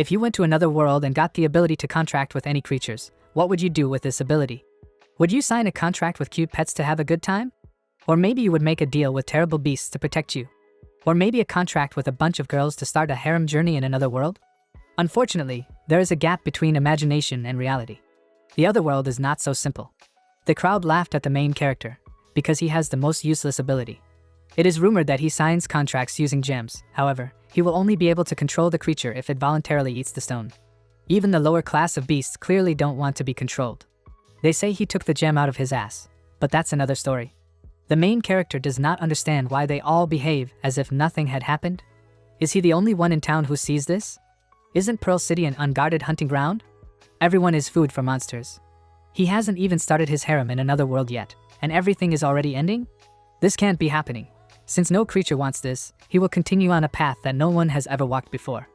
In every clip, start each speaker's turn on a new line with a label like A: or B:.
A: If you went to another world and got the ability to contract with any creatures, what would you do with this ability? Would you sign a contract with cute pets to have a good time? Or maybe you would make a deal with terrible beasts to protect you. Or maybe a contract with a bunch of girls to start a harem journey in another world? Unfortunately, there is a gap between imagination and reality. The other world is not so simple. The crowd laughed at the main character, because he has the most useless ability. It is rumored that he signs contracts using gems. However, he will only be able to control the creature if it voluntarily eats the stone. Even the lower class of beasts clearly don't want to be controlled. They say he took the gem out of his ass, but that's another story. The main character does not understand why they all behave as if nothing had happened. Is he the only one in town who sees this? Isn't Pearl City an unguarded hunting ground? Everyone is food for monsters. He hasn't even started his harem in another world yet, and everything is already ending? This can't be happening. Since no creature wants this, he will continue on a path that no one has ever walked before.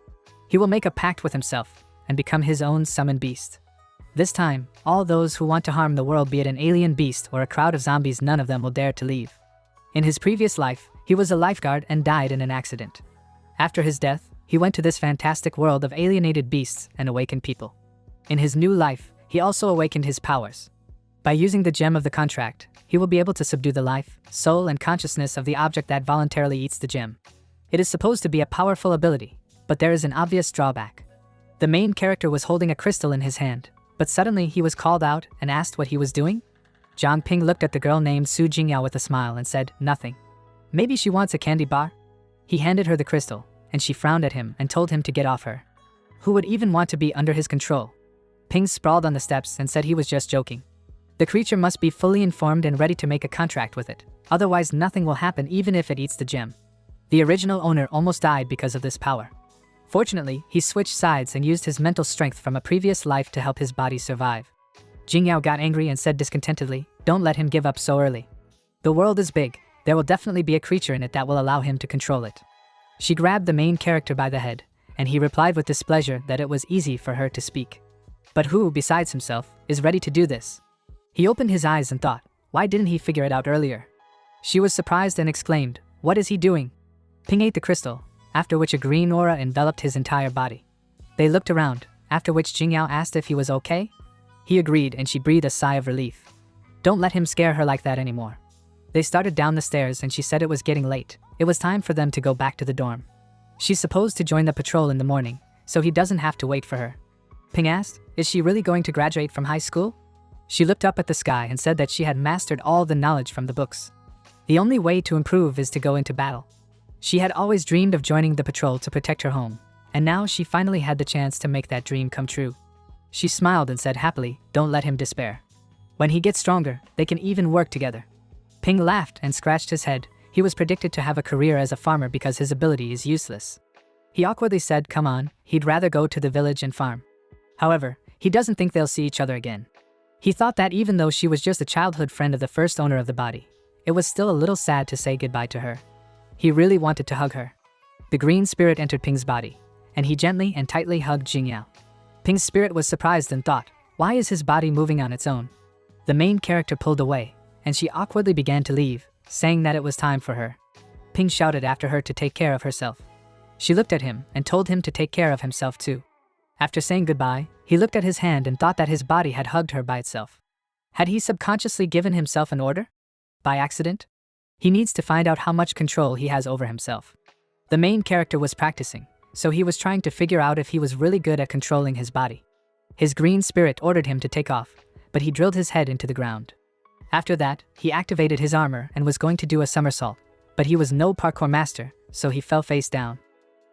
A: He will make a pact with himself and become his own summoned beast. This time, all those who want to harm the world, be it an alien beast or a crowd of zombies, none of them will dare to leave. In his previous life, he was a lifeguard and died in an accident. After his death, he went to this fantastic world of alienated beasts and awakened people. In his new life, he also awakened his powers. By using the gem of the contract, he will be able to subdue the life, soul, and consciousness of the object that voluntarily eats the gem. It is supposed to be a powerful ability, but there is an obvious drawback. The main character was holding a crystal in his hand, but suddenly he was called out and asked what he was doing. Zhang Ping looked at the girl named Su Jingyao with a smile and said, "Nothing. Maybe she wants a candy bar?" He handed her the crystal, and she frowned at him and told him to get off her. Who would even want to be under his control? Ping sprawled on the steps and said he was just joking. The creature must be fully informed and ready to make a contract with it, otherwise nothing will happen even if it eats the gem. The original owner almost died because of this power. Fortunately, he switched sides and used his mental strength from a previous life to help his body survive. Jingyao got angry and said discontentedly, "Don't let him give up so early. The world is big, there will definitely be a creature in it that will allow him to control it." She grabbed the main character by the head, and he replied with displeasure that it was easy for her to speak. But who, besides himself, is ready to do this? He opened his eyes and thought, why didn't he figure it out earlier? She was surprised and exclaimed, "What is he doing?" Ping ate the crystal, after which a green aura enveloped his entire body. They looked around, after which Jingyao asked if he was okay. He agreed and she breathed a sigh of relief. Don't let him scare her like that anymore. They started down the stairs and she said it was getting late. It was time for them to go back to the dorm. She's supposed to join the patrol in the morning, so he doesn't have to wait for her. Ping asked, is she really going to graduate from high school? She looked up at the sky and said that she had mastered all the knowledge from the books. The only way to improve is to go into battle. She had always dreamed of joining the patrol to protect her home, and now she finally had the chance to make that dream come true. She smiled and said happily, "Don't let him despair. When he gets stronger, they can even work together." Ping laughed and scratched his head. He was predicted to have a career as a farmer because his ability is useless. He awkwardly said, come on, he'd rather go to the village and farm. However, he doesn't think they'll see each other again. He thought that even though she was just a childhood friend of the first owner of the body, it was still a little sad to say goodbye to her. He really wanted to hug her. The green spirit entered Ping's body, and he gently and tightly hugged Jingyao. Ping's spirit was surprised and thought, why is his body moving on its own? The main character pulled away, and she awkwardly began to leave, saying that it was time for her. Ping shouted after her to take care of herself. She looked at him and told him to take care of himself too. After saying goodbye, he looked at his hand and thought that his body had hugged her by itself. Had he subconsciously given himself an order? By accident? He needs to find out how much control he has over himself. The main character was practicing, so he was trying to figure out if he was really good at controlling his body. His green spirit ordered him to take off, but he drilled his head into the ground. After that, he activated his armor and was going to do a somersault, but he was no parkour master, so he fell face down.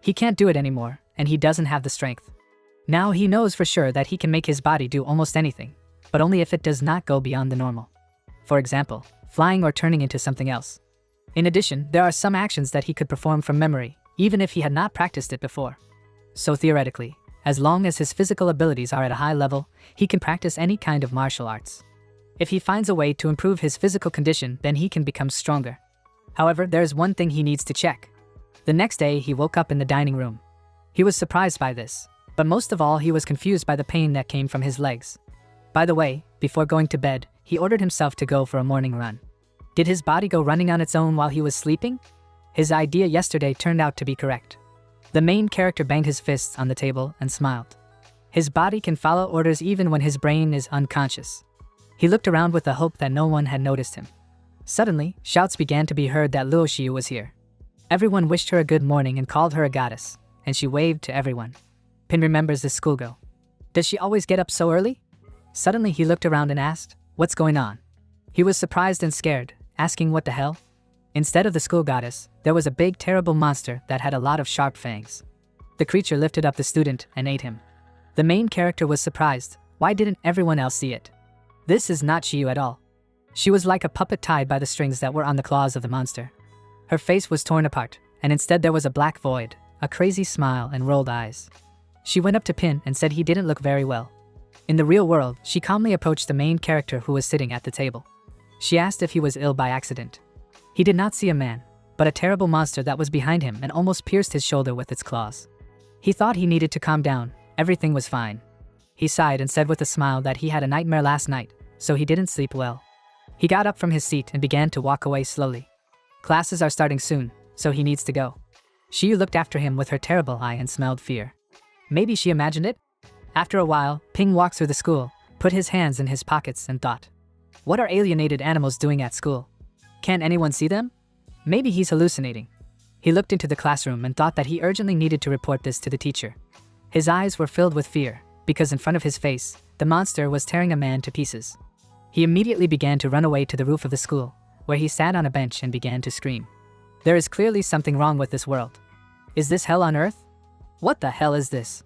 A: He can't do it anymore, and he doesn't have the strength. Now he knows for sure that he can make his body do almost anything, but only if it does not go beyond the normal. For example, flying or turning into something else. In addition, there are some actions that he could perform from memory, even if he had not practiced it before. So theoretically, as long as his physical abilities are at a high level, he can practice any kind of martial arts. If he finds a way to improve his physical condition, then he can become stronger. However, there is one thing he needs to check. The next day, he woke up in the dining room. He was surprised by this, but most of all, he was confused by the pain that came from his legs. By the way, before going to bed, he ordered himself to go for a morning run. Did his body go running on its own while he was sleeping? His idea yesterday turned out to be correct. The main character banged his fists on the table and smiled. His body can follow orders even when his brain is unconscious. He looked around with the hope that no one had noticed him. Suddenly, shouts began to be heard that Luo Xiu was here. Everyone wished her a good morning and called her a goddess, and she waved to everyone. Pin remembers this schoolgirl. Does she always get up so early? Suddenly he looked around and asked, "What's going on?" He was surprised and scared, asking what the hell? Instead of the school goddess, there was a big terrible monster that had a lot of sharp fangs. The creature lifted up the student and ate him. The main character was surprised. Why didn't everyone else see it? This is not Xiu at all. She was like a puppet tied by the strings that were on the claws of the monster. Her face was torn apart, and instead there was a black void, a crazy smile and rolled eyes. She went up to Pin and said he didn't look very well. In the real world, she calmly approached the main character who was sitting at the table. She asked if he was ill by accident. He did not see a man, but a terrible monster that was behind him and almost pierced his shoulder with its claws. He thought he needed to calm down. Everything was fine. He sighed and said with a smile that he had a nightmare last night, so he didn't sleep well. He got up from his seat and began to walk away slowly. Classes are starting soon, so he needs to go. Xiu looked after him with her terrible eye and smelled fear. Maybe she imagined it? After a while, Ping walked through the school, put his hands in his pockets and thought, what are alienated animals doing at school? Can't anyone see them? Maybe he's hallucinating. He looked into the classroom and thought that he urgently needed to report this to the teacher. His eyes were filled with fear, because in front of his face, the monster was tearing a man to pieces. He immediately began to run away to the roof of the school, where he sat on a bench and began to scream. There is clearly something wrong with this world. Is this hell on earth? What the hell is this?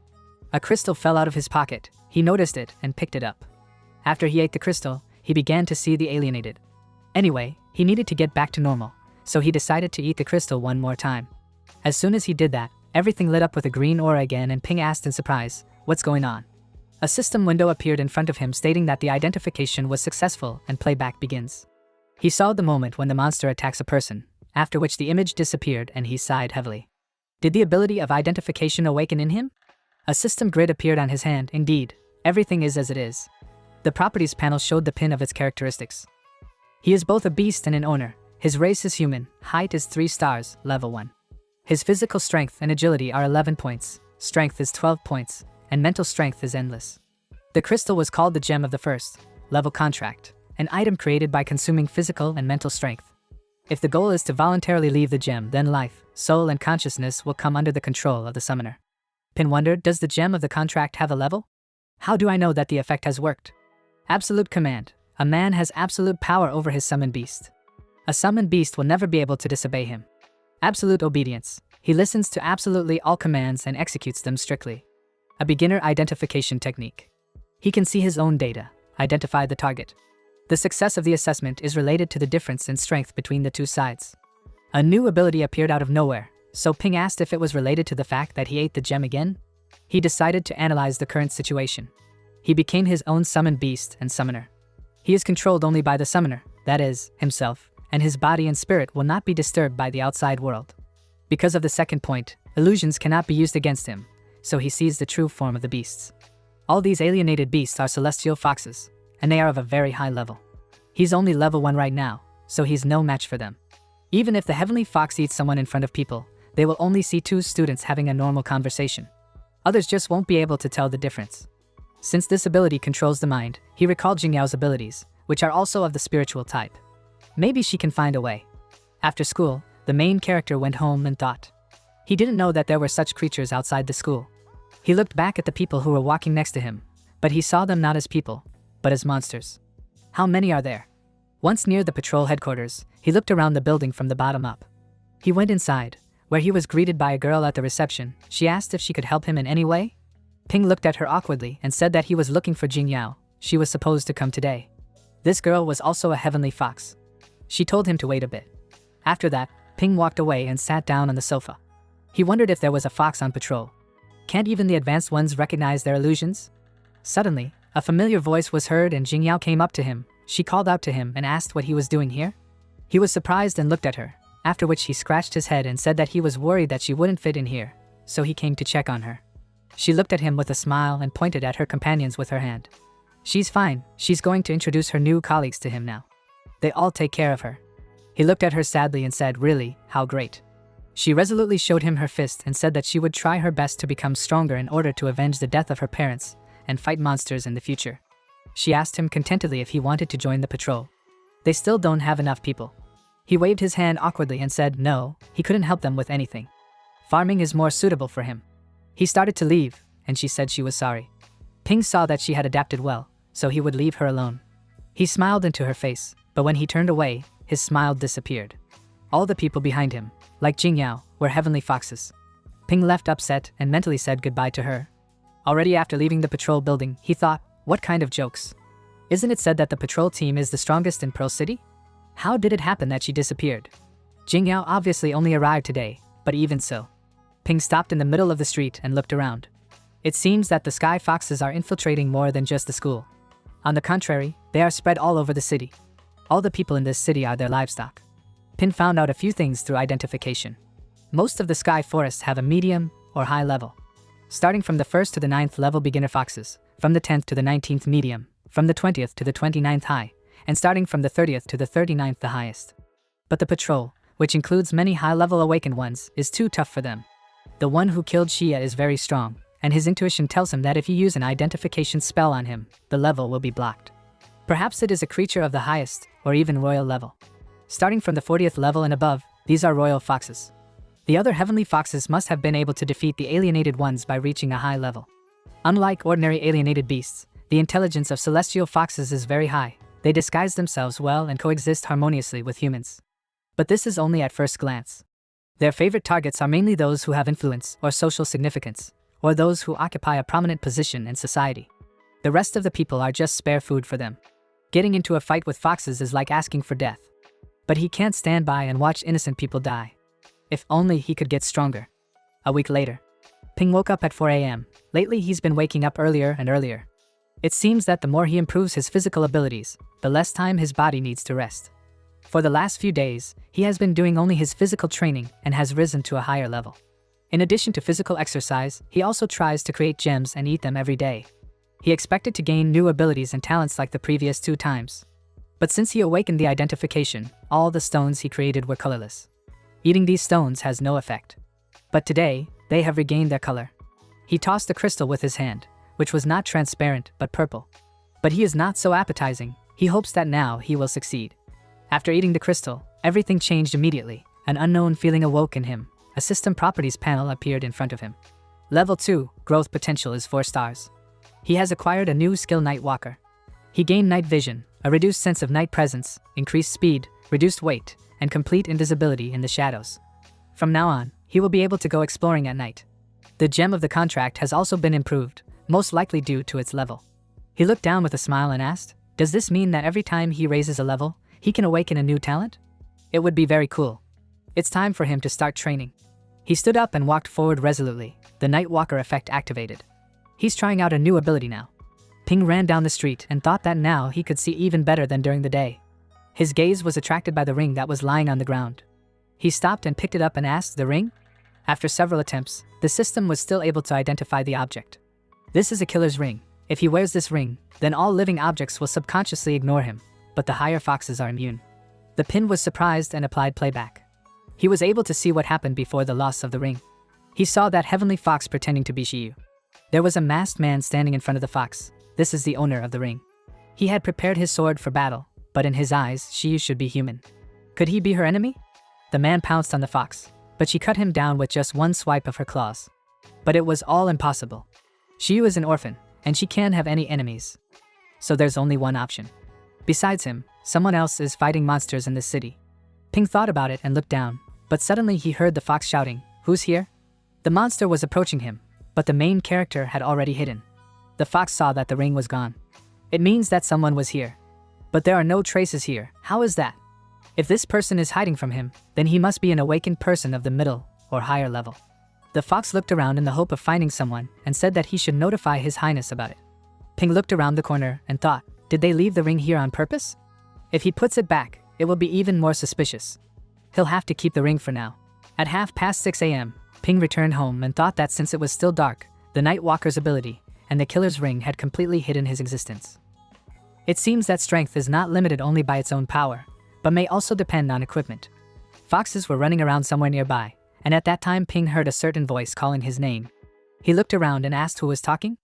A: A crystal fell out of his pocket. He noticed it and picked it up. After he ate the crystal, he began to see the alienated. Anyway, he needed to get back to normal, so he decided to eat the crystal one more time. As soon as he did that, everything lit up with a green aura again and Ping asked in surprise, what's going on? A system window appeared in front of him stating that the identification was successful and playback begins. He saw the moment when the monster attacks a person, after which the image disappeared and he sighed heavily. Did the ability of identification awaken in him? A system grid appeared on his hand. Indeed, everything is as it is. The properties panel showed the pin of its characteristics. He is both a beast and an owner. His race is human, height is 3 stars, level 1. His physical strength and agility are 11 points, strength is 12 points, and mental strength is endless. The crystal was called the gem of the first level contract, an item created by consuming physical and mental strength. If the goal is to voluntarily leave the gem, then life, soul, and consciousness will come under the control of the summoner. Pin wondered, does the gem of the contract have a level? How do I know that the effect has worked? Absolute command. A man has absolute power over his summoned beast. A summoned beast will never be able to disobey him. Absolute obedience. He listens to absolutely all commands and executes them strictly. A beginner identification technique. He can see his own data, identify the target. The success of the assessment is related to the difference in strength between the two sides. A new ability appeared out of nowhere, so Ping asked if it was related to the fact that he ate the gem again. He decided to analyze the current situation. He became his own summoned beast and summoner. He is controlled only by the summoner, that is, himself, and his body and spirit will not be disturbed by the outside world. Because of the second point, illusions cannot be used against him, so he sees the true form of the beasts. All these alienated beasts are celestial foxes, and they are of a very high level. He's only level 1 right now, so he's no match for them. Even if the heavenly fox eats someone in front of people, they will only see 2 students having a normal conversation. Others just won't be able to tell the difference. Since this ability controls the mind, he recalled Jingyao's abilities, which are also of the spiritual type. Maybe she can find a way. After school, the main character went home and thought. He didn't know that there were such creatures outside the school. He looked back at the people who were walking next to him, but he saw them not as people, but as monsters. How many are there? Once near the patrol headquarters, he looked around the building from the bottom up. He went inside, where he was greeted by a girl at the reception. She asked if she could help him in any way. Ping looked at her awkwardly and said that he was looking for Jingyao. She was supposed to come today. This girl was also a heavenly fox. She told him to wait a bit. After that, Ping walked away and sat down on the sofa. He wondered if there was a fox on patrol. Can't even the advanced ones recognize their illusions? Suddenly, a familiar voice was heard and Jingyao came up to him. She called out to him and asked what he was doing here. He was surprised and looked at her, after which he scratched his head and said that he was worried that she wouldn't fit in here, so he came to check on her. She looked at him with a smile and pointed at her companions with her hand. She's fine, she's going to introduce her new colleagues to him now. They all take care of her. He looked at her sadly and said, really, how great. She resolutely showed him her fist and said that she would try her best to become stronger in order to avenge the death of her parents and fight monsters in the future. She asked him contentedly if he wanted to join the patrol. They still don't have enough people. He waved his hand awkwardly and said no, he couldn't help them with anything. Farming is more suitable for him. He started to leave, and she said she was sorry. Ping saw that she had adapted well, so he would leave her alone. He smiled into her face, but when he turned away, his smile disappeared. All the people behind him, like Jingyao, were heavenly foxes. Ping left upset and mentally said goodbye to her. Already after leaving the patrol building, he thought, what kind of jokes? Isn't it said that the patrol team is the strongest in Pearl City? How did it happen that she disappeared? Jingyao obviously only arrived today, but even so. Ping stopped in the middle of the street and looked around. It seems that the sky foxes are infiltrating more than just the school. On the contrary, they are spread all over the city. All the people in this city are their livestock. Pin found out a few things through identification. Most of the sky forests have a medium or high level. Starting from the 1st to the 9th level beginner foxes, from the 10th to the 19th medium, from the 20th to the 29th high, and starting from the 30th to the 39th the highest. But the patrol, which includes many high-level awakened ones, is too tough for them. The one who killed Xia is very strong, and his intuition tells him that if you use an identification spell on him, the level will be blocked. Perhaps it is a creature of the highest, or even royal level. Starting from the 40th level and above, these are royal foxes. The other heavenly foxes must have been able to defeat the alienated ones by reaching a high level. Unlike ordinary alienated beasts, the intelligence of celestial foxes is very high. They disguise themselves well and coexist harmoniously with humans. But this is only at first glance. Their favorite targets are mainly those who have influence or social significance, or those who occupy a prominent position in society. The rest of the people are just spare food for them. Getting into a fight with foxes is like asking for death. But he can't stand by and watch innocent people die. If only he could get stronger. A week later. Ping woke up at 4 a.m. Lately he's been waking up earlier and earlier. It seems that the more he improves his physical abilities, the less time his body needs to rest. For the last few days, he has been doing only his physical training and has risen to a higher level. In addition to physical exercise, he also tries to create gems and eat them every day. He expected to gain new abilities and talents like the previous 2 times. But since he awakened the identification, all the stones he created were colorless. Eating these stones has no effect. But today, they have regained their color. He tossed the crystal with his hand, which was not transparent but purple. But he is not so appetizing. He hopes that now he will succeed. After eating the crystal, everything changed immediately. An unknown feeling awoke in him. A system properties panel appeared in front of him. Level 2, growth potential is 4 stars. He has acquired a new skill, Night Walker. He gained night vision, a reduced sense of night presence, increased speed, reduced weight, and complete invisibility in the shadows. From now on, he will be able to go exploring at night. The gem of the contract has also been improved, most likely due to its level. He looked down with a smile and asked, does this mean that every time he raises a level, he can awaken a new talent? It would be very cool. It's time for him to start training. He stood up and walked forward resolutely, the Night Walker effect activated. He's trying out a new ability now. Ping ran down the street and thought that now he could see even better than during the day. His gaze was attracted by the ring that was lying on the ground. He stopped and picked it up and asked, the ring? After several attempts, the system was still able to identify the object. This is a killer's ring. If he wears this ring, then all living objects will subconsciously ignore him, but the higher foxes are immune. The pin was surprised and applied playback. He was able to see what happened before the loss of the ring. He saw that heavenly fox pretending to be Shiyu. There was a masked man standing in front of the fox. This is the owner of the ring. He had prepared his sword for battle, but in his eyes, Shiyu should be human. Could he be her enemy? The man pounced on the fox, but she cut him down with just one swipe of her claws. But it was all impossible. Shiyu is an orphan, and she can't have any enemies. So there's only one option. Besides him, someone else is fighting monsters in this city. Ping thought about it and looked down, but suddenly he heard the fox shouting, who's here? The monster was approaching him, but the main character had already hidden. The fox saw that the ring was gone. It means that someone was here. But there are no traces here. How is that? If this person is hiding from him, then he must be an awakened person of the middle or higher level. The fox looked around in the hope of finding someone and said that he should notify His Highness about it. Ping looked around the corner and thought, did they leave the ring here on purpose? If he puts it back, it will be even more suspicious. He'll have to keep the ring for now. At 6:30 a.m., Ping returned home and thought that since it was still dark, the Night Walker's ability and the killer's ring had completely hidden his existence. It seems that strength is not limited only by its own power, but may also depend on equipment. Foxes were running around somewhere nearby, and at that time Ping heard a certain voice calling his name. He looked around and asked who was talking.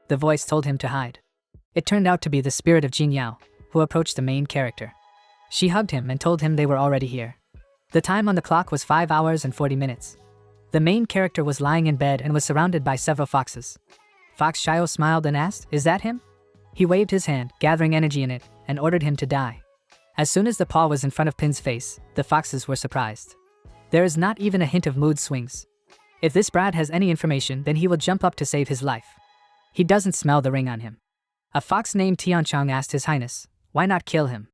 A: The voice told him to hide. It turned out to be the spirit of Jing Yao, who approached the main character. She hugged him and told him they were already here. The time on the clock was 5 hours and 40 minutes. The main character was lying in bed and was surrounded by several foxes. Fox Shio smiled and asked, "Is that him?" He waved his hand, gathering energy in it, and ordered him to die. As soon as the paw was in front of Pin's face, the foxes were surprised. There is not even a hint of mood swings. If this Brad has any information, then he will jump up to save his life. He doesn't smell the ring on him. A fox named Tianchong asked His Highness, "Why not kill him?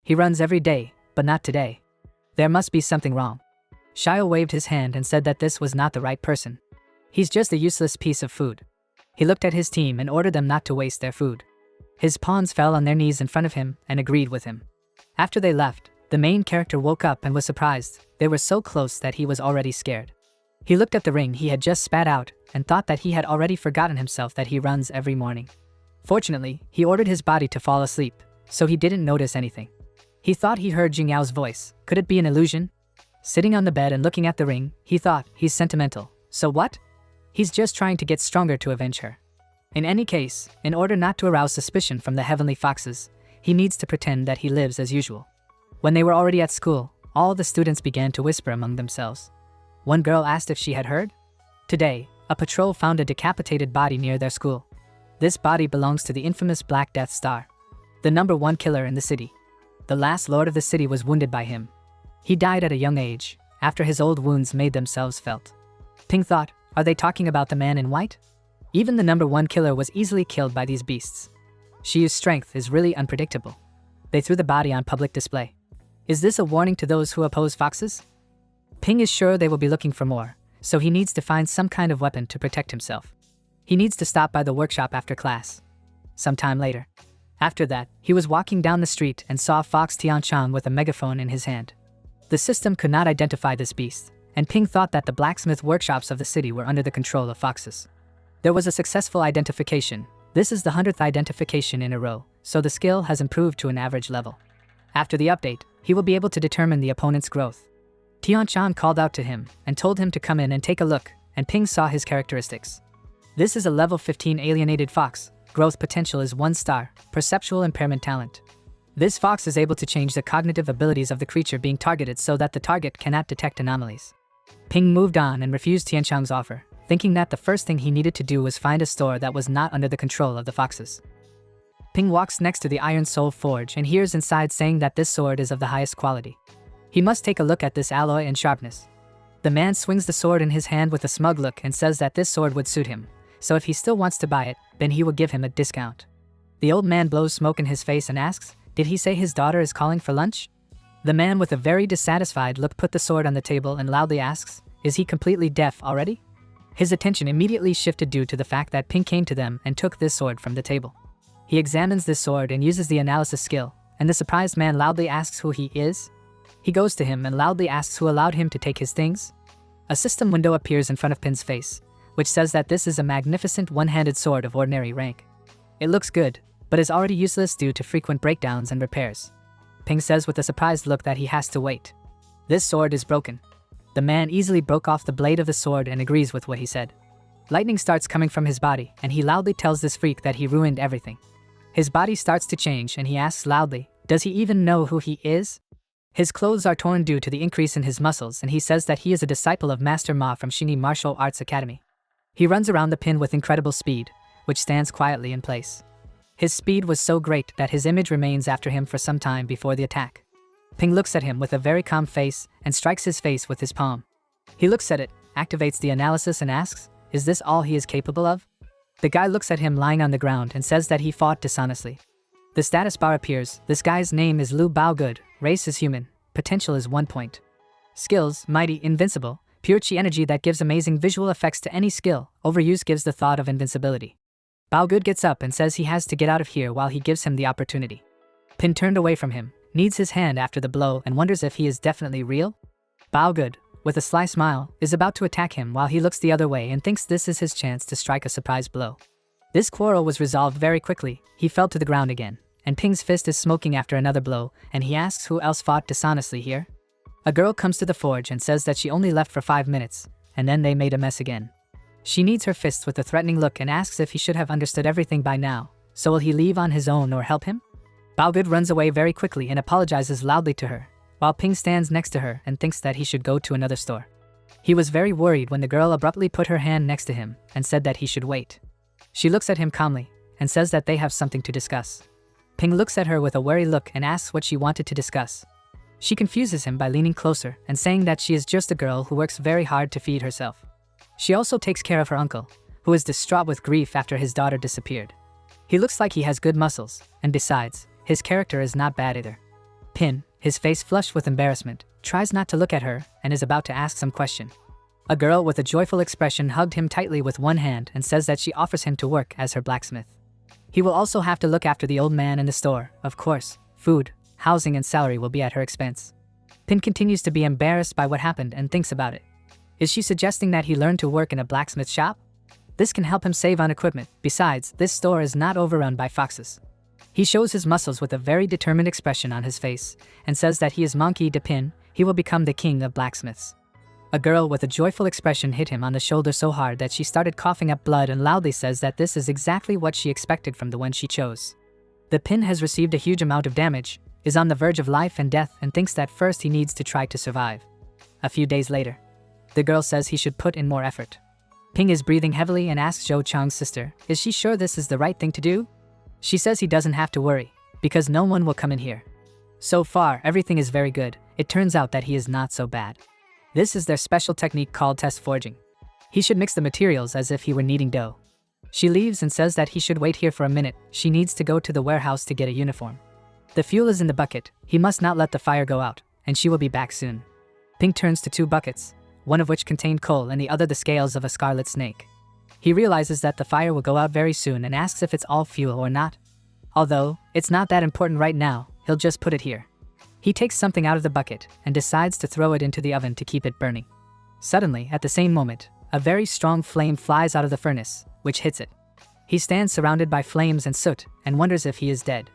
A: He runs every day, but not today. There must be something wrong." Shio waved his hand and said that this was not the right person. He's just a useless piece of food. He looked at his team and ordered them not to waste their food. His pawns fell on their knees in front of him and agreed with him. After they left, the main character woke up and was surprised. They were so close that he was already scared. He looked at the ring he had just spat out and thought that he had already forgotten himself that he runs every morning. Fortunately, he ordered his body to fall asleep, so he didn't notice anything. He thought he heard Jing Yao's voice. Could it be an illusion? Sitting on the bed and looking at the ring, he thought, he's sentimental. So what? He's just trying to get stronger to avenge her. In any case, in order not to arouse suspicion from the heavenly foxes, he needs to pretend that he lives as usual. When they were already at school, all the students began to whisper among themselves. One girl asked if she had heard. Today, a patrol found a decapitated body near their school. This body belongs to the infamous Black Death Star, the #1 killer in the city. The last lord of the city was wounded by him. He died at a young age, after his old wounds made themselves felt. Ping thought, are they talking about the man in white? Even the #1 killer was easily killed by these beasts. Shiu's strength is really unpredictable. They threw the body on public display. Is this a warning to those who oppose foxes? Ping is sure they will be looking for more, so he needs to find some kind of weapon to protect himself. He needs to stop by the workshop after class. Sometime later. After that, he was walking down the street and saw Fox Tianchong with a megaphone in his hand. The system could not identify this beast, and Ping thought that the blacksmith workshops of the city were under the control of foxes. There was a successful identification. This is the 100th identification in a row, so the skill has improved to an average level. After the update, he will be able to determine the opponent's growth. Tianchong called out to him and told him to come in and take a look, and Ping saw his characteristics. This is a level 15 alienated fox. Growth potential is 1 star, perceptual impairment talent. This fox is able to change the cognitive abilities of the creature being targeted so that the target cannot detect anomalies. Ping moved on and refused Tianchong's offer, thinking that the first thing he needed to do was find a store that was not under the control of the foxes. Ping walks next to the Iron Soul Forge and hears inside saying that this sword is of the highest quality. He must take a look at this alloy and sharpness. The man swings the sword in his hand with a smug look and says that this sword would suit him, so if he still wants to buy it, then he will give him a discount. The old man blows smoke in his face and asks, did he say his daughter is calling for lunch? The man with a very dissatisfied look put the sword on the table and loudly asks, is he completely deaf already? His attention immediately shifted due to the fact that Ping came to them and took this sword from the table. He examines this sword and uses the analysis skill, and the surprised man loudly asks who he is. He goes to him and loudly asks who allowed him to take his things. A system window appears in front of Ping's face, which says that this is a magnificent one-handed sword of ordinary rank. It looks good, but is already useless due to frequent breakdowns and repairs. Ping says with a surprised look that he has to wait. This sword is broken. The man easily broke off the blade of the sword and agrees with what he said. Lightning starts coming from his body, and he loudly tells this freak that he ruined everything. His body starts to change and he asks loudly, does he even know who he is? His clothes are torn due to the increase in his muscles, and he says that he is a disciple of Master Ma from Shinyi Martial Arts Academy. He runs around the pin with incredible speed, which stands quietly in place. His speed was so great that his image remains after him for some time before the attack. Ping looks at him with a very calm face and strikes his face with his palm. He looks at it, activates the analysis and asks, is this all he is capable of? The guy looks at him lying on the ground and says that he fought dishonestly. The status bar appears. This guy's name is Liu Baogood, race is human, potential is 1 point. Skills, mighty, invincible, pure chi energy that gives amazing visual effects to any skill, overuse gives the thought of invincibility. Baogood gets up and says he has to get out of here while he gives him the opportunity. Pin turned away from him, needs his hand after the blow and wonders if he is definitely real. Baogood, with a sly smile, is about to attack him while he looks the other way and thinks this is his chance to strike a surprise blow. This quarrel was resolved very quickly. He fell to the ground again, and Ping's fist is smoking after another blow, and he asks who else fought dishonestly here. A girl comes to the forge and says that she only left for 5 minutes, and then they made a mess again. She kneads her fists with a threatening look and asks if he should have understood everything by now, so will he leave on his own or help him? Baogood runs away very quickly and apologizes loudly to her, while Ping stands next to her and thinks that he should go to another store. He was very worried when the girl abruptly put her hand next to him and said that he should wait. She looks at him calmly and says that they have something to discuss. Ping looks at her with a wary look and asks what she wanted to discuss. She confuses him by leaning closer and saying that she is just a girl who works very hard to feed herself. She also takes care of her uncle, who is distraught with grief after his daughter disappeared. He looks like he has good muscles, and besides, his character is not bad either. Pin, his face flushed with embarrassment, tries not to look at her and is about to ask some question. A girl with a joyful expression hugged him tightly with one hand and says that she offers him to work as her blacksmith. He will also have to look after the old man in the store, of course. Food, housing and salary will be at her expense. Pin continues to be embarrassed by what happened and thinks about it. Is she suggesting that he learn to work in a blacksmith shop? This can help him save on equipment. Besides, this store is not overrun by foxes. He shows his muscles with a very determined expression on his face and says that he is Monkey de Pin, he will become the king of blacksmiths. A girl with a joyful expression hit him on the shoulder so hard that she started coughing up blood and loudly says that this is exactly what she expected from the one she chose. The Pin has received a huge amount of damage, is on the verge of life and death and thinks that first he needs to try to survive. A few days later, the girl says he should put in more effort. Ping is breathing heavily and asks Zhou Chang's sister, is she sure this is the right thing to do? She says he doesn't have to worry, because no one will come in here. So far, everything is very good. It turns out that he is not so bad. This is their special technique called test forging. He should mix the materials as if he were kneading dough. She leaves and says that he should wait here for a minute. She needs to go to the warehouse to get a uniform. The fuel is in the bucket. He must not let the fire go out, and she will be back soon. Ping turns to 2 buckets, one of which contained coal and the other the scales of a scarlet snake. He realizes that the fire will go out very soon and asks if it's all fuel or not. Although, it's not that important right now, he'll just put it here. He takes something out of the bucket and decides to throw it into the oven to keep it burning. Suddenly, at the same moment, a very strong flame flies out of the furnace, which hits it. He stands surrounded by flames and soot and wonders if he is dead.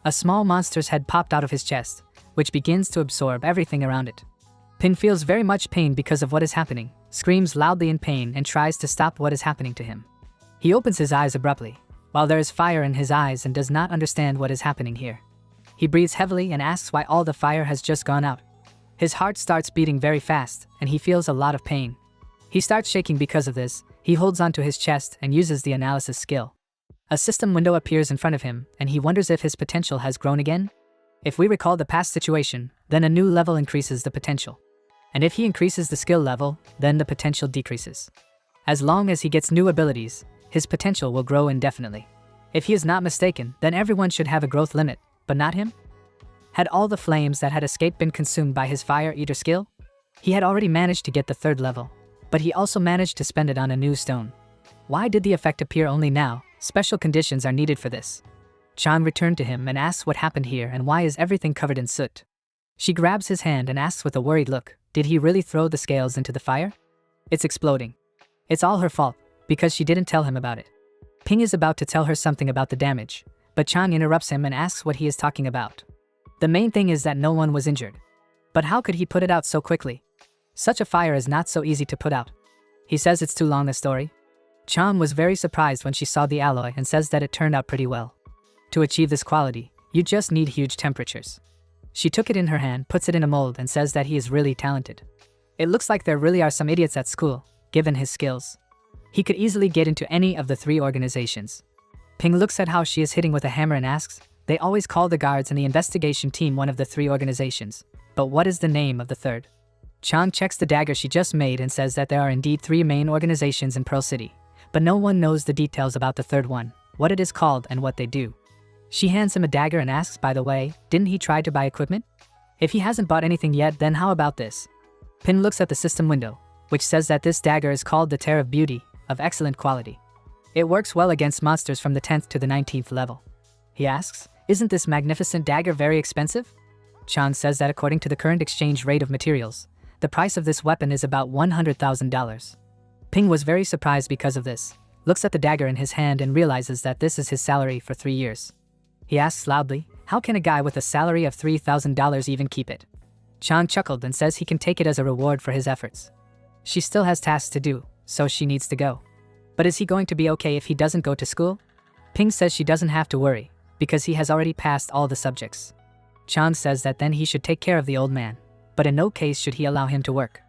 A: A small monster's head popped out of his chest, which begins to absorb everything around it. Pin feels very much pain because of what is happening, screams loudly in pain and tries to stop what is happening to him. He opens his eyes abruptly, while there is fire in his eyes and does not understand what is happening here. He breathes heavily and asks why all the fire has just gone out. His heart starts beating very fast and he feels a lot of pain. He starts shaking because of this. He holds onto his chest and uses the analysis skill. A system window appears in front of him and he wonders if his potential has grown again. If we recall the past situation, then a new level increases the potential. And if he increases the skill level, then the potential decreases. As long as he gets new abilities, his potential will grow indefinitely. If he is not mistaken, then everyone should have a growth limit, but not him? Had all the flames that had escaped been consumed by his fire eater skill? He had already managed to get the 3rd level, but he also managed to spend it on a new stone. Why did the effect appear only now? Special conditions are needed for this. Chan returned to him and asks what happened here and why is everything covered in soot. She grabs his hand and asks with a worried look, did he really throw the scales into the fire? It's exploding. It's all her fault, because she didn't tell him about it. Ping is about to tell her something about the damage, but Chang interrupts him and asks what he is talking about. The main thing is that no one was injured. But how could he put it out so quickly? Such a fire is not so easy to put out. He says it's too long a story. Chang was very surprised when she saw the alloy and says that it turned out pretty well. To achieve this quality, you just need huge temperatures. She took it in her hand, puts it in a mold and says that he is really talented. It looks like there really are some idiots at school, given his skills. He could easily get into any of the 3 organizations. Ping looks at how she is hitting with a hammer and asks, they always call the guards and the investigation team one of the 3 organizations, but what is the name of the 3rd? Chang checks the dagger she just made and says that there are indeed 3 main organizations in Pearl City, but no one knows the details about the 3rd one, what it is called and what they do. She hands him a dagger and asks, by the way, didn't he try to buy equipment? If he hasn't bought anything yet, then how about this? Pin looks at the system window, which says that this dagger is called the Tear of Beauty, of excellent quality. It works well against monsters from the 10th to the 19th level. He asks, isn't this magnificent dagger very expensive? Chan says that according to the current exchange rate of materials, the price of this weapon is about $100,000. Ping was very surprised because of this, looks at the dagger in his hand and realizes that this is his salary for 3 years. He asks loudly, how can a guy with a salary of $3,000 even keep it? Chan chuckled and says he can take it as a reward for his efforts. She still has tasks to do, so she needs to go. But is he going to be okay if he doesn't go to school? Ping says she doesn't have to worry, because he has already passed all the subjects. Chan says that then he should take care of the old man, but in no case should he allow him to work.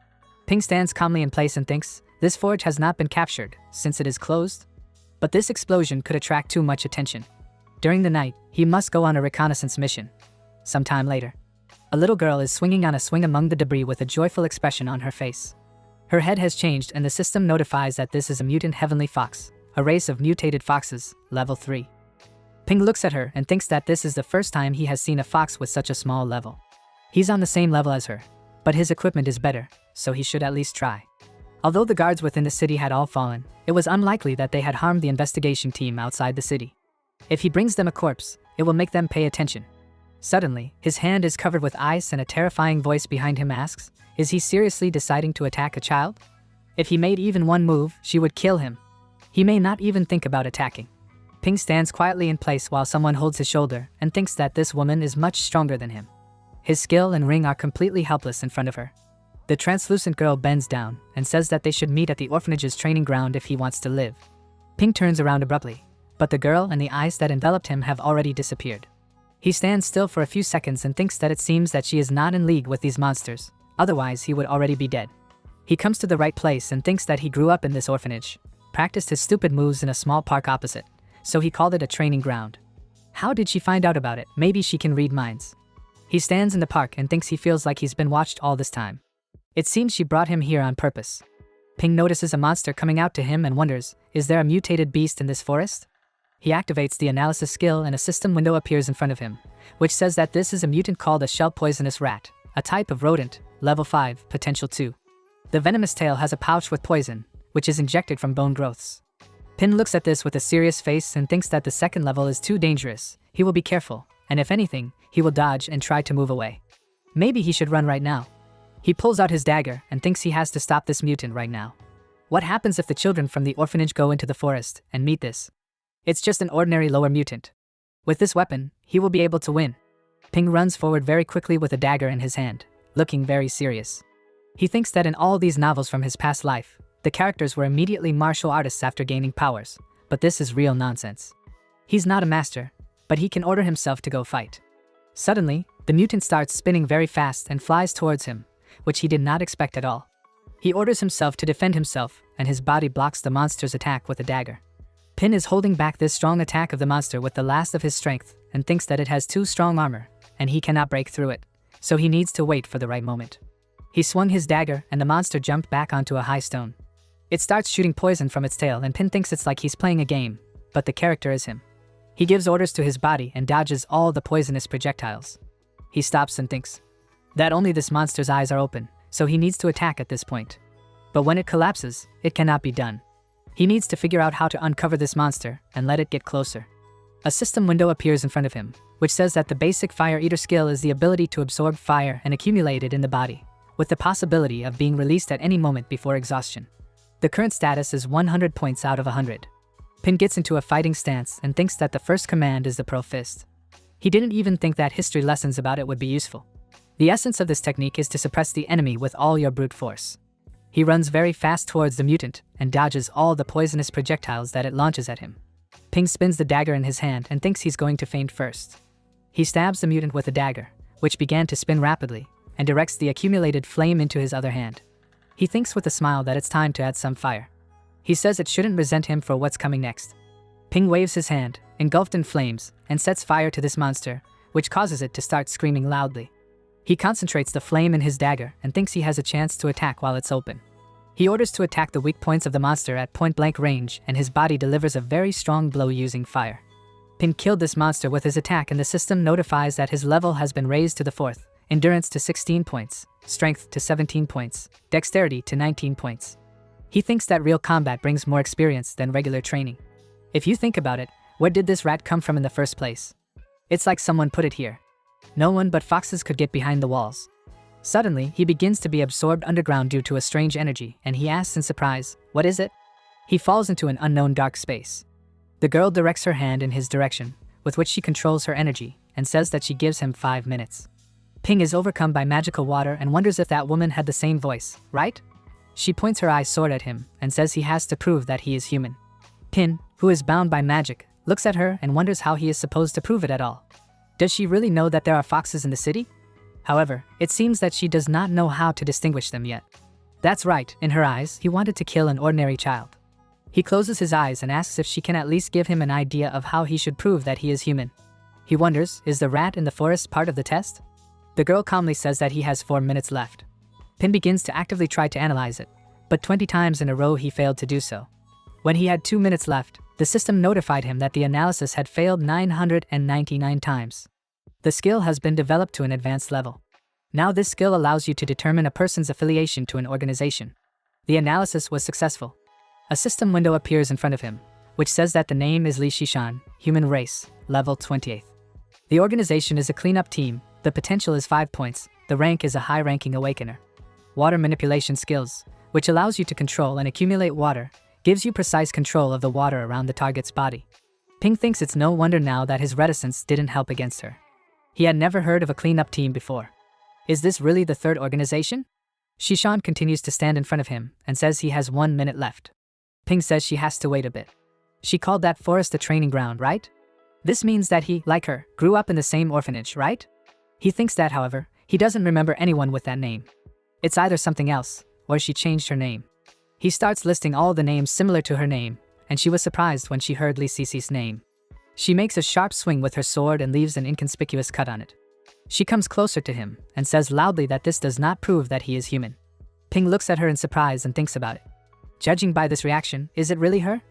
A: Ping stands calmly in place and thinks, this forge has not been captured, since it is closed. But this explosion could attract too much attention. During the night, he must go on a reconnaissance mission. Sometime later, a little girl is swinging on a swing among the debris with a joyful expression on her face. Her head has changed and the system notifies that this is a mutant heavenly fox, a race of mutated foxes, level 3. Ping looks at her and thinks that this is the first time he has seen a fox with such a small level. He's on the same level as her, but his equipment is better, so he should at least try. Although the guards within the city had all fallen, it was unlikely that they had harmed the investigation team outside the city. If he brings them a corpse, it will make them pay attention. Suddenly, his hand is covered with ice and a terrifying voice behind him asks, is he seriously deciding to attack a child? If he made even one move, she would kill him. He may not even think about attacking. Ping stands quietly in place while someone holds his shoulder and thinks that this woman is much stronger than him. His skill and ring are completely helpless in front of her. The translucent girl bends down and says that they should meet at the orphanage's training ground if he wants to live. Ping turns around abruptly, but the girl and the ice that enveloped him have already disappeared. He stands still for a few seconds and thinks that it seems that she is not in league with these monsters, otherwise he would already be dead. He comes to the right place and thinks that he grew up in this orphanage, practiced his stupid moves in a small park opposite, so he called it a training ground. How did she find out about it? Maybe she can read minds. He stands in the park and thinks he feels like he's been watched all this time. It seems she brought him here on purpose. Ping notices a monster coming out to him and wonders, is there a mutated beast in this forest? He activates the analysis skill and a system window appears in front of him, which says that this is a mutant called a shell poisonous rat, a type of rodent, level 5, potential 2. The venomous tail has a pouch with poison, which is injected from bone growths. Pin looks at this with a serious face and thinks that the second level is too dangerous. He will be careful, and if anything, he will dodge and try to move away. Maybe he should run right now. He pulls out his dagger and thinks he has to stop this mutant right now. What happens if the children from the orphanage go into the forest and meet this? It's just an ordinary lower mutant. With this weapon, he will be able to win. Ping runs forward very quickly with a dagger in his hand, looking very serious. He thinks that in all these novels from his past life, the characters were immediately martial artists after gaining powers, but this is real nonsense. He's not a master, but he can order himself to go fight. Suddenly, the mutant starts spinning very fast and flies towards him, which he did not expect at all. He orders himself to defend himself, and his body blocks the monster's attack with a dagger. Pin is holding back this strong attack of the monster with the last of his strength and thinks that it has too strong armor, and he cannot break through it, so he needs to wait for the right moment. He swung his dagger and the monster jumped back onto a high stone. It starts shooting poison from its tail and Pin thinks it's like he's playing a game, but the character is him. He gives orders to his body and dodges all the poisonous projectiles. He stops and thinks that only this monster's eyes are open, so he needs to attack at this point. But when it collapses, it cannot be done. He needs to figure out how to uncover this monster and let it get closer. A system window appears in front of him, which says that the basic Fire Eater skill is the ability to absorb fire and accumulate it in the body, with the possibility of being released at any moment before exhaustion. The current status is 100 points out of 100. Pin gets into a fighting stance and thinks that the first command is the Pro Fist. He didn't even think that history lessons about it would be useful. The essence of this technique is to suppress the enemy with all your brute force. He runs very fast towards the mutant and dodges all the poisonous projectiles that it launches at him. Ping spins the dagger in his hand and thinks he's going to feint first. He stabs the mutant with the dagger, which began to spin rapidly, and directs the accumulated flame into his other hand. He thinks with a smile that it's time to add some fire. He says it shouldn't resent him for what's coming next. Ping waves his hand, engulfed in flames, and sets fire to this monster, which causes it to start screaming loudly. He concentrates the flame in his dagger and thinks he has a chance to attack while it's open. He orders to attack the weak points of the monster at point-blank range and his body delivers a very strong blow using fire. Pin killed this monster with his attack and the system notifies that his level has been raised to the 4th, endurance to 16 points, strength to 17 points, dexterity to 19 points. He thinks that real combat brings more experience than regular training. If you think about it, where did this rat come from in the first place? It's like someone put it here. No one but foxes could get behind the walls. Suddenly, he begins to be absorbed underground due to a strange energy, and he asks in surprise, "What is it?" He falls into an unknown dark space. The girl directs her hand in his direction, with which she controls her energy, and says that she gives him 5 minutes. Ping is overcome by magical water and wonders if that woman had the same voice, right? She points her eye sword at him and says he has to prove that he is human. Pin, who is bound by magic, looks at her and wonders how he is supposed to prove it at all. Does she really know that there are foxes in the city? However, it seems that she does not know how to distinguish them yet. That's right, in her eyes, he wanted to kill an ordinary child. He closes his eyes and asks if she can at least give him an idea of how he should prove that he is human. He wonders, is the rat in the forest part of the test? The girl calmly says that he has 4 minutes left. Pin begins to actively try to analyze it, but 20 times in a row he failed to do so. When he had 2 minutes left, the system notified him that the analysis had failed 999 times. The skill has been developed to an advanced level. Now this skill allows you to determine a person's affiliation to an organization. The analysis was successful. A system window appears in front of him, which says that the name is Li Shishan, human race, level 28th. The organization is a cleanup team, the potential is 5 points, the rank is a high-ranking awakener. Water manipulation skills, which allows you to control and accumulate water, gives you precise control of the water around the target's body. Ping thinks it's no wonder now that his reticence didn't help against her. He had never heard of a cleanup team before. Is this really the third organization? Shishan continues to stand in front of him and says he has 1 minute left. Ping says she has to wait a bit. She called that forest a training ground, right? This means that he, like her, grew up in the same orphanage, right? He thinks that, however, he doesn't remember anyone with that name. It's either something else, or she changed her name. He starts listing all the names similar to her name, and she was surprised when she heard Li Sisi's name. She makes a sharp swing with her sword and leaves an inconspicuous cut on it. She comes closer to him and says loudly that this does not prove that he is human. Ping looks at her in surprise and thinks about it. Judging by this reaction, is it really her?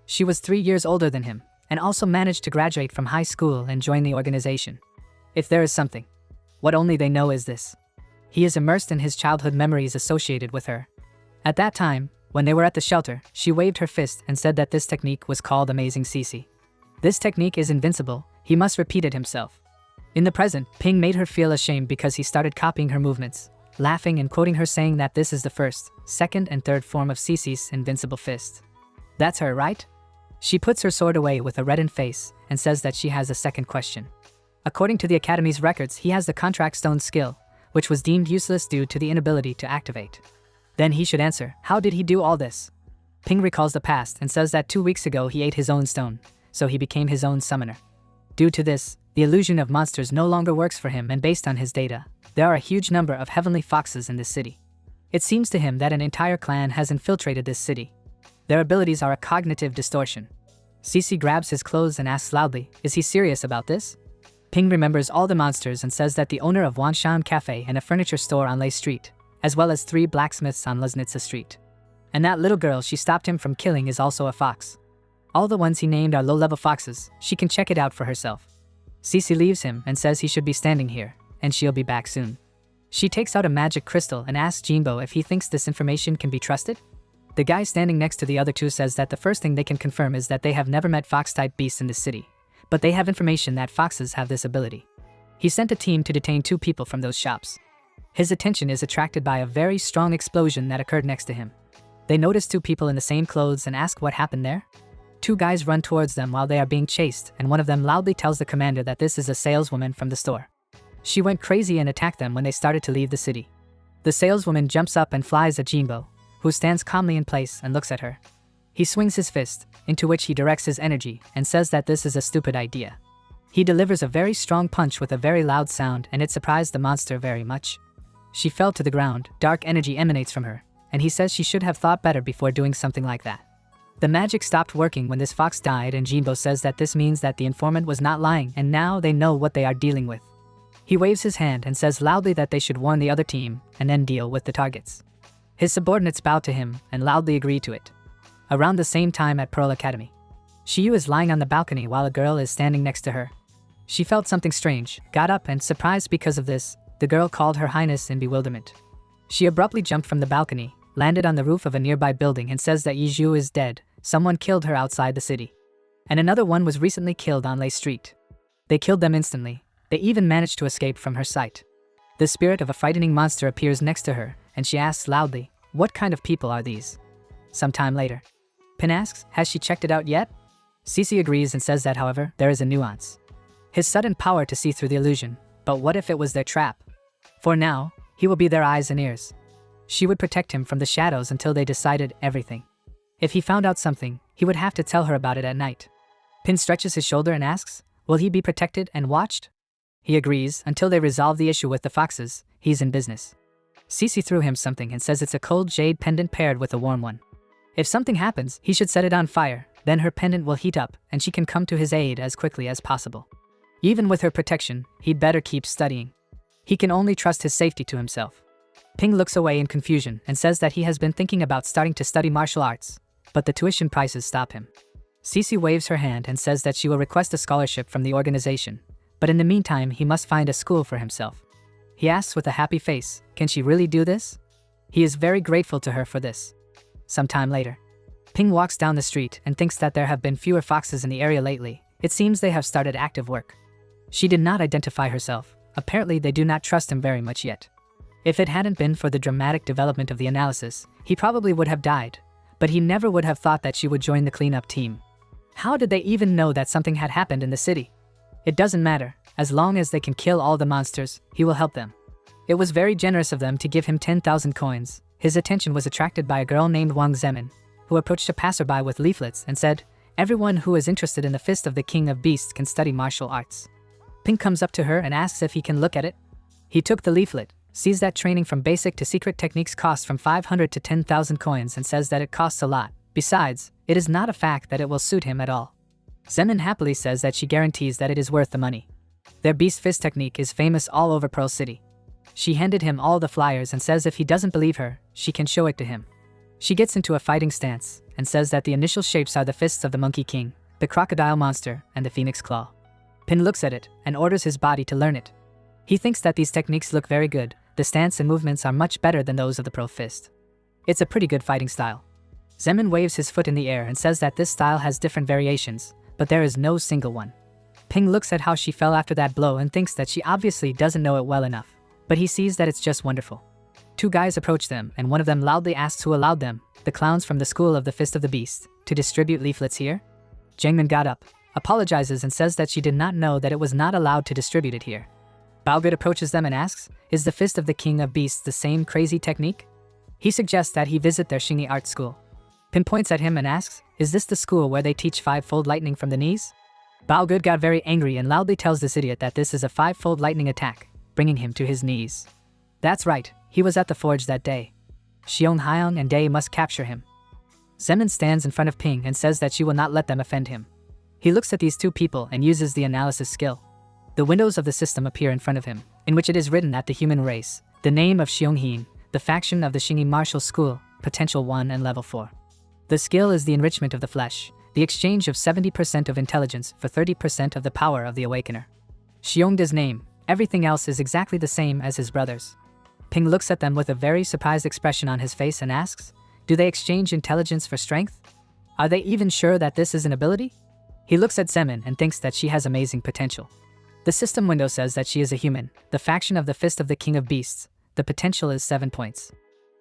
A: She was 3 years older than him, and also managed to graduate from high school and join the organization. If there is something, what only they know is this. He is immersed in his childhood memories associated with her. At that time, when they were at the shelter, she waved her fist and said that this technique was called Amazing Sisi. This technique is invincible, he must repeat it himself. In the present, Ping made her feel ashamed because he started copying her movements, laughing and quoting her saying that this is the first, second and third form of Sisi's invincible fist. That's her, right? She puts her sword away with a reddened face and says that she has a second question. According to the Academy's records, he has the contract stone skill, which was deemed useless due to the inability to activate. Then he should answer, how did he do all this? Ping recalls the past and says that 2 weeks ago he ate his own stone, so he became his own summoner. Due to this, the illusion of monsters no longer works for him, and based on his data, there are a huge number of heavenly foxes in this city. It seems to him that an entire clan has infiltrated this city. Their abilities are a cognitive distortion. Sisi grabs his clothes and asks loudly, is he serious about this? Ping remembers all the monsters and says that the owner of Wanshan Cafe and a furniture store on Lei Street, as well as 3 blacksmiths on Leznitsa Street. And that little girl she stopped him from killing is also a fox. All the ones he named are low-level foxes, she can check it out for herself. Sisi leaves him and says he should be standing here, and she'll be back soon. She takes out a magic crystal and asks Jinbo if he thinks this information can be trusted. The guy standing next to the other two says that the first thing they can confirm is that they have never met fox-type beasts in the city, but they have information that foxes have this ability. He sent a team to detain 2 people from those shops. His attention is attracted by a very strong explosion that occurred next to him. They notice 2 people in the same clothes and ask what happened there. 2 guys run towards them while they are being chased, and one of them loudly tells the commander that this is a saleswoman from the store. She went crazy and attacked them when they started to leave the city. The saleswoman jumps up and flies at Jinbo, who stands calmly in place and looks at her. He swings his fist, into which he directs his energy, and says that this is a stupid idea. He delivers a very strong punch with a very loud sound, and it surprised the monster very much. She fell to the ground, dark energy emanates from her, and he says she should have thought better before doing something like that. The magic stopped working when this fox died, and Jinbo says that this means that the informant was not lying and now they know what they are dealing with. He waves his hand and says loudly that they should warn the other team and then deal with the targets. His subordinates bow to him and loudly agree to it. Around the same time at Pearl Academy, Shiyu is lying on the balcony while a girl is standing next to her. She felt something strange, got up, and surprised because of this, the girl called her highness in bewilderment. She abruptly jumped from the balcony, landed on the roof of a nearby building, and says that Yizhu is dead. Someone killed her outside the city. And another one was recently killed on Lei Street. They killed them instantly. They even managed to escape from her sight. The spirit of a frightening monster appears next to her, and she asks loudly, what kind of people are these? Sometime later, Pin asks, has she checked it out yet? Sisi agrees and says that, however, there is a nuance. His sudden power to see through the illusion, but what if it was their trap? For now, he will be their eyes and ears. She would protect him from the shadows until they decided everything. If he found out something, he would have to tell her about it at night. Pin stretches his shoulder and asks, will he be protected and watched? He agrees. Until they resolve the issue with the foxes, he's in business. Cece threw him something and says it's a cold jade pendant paired with a warm one. If something happens, he should set it on fire, then her pendant will heat up and she can come to his aid as quickly as possible. Even with her protection, he'd better keep studying. He can only trust his safety to himself. Ping looks away in confusion and says that he has been thinking about starting to study martial arts, but the tuition prices stop him. Cece waves her hand and says that she will request a scholarship from the organization, but in the meantime he must find a school for himself. He asks with a happy face, can she really do this? He is very grateful to her for this. Sometime later, Ping walks down the street and thinks that there have been fewer foxes in the area lately. It seems they have started active work. She did not identify herself. Apparently they do not trust him very much yet. If it hadn't been for the dramatic development of the analysis, he probably would have died, but he never would have thought that she would join the cleanup team. How did they even know that something had happened in the city? It doesn't matter. As long as they can kill all the monsters, he will help them. It was very generous of them to give him 10,000 coins. His attention was attracted by a girl named Wang Zemin, who approached a passerby with leaflets and said, everyone who is interested in the fist of the king of beasts can study martial arts. Ping comes up to her and asks if he can look at it. He took the leaflet, sees that training from basic to secret techniques costs from 500 to 10,000 coins and says that it costs a lot. Besides, it is not a fact that it will suit him at all. Zemin happily says that she guarantees that it is worth the money. Their beast fist technique is famous all over Pearl City. She handed him all the flyers and says if he doesn't believe her, she can show it to him. She gets into a fighting stance and says that the initial shapes are the fists of the Monkey King, the Crocodile Monster, and the Phoenix Claw. Pin looks at it and orders his body to learn it. He thinks that these techniques look very good. The stance and movements are much better than those of the Pearl Fist. It's a pretty good fighting style. Zemin waves his foot in the air and says that this style has different variations, but there is no single one. Ping looks at how she fell after that blow and thinks that she obviously doesn't know it well enough, but he sees that it's just wonderful. Two guys approach them and one of them loudly asks who allowed them, the clowns from the school of the Fist of the Beast, to distribute leaflets here. Jangmin got up, apologizes and says that she did not know that it was not allowed to distribute it here. Baogood approaches them and asks, is the Fist of the King of Beasts the same crazy technique? He suggests that he visit their Xingyi art school. Pin points at him and asks, is this the school where they teach five-fold lightning from the knees? Baogood got very angry and loudly tells this idiot that this is a five-fold lightning attack, bringing him to his knees. That's right, he was at the forge that day. Xiong Hyung and Day must capture him. Zemin stands in front of Ping and says that she will not let them offend him. He looks at these two people and uses the analysis skill. The windows of the system appear in front of him, in which it is written at the human race, the name of Xionghin, the faction of the Xingyi Martial School, potential 1 and level 4. The skill is the enrichment of the flesh, the exchange of 70% of intelligence for 30% of the power of the awakener. Xiongda's name, everything else is exactly the same as his brother's. Ping looks at them with a very surprised expression on his face and asks, do they exchange intelligence for strength? Are they even sure that this is an ability? He looks at Zemin and thinks that she has amazing potential. The system window says that she is a human, the faction of the Fist of the King of Beasts. The potential is 7 points.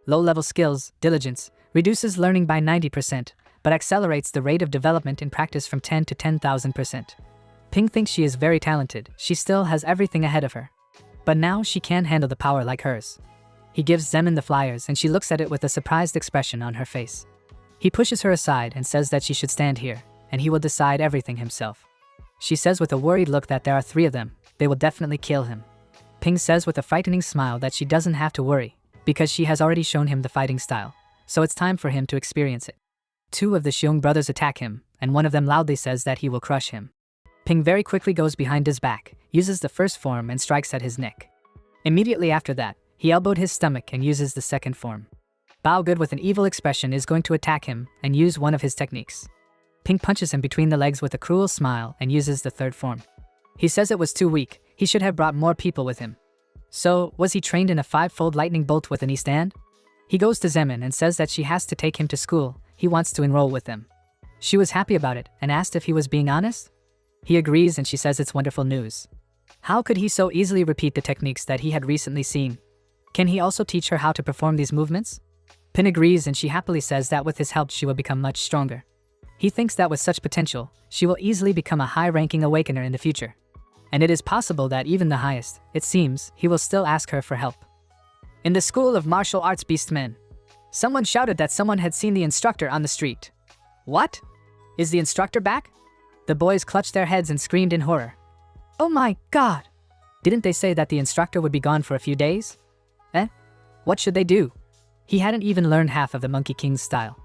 A: Low-level skills, diligence, reduces learning by 90%, but accelerates the rate of development in practice from 10 to 10,000%. Ping thinks she is very talented. She still has everything ahead of her. But now she can't handle the power like hers. He gives Zemin the flyers and she looks at it with a surprised expression on her face. He pushes her aside and says that she should stand here, and he will decide everything himself. She says with a worried look that there are 3 of them. They will definitely kill him. Ping says with a frightening smile that she doesn't have to worry, because she has already shown him the fighting style, so it's time for him to experience it. 2 of the Xiong brothers attack him, and one of them loudly says that he will crush him. Ping very quickly goes behind his back, uses the first form and strikes at his neck. Immediately after that, he elbowed his stomach and uses the second form. Baogood with an evil expression is going to attack him and use one of his techniques. Ping punches him between the legs with a cruel smile and uses the third form. He says it was too weak, he should have brought more people with him. So, was he trained in a 5-fold lightning bolt with an E-stand? He goes to Zemin and says that she has to take him to school, he wants to enroll with them. She was happy about it and asked if he was being honest? He agrees and she says it's wonderful news. How could he so easily repeat the techniques that he had recently seen? Can he also teach her how to perform these movements? Pin agrees and she happily says that with his help she will become much stronger. He thinks that with such potential, she will easily become a high-ranking awakener in the future. And it is possible that even the highest, it seems, he will still ask her for help. In the School of Martial Arts Beastmen, someone shouted that someone had seen the instructor on the street. What? Is the instructor back? The boys clutched their heads and screamed in horror. Oh my god! Didn't they say that the instructor would be gone for a few days? What should they do? He hadn't even learned half of the Monkey King's style.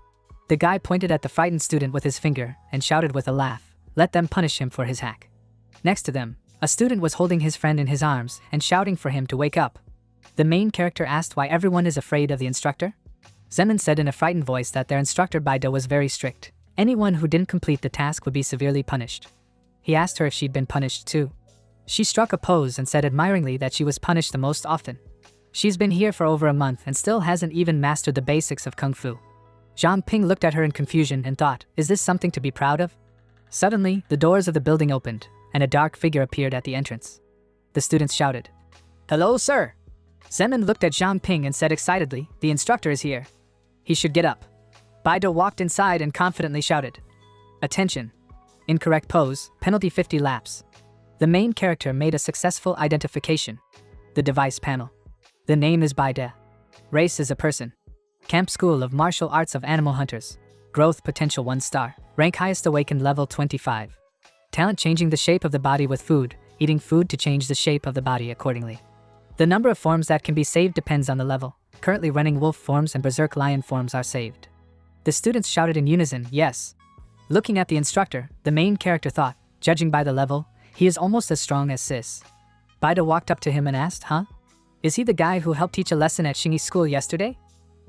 A: The guy pointed at the frightened student with his finger and shouted with a laugh, "Let them punish him for his hack." Next to them, a student was holding his friend in his arms and shouting for him to wake up. The main character asked why everyone is afraid of the instructor. Zemin said in a frightened voice that their instructor Baido was very strict. Anyone who didn't complete the task would be severely punished. He asked her if she'd been punished too. She struck a pose and said admiringly that she was punished the most often. She's been here for over a month and still hasn't even mastered the basics of Kung Fu. Zhang Ping looked at her in confusion and thought, is this something to be proud of? Suddenly, the doors of the building opened, and a dark figure appeared at the entrance. The students shouted, "Hello, sir!" Zemin looked at Zhang Ping and said excitedly, "The instructor is here. He should get up." Baido walked inside and confidently shouted, "Attention! Incorrect pose, penalty 50 laps." The main character made a successful identification. The device panel. The name is Baide. Race is a person. Camp School of Martial Arts of Animal Hunters. Growth potential 1 star. Rank highest awakened level 25. Talent changing the shape of the body with food, eating food to change the shape of the body accordingly. The number of forms that can be saved depends on the level. Currently running wolf forms and berserk lion forms are saved. The students shouted in unison, "Yes." Looking at the instructor, the main character thought, judging by the level, he is almost as strong as Sis. Baido walked up to him and asked, "Huh? Is he the guy who helped teach a lesson at Xingyi's school yesterday?"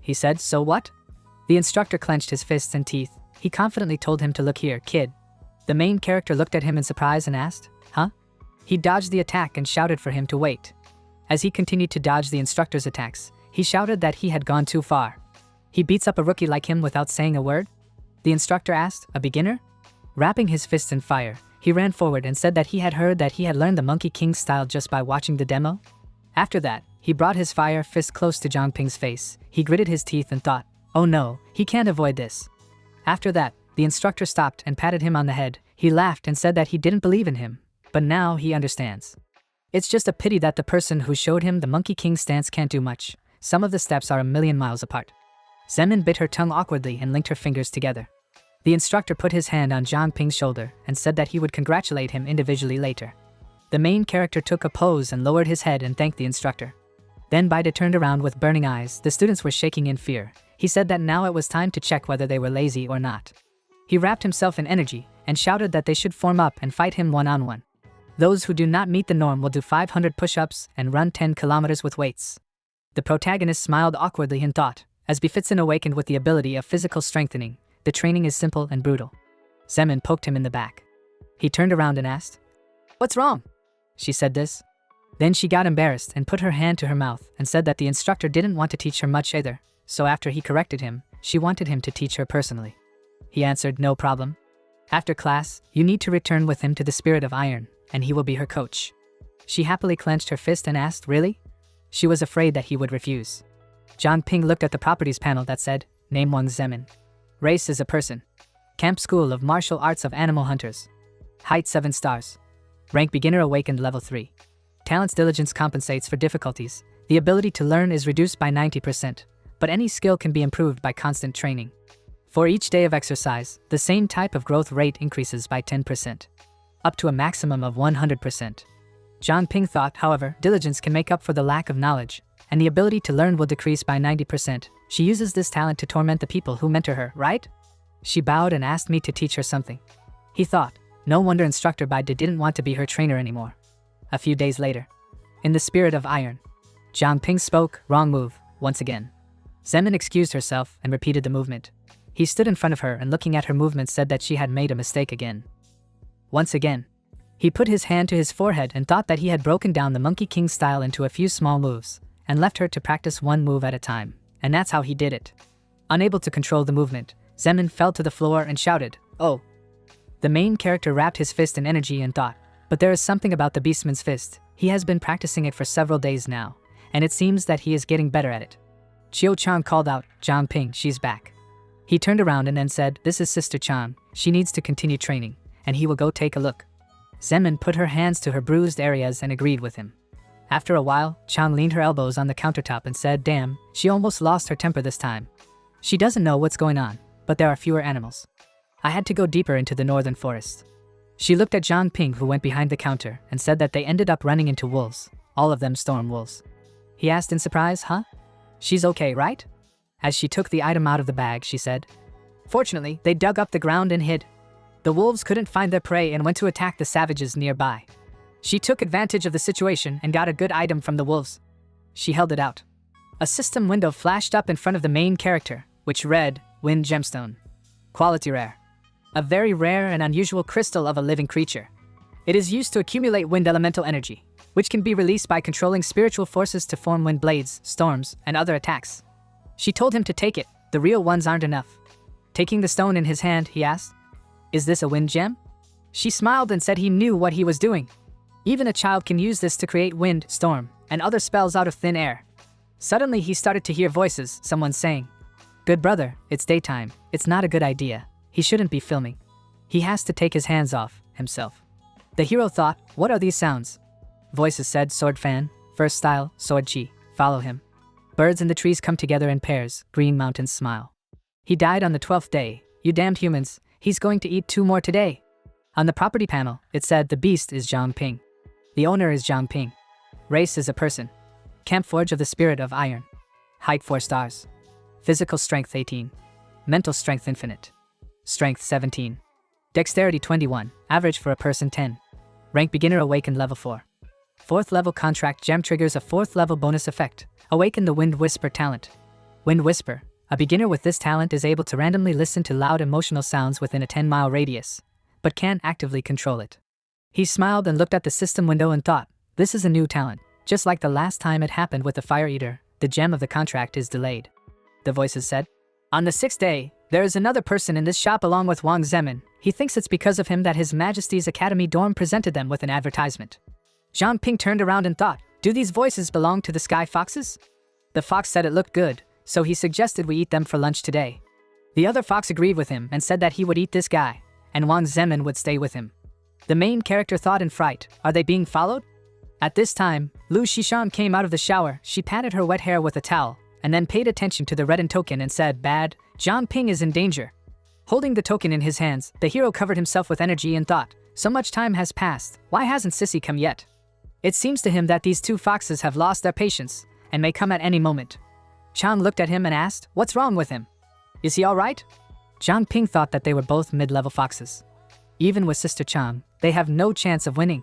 A: He said, "So what?" The instructor clenched his fists and teeth. He confidently told him to look here, kid. The main character looked at him in surprise and asked, "Huh?" He dodged the attack and shouted for him to wait. As he continued to dodge the instructor's attacks, he shouted that he had gone too far. He beats up a rookie like him without saying a word? The instructor asked, "A beginner?" Wrapping his fists in fire, he ran forward and said that he had heard that he had learned the Monkey King style just by watching the demo. After that, he brought his fire fist close to Zhang Ping's face. He gritted his teeth and thought, "Oh no, he can't avoid this." After that, the instructor stopped and patted him on the head. He laughed and said that he didn't believe in him, but now he understands. It's just a pity that the person who showed him the Monkey King stance can't do much. Some of the steps are a million miles apart. Zemin bit her tongue awkwardly and linked her fingers together. The instructor put his hand on Zhang Ping's shoulder and said that he would congratulate him individually later. The main character took a pose and lowered his head and thanked the instructor. Then Baide turned around with burning eyes. The students were shaking in fear. He said that now it was time to check whether they were lazy or not. He wrapped himself in energy and shouted that they should form up and fight him one-on-one. Those who do not meet the norm will do 500 push-ups and run 10 kilometers with weights. The protagonist smiled awkwardly and thought, as befits an awakened with the ability of physical strengthening, the training is simple and brutal. Zemin poked him in the back. He turned around and asked, "What's wrong?" She said this. Then she got embarrassed and put her hand to her mouth and said that the instructor didn't want to teach her much either, so after he corrected him, she wanted him to teach her personally. He answered, "No problem. After class, you need to return with him to the Spirit of Iron, and he will be her coach." She happily clenched her fist and asked, "Really?" She was afraid that he would refuse. Zhang Ping looked at the properties panel that said, "Name Wang Zemin. Race is a person. Camp School of Martial Arts of Animal Hunters. Height 7 stars. Rank beginner awakened level 3. Talent's diligence compensates for difficulties. The ability to learn is reduced by 90%, but any skill can be improved by constant training. For each day of exercise, the same type of growth rate increases by 10%, up to a maximum of 100%. Zhang Ping thought, however, diligence can make up for the lack of knowledge, and the ability to learn will decrease by 90%. She uses this talent to torment the people who mentor her, right? She bowed and asked me to teach her something. He thought, no wonder Instructor Baide didn't want to be her trainer anymore. A few days later, in the Spirit of Iron, Zhang Ping spoke, "Wrong move," once again. Zemin excused herself and repeated the movement. He stood in front of her and looking at her movement said that she had made a mistake again. Once again, he put his hand to his forehead and thought that he had broken down the Monkey King style into a few small moves, and left her to practice one move at a time, and that's how he did it. Unable to control the movement, Zemin fell to the floor and shouted, "Oh!" The main character wrapped his fist in energy and thought, but there is something about the Beastman's fist. He has been practicing it for several days now, and it seems that he is getting better at it. Chiao Chan called out, "Zhang Ping, she's back." He turned around and then said, "This is Sister Chan. She needs to continue training," and he will go take a look. Zemin put her hands to her bruised areas and agreed with him. After a while, Chang leaned her elbows on the countertop and said, "Damn, she almost lost her temper this time. She doesn't know what's going on, but there are fewer animals. I had to go deeper into the northern forest." She looked at Zhang Ping, who went behind the counter, and said that they ended up running into wolves, all of them storm wolves. He asked in surprise, "Huh? She's okay, right?" As she took the item out of the bag, she said, "Fortunately, they dug up the ground and hid. The wolves couldn't find their prey and went to attack the savages nearby. She took advantage of the situation and got a good item from the wolves." She held it out. A system window flashed up in front of the main character, which read, "Wind Gemstone. Quality rare. A very rare and unusual crystal of a living creature. It is used to accumulate wind elemental energy, which can be released by controlling spiritual forces to form wind blades, storms, and other attacks." She told him to take it. The real ones aren't enough. Taking the stone in his hand, he asked, "Is this a wind gem?" She smiled and said he knew what he was doing. Even a child can use this to create wind, storm, and other spells out of thin air. Suddenly he started to hear voices, someone saying, "Good brother, it's daytime. It's not a good idea. He shouldn't be filming. He has to take his hands off himself." The hero thought, "What are these sounds?" Voices said, "Sword fan, first style, sword chi, follow him. Birds in the trees come together in pairs, green mountains smile. He died on the 12th day, you damned humans, he's going to eat 2 more today." On the property panel, it said, "The beast is Zhang Ping. The owner is Zhang Ping. Race is a person. Camp Forge of the Spirit of Iron. Height 4 stars. Physical strength 18. Mental strength infinite. Strength 17. Dexterity 21, average for a person 10. Rank beginner awakened level 4. 4th level contract gem triggers a 4th level bonus effect. Awaken the Wind Whisper talent. Wind Whisper. A beginner with this talent is able to randomly listen to loud emotional sounds within a 10-mile radius, but can't actively control it. He smiled and looked at the system window and thought, this is a new talent. Just like the last time it happened with the Fire Eater, the gem of the contract is delayed. The voices said, "On the 6th day, there is another person in this shop along with Wang Zemin. He thinks it's because of him that His Majesty's Academy dorm presented them with an advertisement." Zhang Ping turned around and thought, do these voices belong to the Sky Foxes? The fox said it looked good, so he suggested we eat them for lunch today. The other fox agreed with him and said that he would eat this guy, and Wang Zemin would stay with him. The main character thought in fright, are they being followed? At this time, Lu Shishan came out of the shower. She patted her wet hair with a towel, and then paid attention to the reddened token and said, "Bad, Zhang Ping is in danger." Holding the token in his hands, the hero covered himself with energy and thought, so much time has passed, why hasn't Sissy come yet? It seems to him that these 2 foxes have lost their patience, and may come at any moment. Chang looked at him and asked, what's wrong with him? Is he alright? Zhang Ping thought that they were both mid-level foxes. Even with Sister Chang, they have no chance of winning.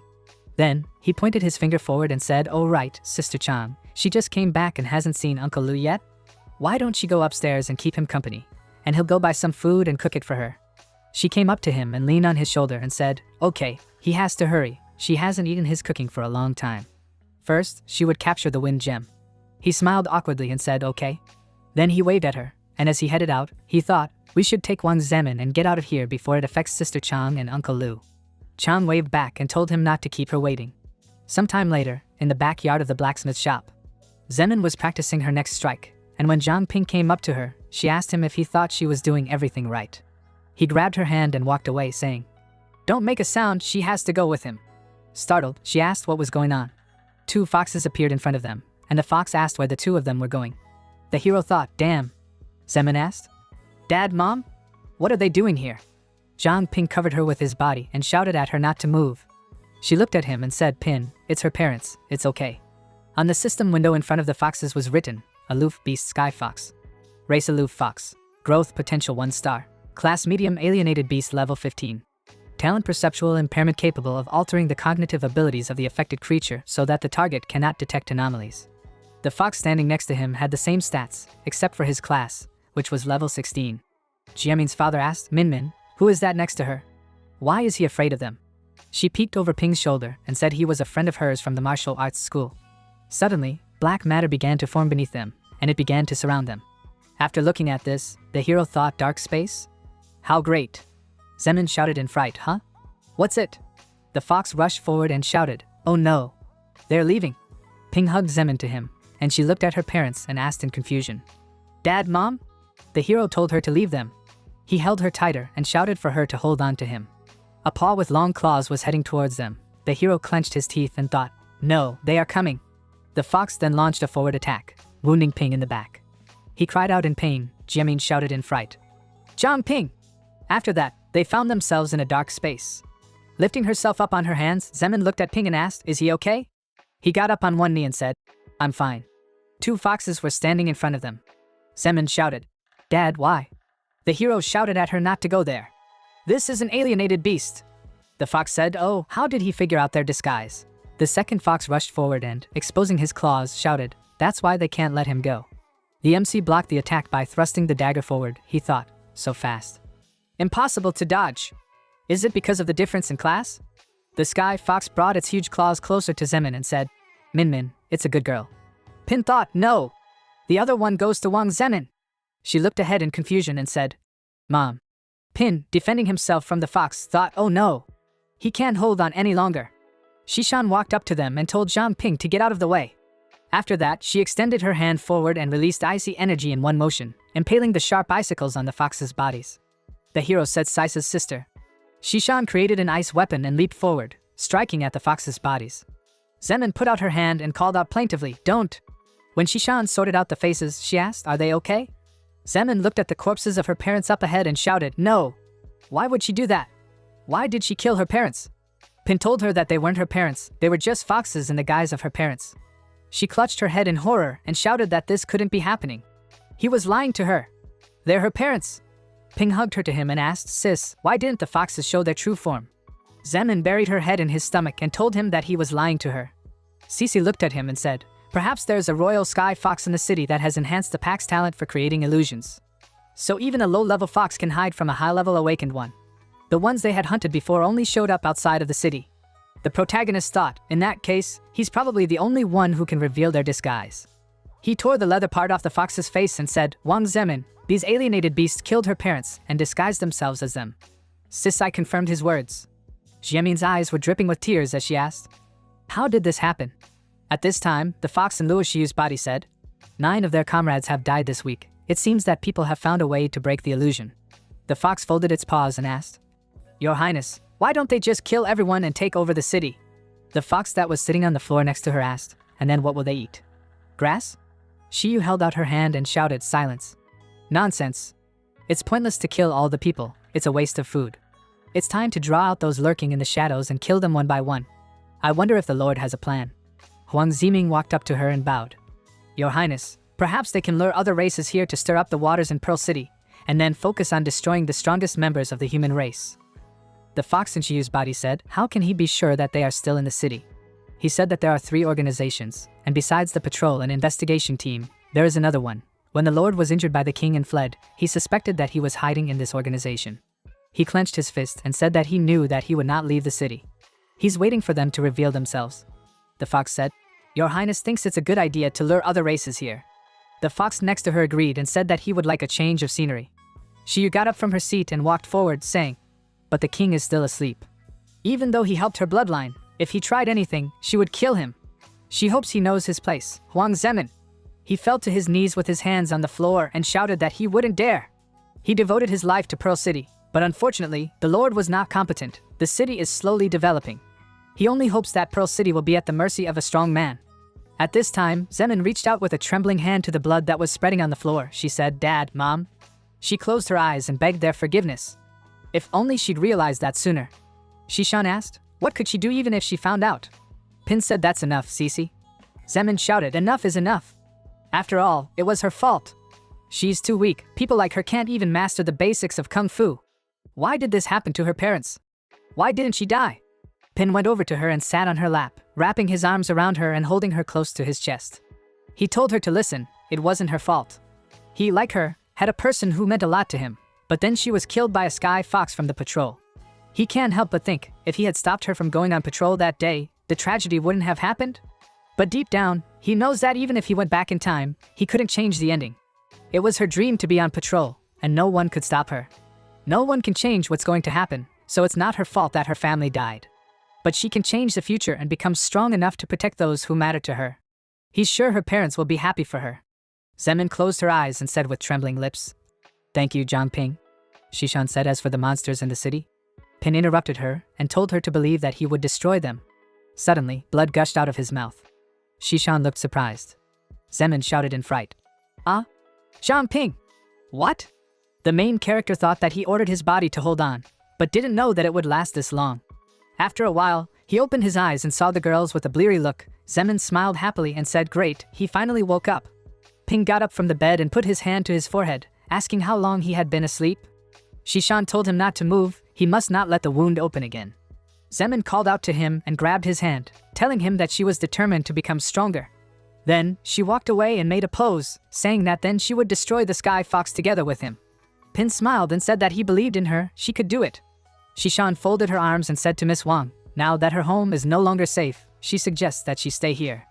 A: Then, he pointed his finger forward and said, "Oh right, Sister Chang, she just came back and hasn't seen Uncle Lu yet? Why don't she go upstairs and keep him company, and he'll go buy some food and cook it for her?" She came up to him and leaned on his shoulder and said, "Okay, he has to hurry, she hasn't eaten his cooking for a long time. First, she would capture the wind gem." He smiled awkwardly and said, "Okay." Then he waved at her, and as he headed out, he thought, we should take Wang Zemin and get out of here before it affects Sister Chang and Uncle Lu. Chang waved back and told him not to keep her waiting. Sometime later, in the backyard of the blacksmith shop, Zemin was practicing her next strike, and when Zhang Ping came up to her, she asked him if he thought she was doing everything right. He grabbed her hand and walked away, saying, "Don't make a sound, she has to go with him." Startled, she asked what was going on. 2 foxes appeared in front of them, and the fox asked where the 2 of them were going. The hero thought, damn. Zemin asked, "Dad, Mom? What are they doing here?" Zhang Ping covered her with his body and shouted at her not to move. She looked at him and said, "Pin, it's her parents, it's okay." On the system window in front of the foxes was written, Aloof Beast Sky Fox. Race Aloof Fox. Growth Potential 1 star. Class Medium Alienated Beast Level 15. Talent Perceptual Impairment capable of altering the cognitive abilities of the affected creature so that the target cannot detect anomalies. The fox standing next to him had the same stats, except for his class, which was level 16. Jiamin's father asked, "Min, who is that next to her? Why is he afraid of them?" She peeked over Ping's shoulder and said he was a friend of hers from the martial arts school. Suddenly, black matter began to form beneath them, and it began to surround them. After looking at this, the hero thought, dark space? How great. Zemin shouted in fright, "Huh? What's it?" The fox rushed forward and shouted, "Oh no. They're leaving." Ping hugged Zemin to him, and she looked at her parents and asked in confusion, "Dad, Mom?" The hero told her to leave them. He held her tighter and shouted for her to hold on to him. A paw with long claws was heading towards them. The hero clenched his teeth and thought, no, they are coming. The fox then launched a forward attack, wounding Ping in the back. He cried out in pain. Jiamin shouted in fright, John Ping! After that, they found themselves in a dark space. Lifting herself up on her hands, Zemin looked at Ping and asked, is he okay? He got up on one knee and said, I'm fine. Two foxes were standing in front of them. Zemin shouted, Dad, why? The hero shouted at her not to go there. This is an alienated beast. The fox said, oh, how did he figure out their disguise? The second fox rushed forward and, exposing his claws, shouted, that's why they can't let him go. The MC blocked the attack by thrusting the dagger forward. He thought, so fast. Impossible to dodge. Is it because of the difference in class? The sky fox brought its huge claws closer to Zemin and said, Min Min, it's a good girl. Pin thought, no. The other one goes to Wang Zemin. She looked ahead in confusion and said, Mom. Pin, defending himself from the fox, thought, oh no. He can't hold on any longer. Shishan walked up to them and told Zhang Ping to get out of the way. After that, she extended her hand forward and released icy energy in one motion, impaling the sharp icicles on the foxes' bodies. The hero said Saisa's sister. Shishan created an ice weapon and leaped forward, striking at the foxes' bodies. Zemin put out her hand and called out plaintively, don't. When Shishan sorted out the faces, she asked, are they okay? Zemin looked at the corpses of her parents up ahead and shouted, no. Why would she do that? Why did she kill her parents? Pin told her that they weren't her parents, they were just foxes in the guise of her parents. She clutched her head in horror and shouted that this couldn't be happening. He was lying to her. They're her parents. Ping hugged her to him and asked, sis, why didn't the foxes show their true form? Zemin buried her head in his stomach and told him that he was lying to her. Cece looked at him and said, perhaps there's a royal sky fox in the city that has enhanced the pack's talent for creating illusions. So even a low-level fox can hide from a high-level awakened one. The ones they had hunted before only showed up outside of the city. The protagonist thought, in that case, he's probably the only one who can reveal their disguise. He tore the leather part off the fox's face and said, Wang Zemin, these alienated beasts killed her parents and disguised themselves as them. Sisai confirmed his words. Jiamin's eyes were dripping with tears as she asked, how did this happen? At this time, the fox in Luoshiu's body said, 9 of their comrades have died this week. It seems that people have found a way to break the illusion. The fox folded its paws and asked, Your Highness, why don't they just kill everyone and take over the city? The fox that was sitting on the floor next to her asked, and then what will they eat? Grass? Shiyu held out her hand and shouted, silence. Nonsense. It's pointless to kill all the people, it's a waste of food. It's time to draw out those lurking in the shadows and kill them one by one. I wonder if the Lord has a plan. Huang Ziming walked up to her and bowed. Your Highness, perhaps they can lure other races here to stir up the waters in Pearl City, and then focus on destroying the strongest members of the human race. The fox in Shiyu's body said, how can he be sure that they are still in the city? He said that there are 3 organizations, and besides the patrol and investigation team, there is another one. When the Lord was injured by the king and fled, he suspected that he was hiding in this organization. He clenched his fist and said that he knew that he would not leave the city. He's waiting for them to reveal themselves. The fox said, Your Highness thinks it's a good idea to lure other races here. The fox next to her agreed and said that he would like a change of scenery. Shiyu got up from her seat and walked forward, saying, But the king is still asleep. Even though he helped her bloodline, if he tried anything, she would kill him. She hopes he knows his place. Huang Zemin. He fell to his knees with his hands on the floor and shouted that he wouldn't dare. He devoted his life to Pearl City, but unfortunately, the Lord was not competent. The city is slowly developing. He only hopes that Pearl City will be at the mercy of a strong man. At this time, Zemin reached out with a trembling hand to the blood that was spreading on the floor. She said, Dad, Mom. She closed her eyes and begged their forgiveness. If only she'd realized that sooner. Shishan asked, what could she do even if she found out? Pin said, that's enough, Cece. Zemin shouted, enough is enough. After all, it was her fault. She's too weak. People like her can't even master the basics of Kung Fu. Why did this happen to her parents? Why didn't she die? Pin went over to her and sat on her lap, wrapping his arms around her and holding her close to his chest. He told her to listen, it wasn't her fault. He, like her, had a person who meant a lot to him, but then she was killed by a sky fox from the patrol. He can't help but think, if he had stopped her from going on patrol that day, the tragedy wouldn't have happened? But deep down, he knows that even if he went back in time, he couldn't change the ending. It was her dream to be on patrol, and no one could stop her. No one can change what's going to happen, so it's not her fault that her family died. But she can change the future and become strong enough to protect those who matter to her. He's sure her parents will be happy for her. Zemin closed her eyes and said with trembling lips, Thank you, Zhang Ping. Shishan said, as for the monsters in the city, Pin interrupted her and told her to believe that he would destroy them. Suddenly, blood gushed out of his mouth. Shishan looked surprised. Zemin shouted in fright. Ah? Zhang Ping! What? The main character thought that he ordered his body to hold on, but didn't know that it would last this long. After a while, he opened his eyes and saw the girls with a bleary look. Zemin smiled happily and said great, he finally woke up. Ping got up from the bed and put his hand to his forehead, asking how long he had been asleep. Shishan told him not to move, he must not let the wound open again. Zemin called out to him and grabbed his hand, telling him that she was determined to become stronger. Then, she walked away and made a pose, saying that then she would destroy the Sky Fox together with him. Pin smiled and said that he believed in her, she could do it. Shishan folded her arms and said to Miss Wang, now that her home is no longer safe, she suggests that she stay here.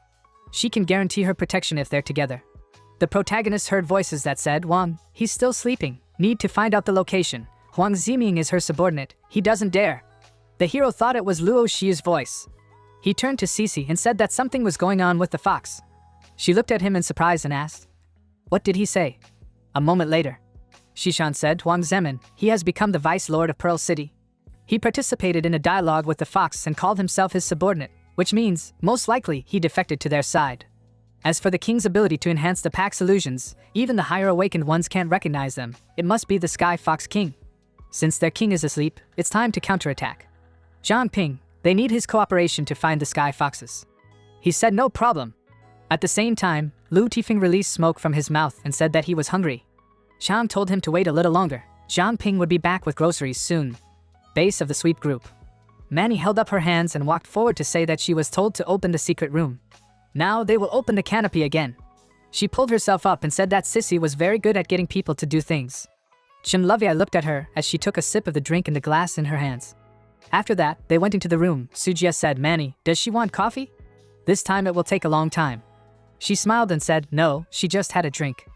A: She can guarantee her protection if they're together. The protagonist heard voices that said, Wang, he's still sleeping, need to find out the location. Huang Ziming is her subordinate, he doesn't dare. The hero thought it was Luo Shi's voice. He turned to Cece and said that something was going on with the fox. She looked at him in surprise and asked, what did he say? A moment later, Shishan said, Huang Zemin, he has become the Vice Lord of Pearl City. He participated in a dialogue with the fox and called himself his subordinate, which means, most likely, he defected to their side. As for the king's ability to enhance the pack's illusions, even the higher awakened ones can't recognize them, it must be the Sky Fox King. Since their king is asleep, it's time to counterattack. Zhang Ping, they need his cooperation to find the Sky Foxes. He said no problem. At the same time, Lu Tifeng released smoke from his mouth and said that he was hungry. Shang told him to wait a little longer. Zhang Ping would be back with groceries soon. Base of the sweep group. Manny held up her hands and walked forward to say that she was told to open the secret room. Now they will open the canopy again. She pulled herself up and said that Sissy was very good at getting people to do things. Chunlovia looked at her as she took a sip of the drink in the glass in her hands. After that, they went into the room. Sujia said, Manny, does she want coffee? This time it will take a long time. She smiled and said, no, she just had a drink.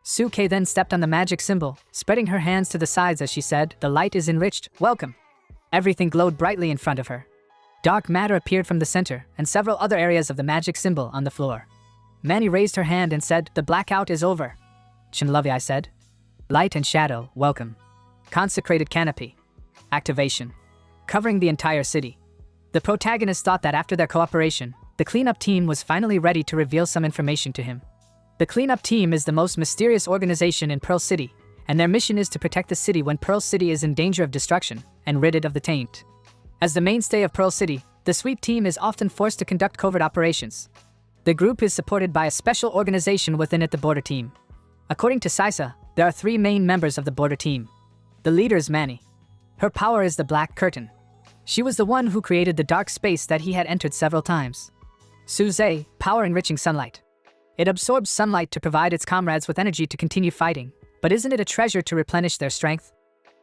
A: Suke then stepped on the magic symbol, spreading her hands to the sides as she said, the light is enriched, welcome. Everything glowed brightly in front of her. Dark matter appeared from the center, and several other areas of the magic symbol on the floor. Manny raised her hand and said, the blackout is over. Chunlovia said, light and shadow, welcome. Consecrated canopy. Activation. Covering the entire city. The protagonist thought that after their cooperation, the cleanup team was finally ready to reveal some information to him. The cleanup team is the most mysterious organization in Pearl City, and their mission is to protect the city when Pearl City is in danger of destruction and rid it of the taint. As the mainstay of Pearl City, the sweep team is often forced to conduct covert operations. The group is supported by a special organization within it, the border team. According to Saisa, there are 3 main members of the border team. The leader is Manny. Her power is the Black Curtain. She was the one who created the dark space that he had entered several times. Suze, power enriching sunlight. It absorbs sunlight to provide its comrades with energy to continue fighting, but isn't it a treasure to replenish their strength?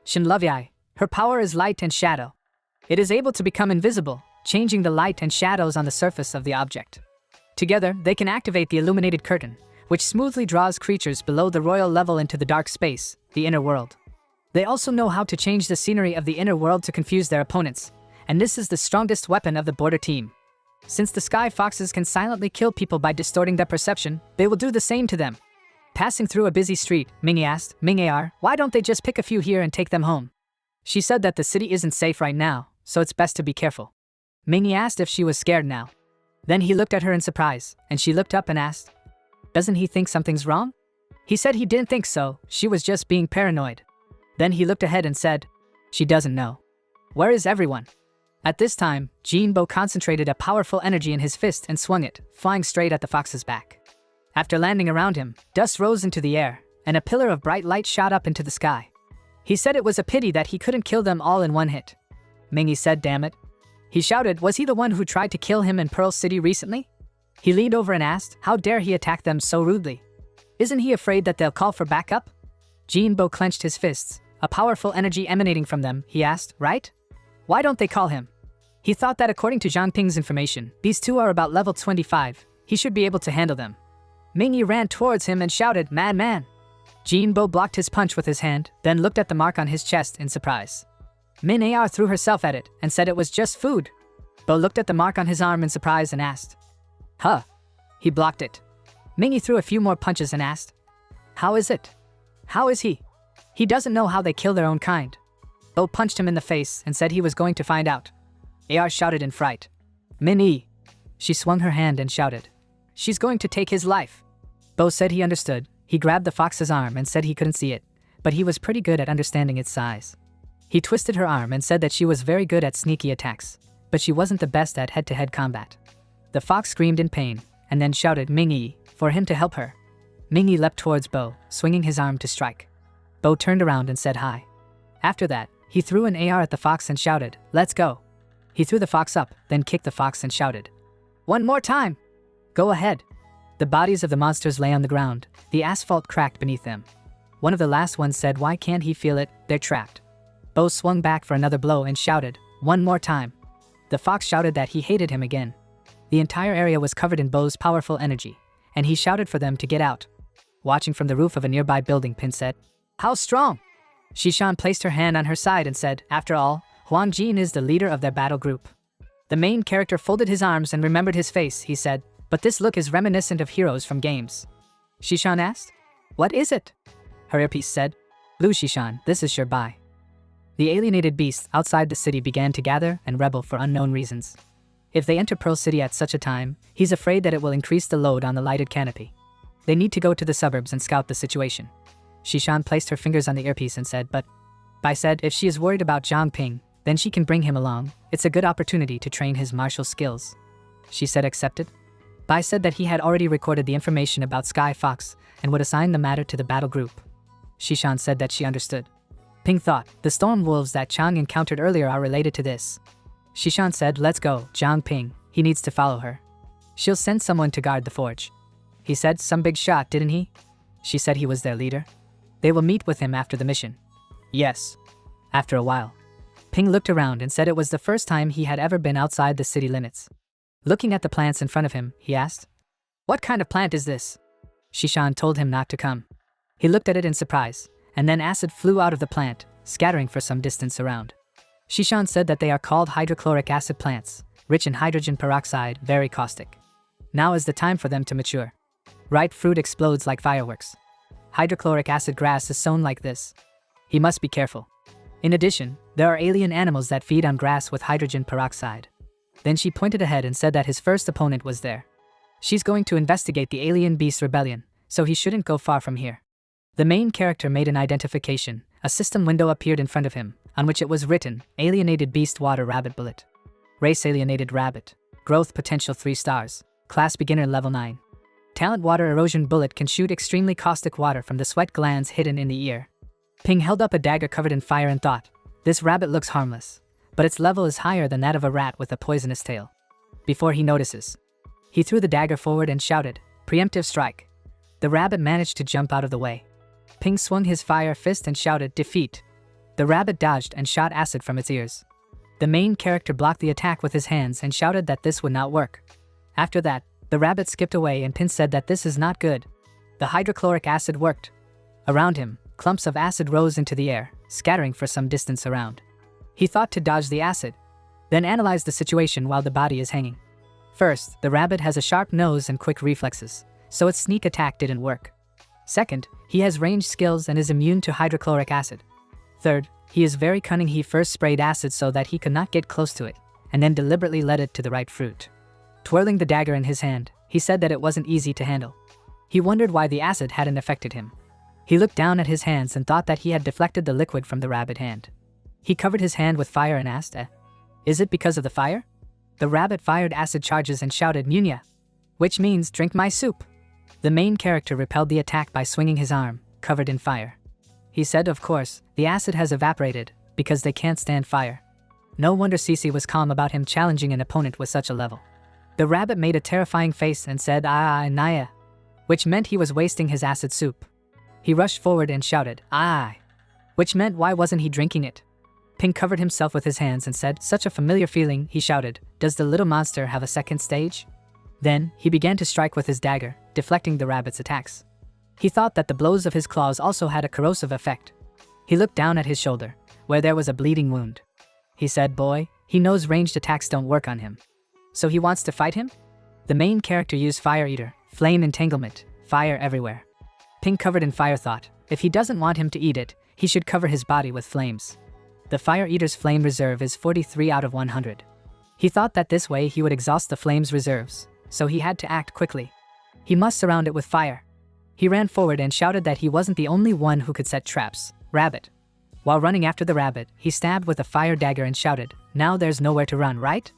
A: Shinlovia, her power is light and shadow. It is able to become invisible, changing the light and shadows on the surface of the object. Together, they can activate the illuminated curtain, which smoothly draws creatures below the royal level into the dark space, the inner world. They also know how to change the scenery of the inner world to confuse their opponents, and this is the strongest weapon of the border team. Since the Sky Foxes can silently kill people by distorting their perception, they will do the same to them. Passing through a busy street, Mingy asked, Ming-ar, why don't they just pick a few here and take them home? She said that the city isn't safe right now, so it's best to be careful. Mingy asked if she was scared now. Then he looked at her in surprise, and she looked up and asked, doesn't he think something's wrong? He said he didn't think so, she was just being paranoid. Then he looked ahead and said, she doesn't know. Where is everyone? At this time, Jinbo concentrated a powerful energy in his fist and swung it, flying straight at the fox's back. After landing around him, dust rose into the air, and a pillar of bright light shot up into the sky. He said it was a pity that he couldn't kill them all in one hit. Mingy said, damn it. He shouted, was he the one who tried to kill him in Pearl City recently? He leaned over and asked, how dare he attack them so rudely? Isn't he afraid that they'll call for backup? Jinbo clenched his fists, a powerful energy emanating from them, he asked, right? Why don't they call him? He thought that according to Zhang Ping's information, these two are about level 25, he should be able to handle them. Mingyi ran towards him and shouted, madman! Jinbo blocked his punch with his hand, then looked at the mark on his chest in surprise. Min-ar threw herself at it and said it was just food. Bo looked at the mark on his arm in surprise and asked, huh? He blocked it. Mingyi threw a few more punches and asked, how is it? How is he? He doesn't know how they kill their own kind. Bo punched him in the face and said he was going to find out. AR shouted in fright. Min-ee. She swung her hand and shouted. She's going to take his life. Bo said he understood. He grabbed the fox's arm and said he couldn't see it, but he was pretty good at understanding its size. He twisted her arm and said that she was very good at sneaky attacks, but she wasn't the best at head-to-head combat. The fox screamed in pain and then shouted Ming-ee for him to help her. Ming-ee leapt towards Bo, swinging his arm to strike. Bo turned around and said hi. After that, he threw an AR at the fox and shouted, "Let's go." He threw the fox up, then kicked the fox and shouted, "One more time! Go ahead." The bodies of the monsters lay on the ground. The asphalt cracked beneath them. One of the last ones said, "Why can't he feel it? They're trapped." Bo swung back for another blow and shouted, "One more time." The fox shouted that he hated him again. The entire area was covered in Bo's powerful energy, and he shouted for them to get out. Watching from the roof of a nearby building, Pin said, "How strong?" Shishan placed her hand on her side and said, "After all, Huang Jin is the leader of their battle group." The main character folded his arms and remembered his face. He said, "But this look is reminiscent of heroes from games." Shishan asked, "What is it?" Her earpiece said, "Blue Shishan, this is Shirbai." The alienated beasts outside the city began to gather and rebel for unknown reasons. If they enter Pearl City at such a time, he's afraid that it will increase the load on the lighted canopy. They need to go to the suburbs and scout the situation. Shishan placed her fingers on the earpiece and said, "But," Bai said, "if she is worried about Zhang Ping, then she can bring him along. It's a good opportunity to train his martial skills." She said accepted. Bai said that he had already recorded the information about Sky Fox and would assign the matter to the battle group. Shishan said that she understood. Ping thought, the storm wolves that Chang encountered earlier are related to this. Shishan said, "Let's go, Zhang Ping, he needs to follow her. She'll send someone to guard the forge." He said, "Some big shot, didn't he?" She said he was their leader. They will meet with him after the mission. Yes. After a while, Ping looked around and said it was the first time he had ever been outside the city limits. Looking at the plants in front of him, he asked, "What kind of plant is this?" Shishan told him not to come. He looked at it in surprise, and then acid flew out of the plant, scattering for some distance around. Shishan said that they are called hydrochloric acid plants, rich in hydrogen peroxide, very caustic. Now is the time for them to mature. Ripe fruit explodes like fireworks. Hydrochloric acid grass is sown like this. He must be careful. In addition, there are alien animals that feed on grass with hydrogen peroxide. Then she pointed ahead and said that his first opponent was there. She's going to investigate the alien beast rebellion, so he shouldn't go far from here. The main character made an identification. A system window appeared in front of him, on which it was written, Alienated Beast Water Rabbit Bullet. Race Alienated Rabbit. Growth Potential 3 stars. Class Beginner Level 9. Talent Water Erosion Bullet can shoot extremely caustic water from the sweat glands hidden in the ear. Ping held up a dagger covered in fire and thought, this rabbit looks harmless, but its level is higher than that of a rat with a poisonous tail. Before he notices, he threw the dagger forward and shouted, Preemptive Strike. The rabbit managed to jump out of the way. Ping swung his fire fist and shouted, Defeat. The rabbit dodged and shot acid from its ears. The main character blocked the attack with his hands and shouted that this would not work. After that, the rabbit skipped away and Pin said that this is not good. The hydrochloric acid worked. Around him, clumps of acid rose into the air, scattering for some distance around. He thought to dodge the acid, then analyzed the situation while the body is hanging. First, the rabbit has a sharp nose and quick reflexes, so its sneak attack didn't work. Second, he has range skills and is immune to hydrochloric acid. Third, he is very cunning. He first sprayed acid so that he could not get close to it, and then deliberately led it to the right fruit. Twirling the dagger in his hand, he said that it wasn't easy to handle. He wondered why the acid hadn't affected him. He looked down at his hands and thought that he had deflected the liquid from the rabbit hand. He covered his hand with fire and asked, Is it because of the fire? The rabbit fired acid charges and shouted, Munya, which means drink my soup. The main character repelled the attack by swinging his arm, covered in fire. He said, of course, the acid has evaporated, because they can't stand fire. No wonder Cece was calm about him challenging an opponent with such a level. The rabbit made a terrifying face and said, Naya, which meant he was wasting his acid soup. He rushed forward and shouted, which meant why wasn't he drinking it? Ping covered himself with his hands and said, such a familiar feeling, he shouted, does the little monster have a second stage? Then, he began to strike with his dagger, deflecting the rabbit's attacks. He thought that the blows of his claws also had a corrosive effect. He looked down at his shoulder, where there was a bleeding wound. He said, boy, he knows ranged attacks don't work on him. So he wants to fight him? The main character used Fire Eater, Flame Entanglement, fire everywhere. Ping covered in fire thought, if he doesn't want him to eat it, he should cover his body with flames. The Fire Eater's flame reserve is 43 out of 100. He thought that this way he would exhaust the flame's reserves, so he had to act quickly. He must surround it with fire. He ran forward and shouted that he wasn't the only one who could set traps. Rabbit. While running after the rabbit, he stabbed with a fire dagger and shouted, "Now there's nowhere to run, right?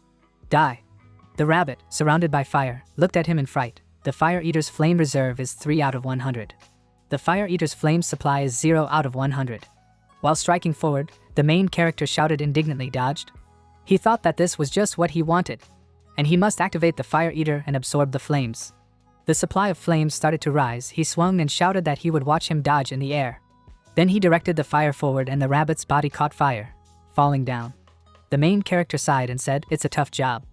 A: Die." The rabbit, surrounded by fire, looked at him in fright. The Fire Eater's flame reserve is 3 out of 100. The Fire Eater's flame supply is 0 out of 100. While striking forward, the main character shouted indignantly, "Dodged?" He thought that this was just what he wanted, and he must activate the Fire Eater and absorb the flames. The supply of flames started to rise. He swung and shouted that he would watch him dodge in the air. Then he directed the fire forward and the rabbit's body caught fire, falling down. The main character sighed and said, "It's a tough job.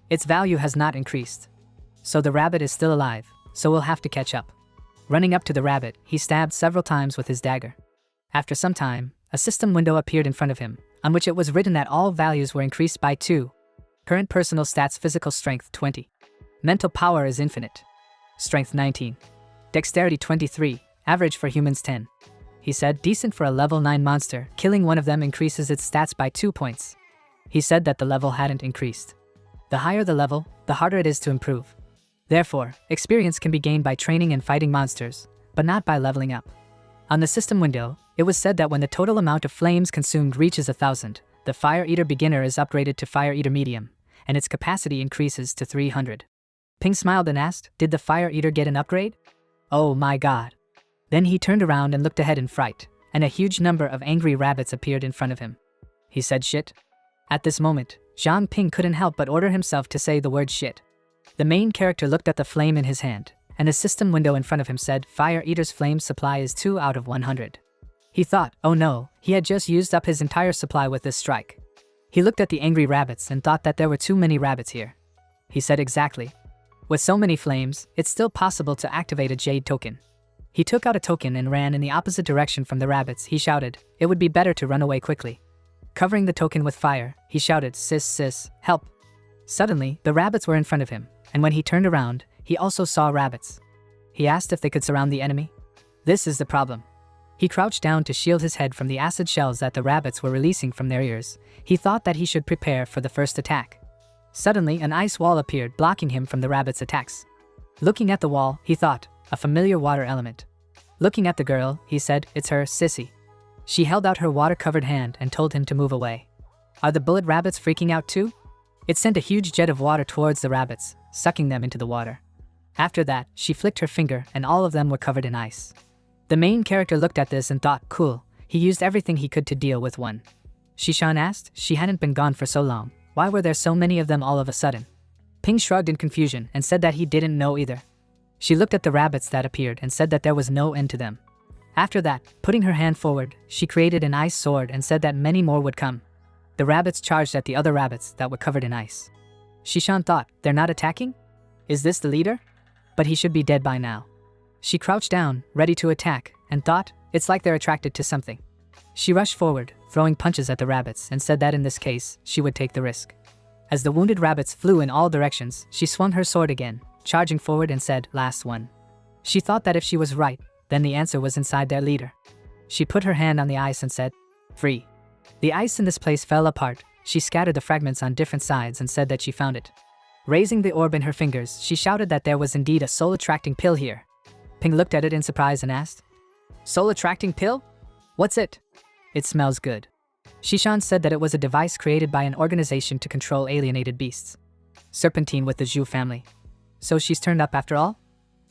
A: Its value has not increased. So the rabbit is still alive, so we'll have to catch up." Running up to the rabbit, he stabbed several times with his dagger. After some time, a system window appeared in front of him, on which it was written that all values were increased by 2. Current personal stats: physical strength 20. Mental power is infinite. Strength 19. Dexterity 23, average for humans 10. He said, "Decent for a level 9 monster. Killing one of them increases its stats by 2 points." He said that the level hadn't increased. The higher the level, the harder it is to improve. Therefore, experience can be gained by training and fighting monsters, but not by leveling up. On the system window, it was said that when the total amount of flames consumed reaches 1,000, the Fire Eater Beginner is upgraded to Fire Eater Medium, and its capacity increases to 300. Ping smiled and asked, "Did the Fire Eater get an upgrade?" "Oh my god." Then he turned around and looked ahead in fright, and a huge number of angry rabbits appeared in front of him. He said, "Shit." At this moment, Zhang Ping couldn't help but order himself to say the word shit. The main character looked at the flame in his hand, and the system window in front of him said, "Fire Eater's flame supply is 2 out of 100. He thought, oh no, he had just used up his entire supply with this strike. He looked at the angry rabbits and thought that there were too many rabbits here. He said, "Exactly. With so many flames, it's still possible to activate a jade token." He took out a token and ran in the opposite direction from the rabbits. He shouted, "It would be better to run away quickly." Covering the token with fire, he shouted, sis, help." Suddenly, the rabbits were in front of him, and when he turned around, he also saw rabbits. He asked if they could surround the enemy. This is the problem. He crouched down to shield his head from the acid shells that the rabbits were releasing from their ears. He thought that he should prepare for the first attack. Suddenly, an ice wall appeared, blocking him from the rabbits' attacks. Looking at the wall, he thought, a familiar water element. Looking at the girl, he said, "It's her, Sissy." She held out her water-covered hand and told him to move away. Are the bullet rabbits freaking out too? It sent a huge jet of water towards the rabbits, sucking them into the water. After that, she flicked her finger and all of them were covered in ice. The main character looked at this and thought, cool, he used everything he could to deal with one. Shishan asked, she hadn't been gone for so long. Why were there so many of them all of a sudden? Ping shrugged in confusion and said that he didn't know either. She looked at the rabbits that appeared and said that there was no end to them. After that, putting her hand forward, she created an ice sword and said that many more would come. The rabbits charged at the other rabbits that were covered in ice. Shishan thought, they're not attacking? Is this the leader? But he should be dead by now. She crouched down, ready to attack, and thought, it's like they're attracted to something. She rushed forward, throwing punches at the rabbits, and said that in this case, she would take the risk. As the wounded rabbits flew in all directions, she swung her sword again, charging forward and said, last one. She thought that if she was right, then the answer was inside their leader. She put her hand on the ice and said, free. The ice in this place fell apart. She scattered the fragments on different sides and said that she found it. Raising the orb in her fingers, she shouted that there was indeed a soul-attracting pill here. Ping looked at it in surprise and asked, soul-attracting pill? What's it? It smells good. Shishan said that it was a device created by an organization to control alienated beasts. Serpentine with the Zhu family. So she's turned up after all?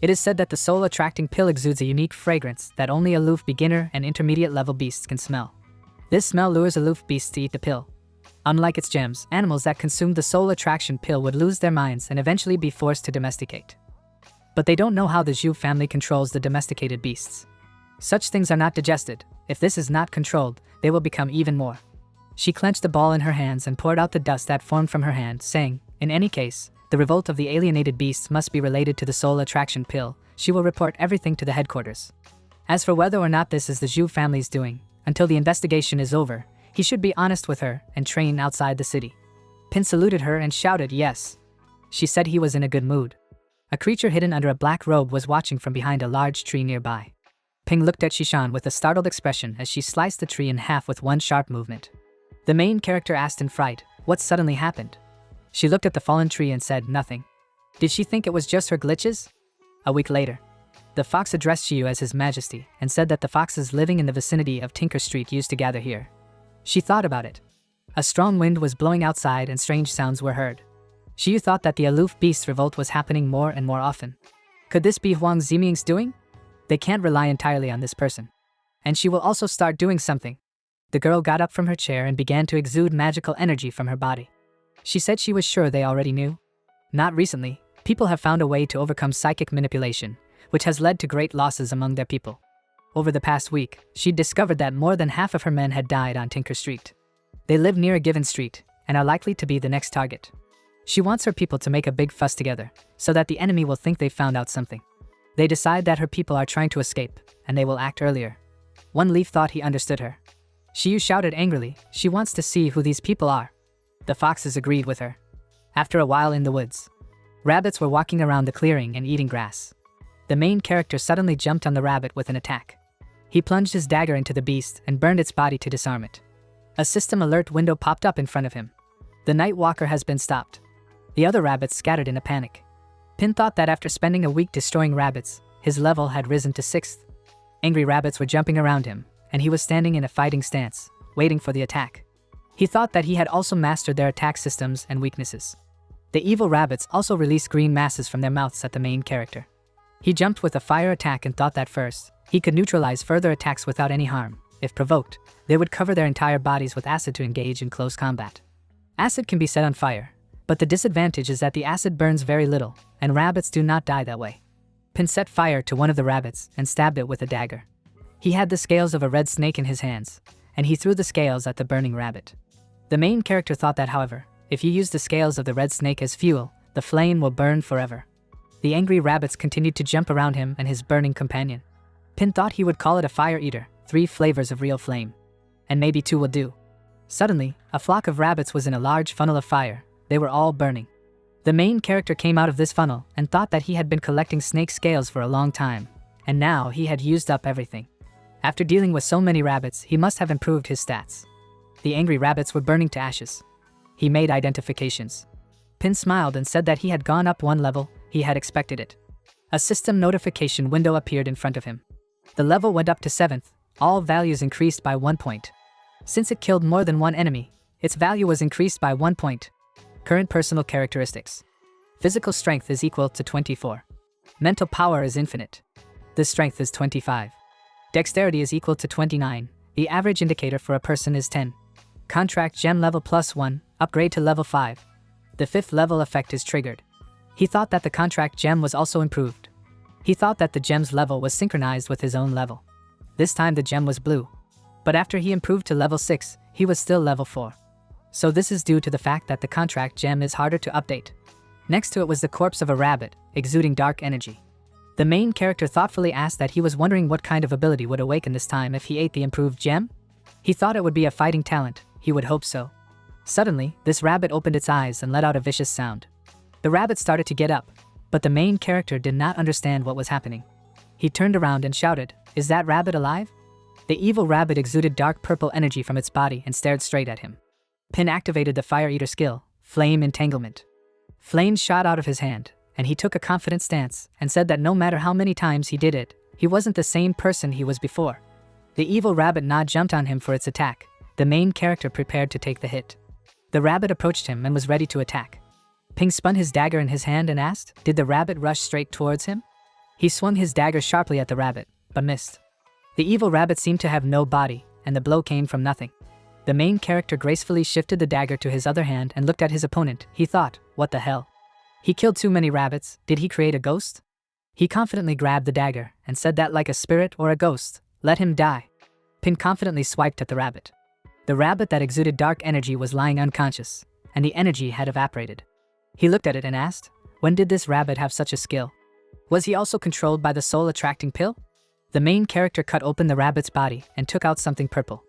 A: It is said that the soul-attracting pill exudes a unique fragrance that only aloof beginner and intermediate level beasts can smell. This smell lures aloof beasts to eat the pill. Unlike its gems, animals that consume the soul attraction pill would lose their minds and eventually be forced to domesticate. But they don't know how the Zhu family controls the domesticated beasts. Such things are not digested. If this is not controlled, they will become even more. She clenched the ball in her hands and poured out the dust that formed from her hand, saying, in any case, the revolt of the alienated beasts must be related to the soul attraction pill. She will report everything to the headquarters. As for whether or not this is the Zhu family's doing, until the investigation is over, he should be honest with her and train outside the city. Pin saluted her and shouted yes. She said he was in a good mood. A creature hidden under a black robe was watching from behind a large tree nearby. Ping looked at Shishan with a startled expression as she sliced the tree in half with one sharp movement. The main character asked in fright, what suddenly happened? She looked at the fallen tree and said nothing. Did she think it was just her glitches? A week later, the fox addressed Shiyu as His Majesty and said that the foxes living in the vicinity of Tinker Street used to gather here. She thought about it. A strong wind was blowing outside and strange sounds were heard. Shiyu thought that the aloof beast's revolt was happening more and more often. Could this be Huang Ziming's doing? They can't rely entirely on this person. And she will also start doing something. The girl got up from her chair and began to exude magical energy from her body. She said she was sure they already knew. Not recently, people have found a way to overcome psychic manipulation, which has led to great losses among their people. Over the past week, she'd discovered that more than half of her men had died on Tinker Street. They live near a given street and are likely to be the next target. She wants her people to make a big fuss together, so that the enemy will think they've found out something. They decide that her people are trying to escape, and they will act earlier. One Leaf thought he understood her. Shiyu shouted angrily, she wants to see who these people are. The foxes agreed with her. After a while in the woods, rabbits were walking around the clearing and eating grass. The main character suddenly jumped on the rabbit with an attack. He plunged his dagger into the beast and burned its body to disarm it. A system alert window popped up in front of him. The Night Walker has been stopped. The other rabbits scattered in a panic. Pin thought that after spending a week destroying rabbits, his level had risen to 6th. Angry rabbits were jumping around him, and he was standing in a fighting stance, waiting for the attack. He thought that he had also mastered their attack systems and weaknesses. The evil rabbits also released green masses from their mouths at the main character. He jumped with a fire attack and thought that first, he could neutralize further attacks without any harm. If provoked, they would cover their entire bodies with acid to engage in close combat. Acid can be set on fire, but the disadvantage is that the acid burns very little, and rabbits do not die that way. Pin set fire to one of the rabbits and stabbed it with a dagger. He had the scales of a red snake in his hands, and he threw the scales at the burning rabbit. The main character thought that, however, if you use the scales of the red snake as fuel, the flame will burn forever. The angry rabbits continued to jump around him and his burning companion. Pin thought he would call it a fire eater, 3 flavors of real flame. And maybe 2 will do. Suddenly, a flock of rabbits was in a large funnel of fire. They were all burning. The main character came out of this funnel and thought that he had been collecting snake scales for a long time, and now he had used up everything. After dealing with so many rabbits, he must have improved his stats. The angry rabbits were burning to ashes. He made identifications. Pin smiled and said that he had gone up 1 level, he had expected it. A system notification window appeared in front of him. The level went up to 7th, all values increased by 1 point. Since it killed more than 1 enemy, its value was increased by 1 point. Current personal characteristics. Physical strength is equal to 24. Mental power is infinite. The strength is 25. Dexterity is equal to 29. The average indicator for a person is 10. Contract gem level +1, upgrade to level 5. The 5th level effect is triggered. He thought that the contract gem was also improved. He thought that the gem's level was synchronized with his own level. This time the gem was blue. But after he improved to level 6, he was still level 4. So this is due to the fact that the contract gem is harder to update. Next to it was the corpse of a rabbit, exuding dark energy. The main character thoughtfully asked that he was wondering what kind of ability would awaken this time if he ate the improved gem? He thought it would be a fighting talent, he would hope so. Suddenly, this rabbit opened its eyes and let out a vicious sound. The rabbit started to get up, but the main character did not understand what was happening. He turned around and shouted, "Is that rabbit alive?" The evil rabbit exuded dark purple energy from its body and stared straight at him. Pin activated the Fire Eater skill, Flame Entanglement. Flames shot out of his hand, and he took a confident stance and said that no matter how many times he did it, he wasn't the same person he was before. The evil rabbit now jumped on him for its attack. The main character prepared to take the hit. The rabbit approached him and was ready to attack. Ping spun his dagger in his hand and asked, did the rabbit rush straight towards him? He swung his dagger sharply at the rabbit, but missed. The evil rabbit seemed to have no body, and the blow came from nothing. The main character gracefully shifted the dagger to his other hand and looked at his opponent. He thought, what the hell? He killed too many rabbits. Did he create a ghost? He confidently grabbed the dagger and said that like a spirit or a ghost, let him die. Pin confidently swiped at the rabbit. The rabbit that exuded dark energy was lying unconscious, and the energy had evaporated. He looked at it and asked, when did this rabbit have such a skill? Was he also controlled by the soul-attracting pill? The main character cut open the rabbit's body and took out something purple.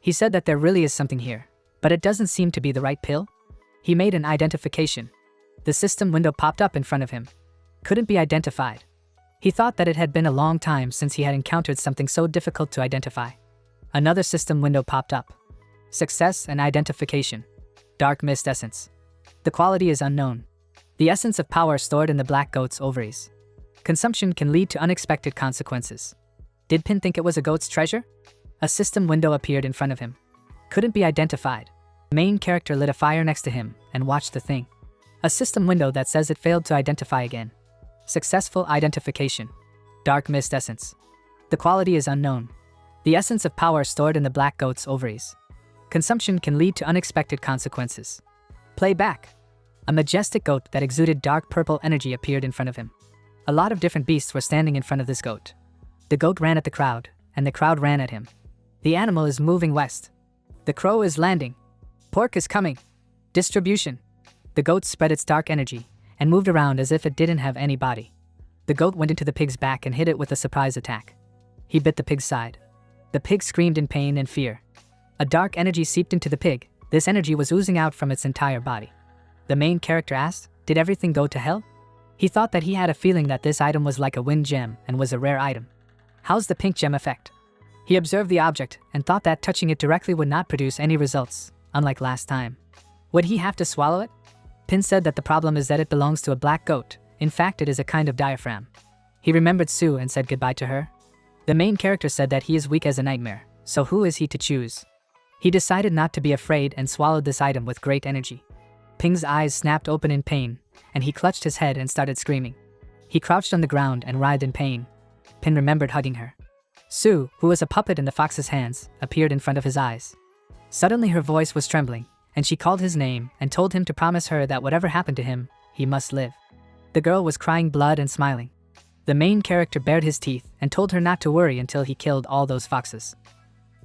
A: He said that there really is something here, but it doesn't seem to be the right pill. He made an identification. The system window popped up in front of him. Couldn't be identified. He thought that it had been a long time since he had encountered something so difficult to identify. Another system window popped up. Success and identification. Dark mist essence. The quality is unknown. The essence of power stored in the black goat's ovaries. Consumption can lead to unexpected consequences. Did Pin think it was a goat's treasure? A system window appeared in front of him. Couldn't be identified. The main character lit a fire next to him and watched the thing. A system window that says it failed to identify again. Successful identification. Dark mist essence. The quality is unknown. The essence of power stored in the black goat's ovaries. Consumption can lead to unexpected consequences. Play back. A majestic goat that exuded dark purple energy appeared in front of him. A lot of different beasts were standing in front of this goat. The goat ran at the crowd, and the crowd ran at him. The animal is moving west. The crow is landing. Pork is coming. Distribution. The goat spread its dark energy and moved around as if it didn't have any body. The goat went into the pig's back and hit it with a surprise attack. He bit the pig's side. The pig screamed in pain and fear. A dark energy seeped into the pig. This energy was oozing out from its entire body. The main character asked, "Did everything go to hell?" He thought that he had a feeling that this item was like a wind gem and was a rare item. How's the pink gem effect? He observed the object and thought that touching it directly would not produce any results, unlike last time. Would he have to swallow it? Pin said that the problem is that it belongs to a black goat. In fact, it is a kind of diaphragm. He remembered Sue and said goodbye to her. The main character said that he is weak as a nightmare, so who is he to choose? He decided not to be afraid and swallowed this item with great energy. Ping's eyes snapped open in pain, and he clutched his head and started screaming. He crouched on the ground and writhed in pain. Pin remembered hugging her. Sue, who was a puppet in the fox's hands, appeared in front of his eyes. Suddenly her voice was trembling, and she called his name and told him to promise her that whatever happened to him, he must live. The girl was crying blood and smiling. The main character bared his teeth and told her not to worry until he killed all those foxes.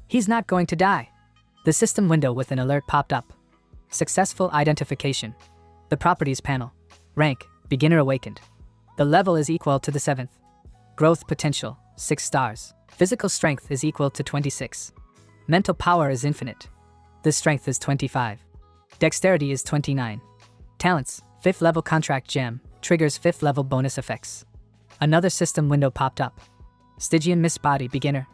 A: He's not going to die. The system window with an alert popped up. Successful identification. The properties panel. Rank, beginner awakened. The level is equal to the 7th. Growth potential, 6 stars. Physical strength is equal to 26. Mental power is infinite. The strength is 25. Dexterity is 29. Talents, 5th level contract gem, triggers 5th level bonus effects. Another system window popped up. Stygian mist body beginner.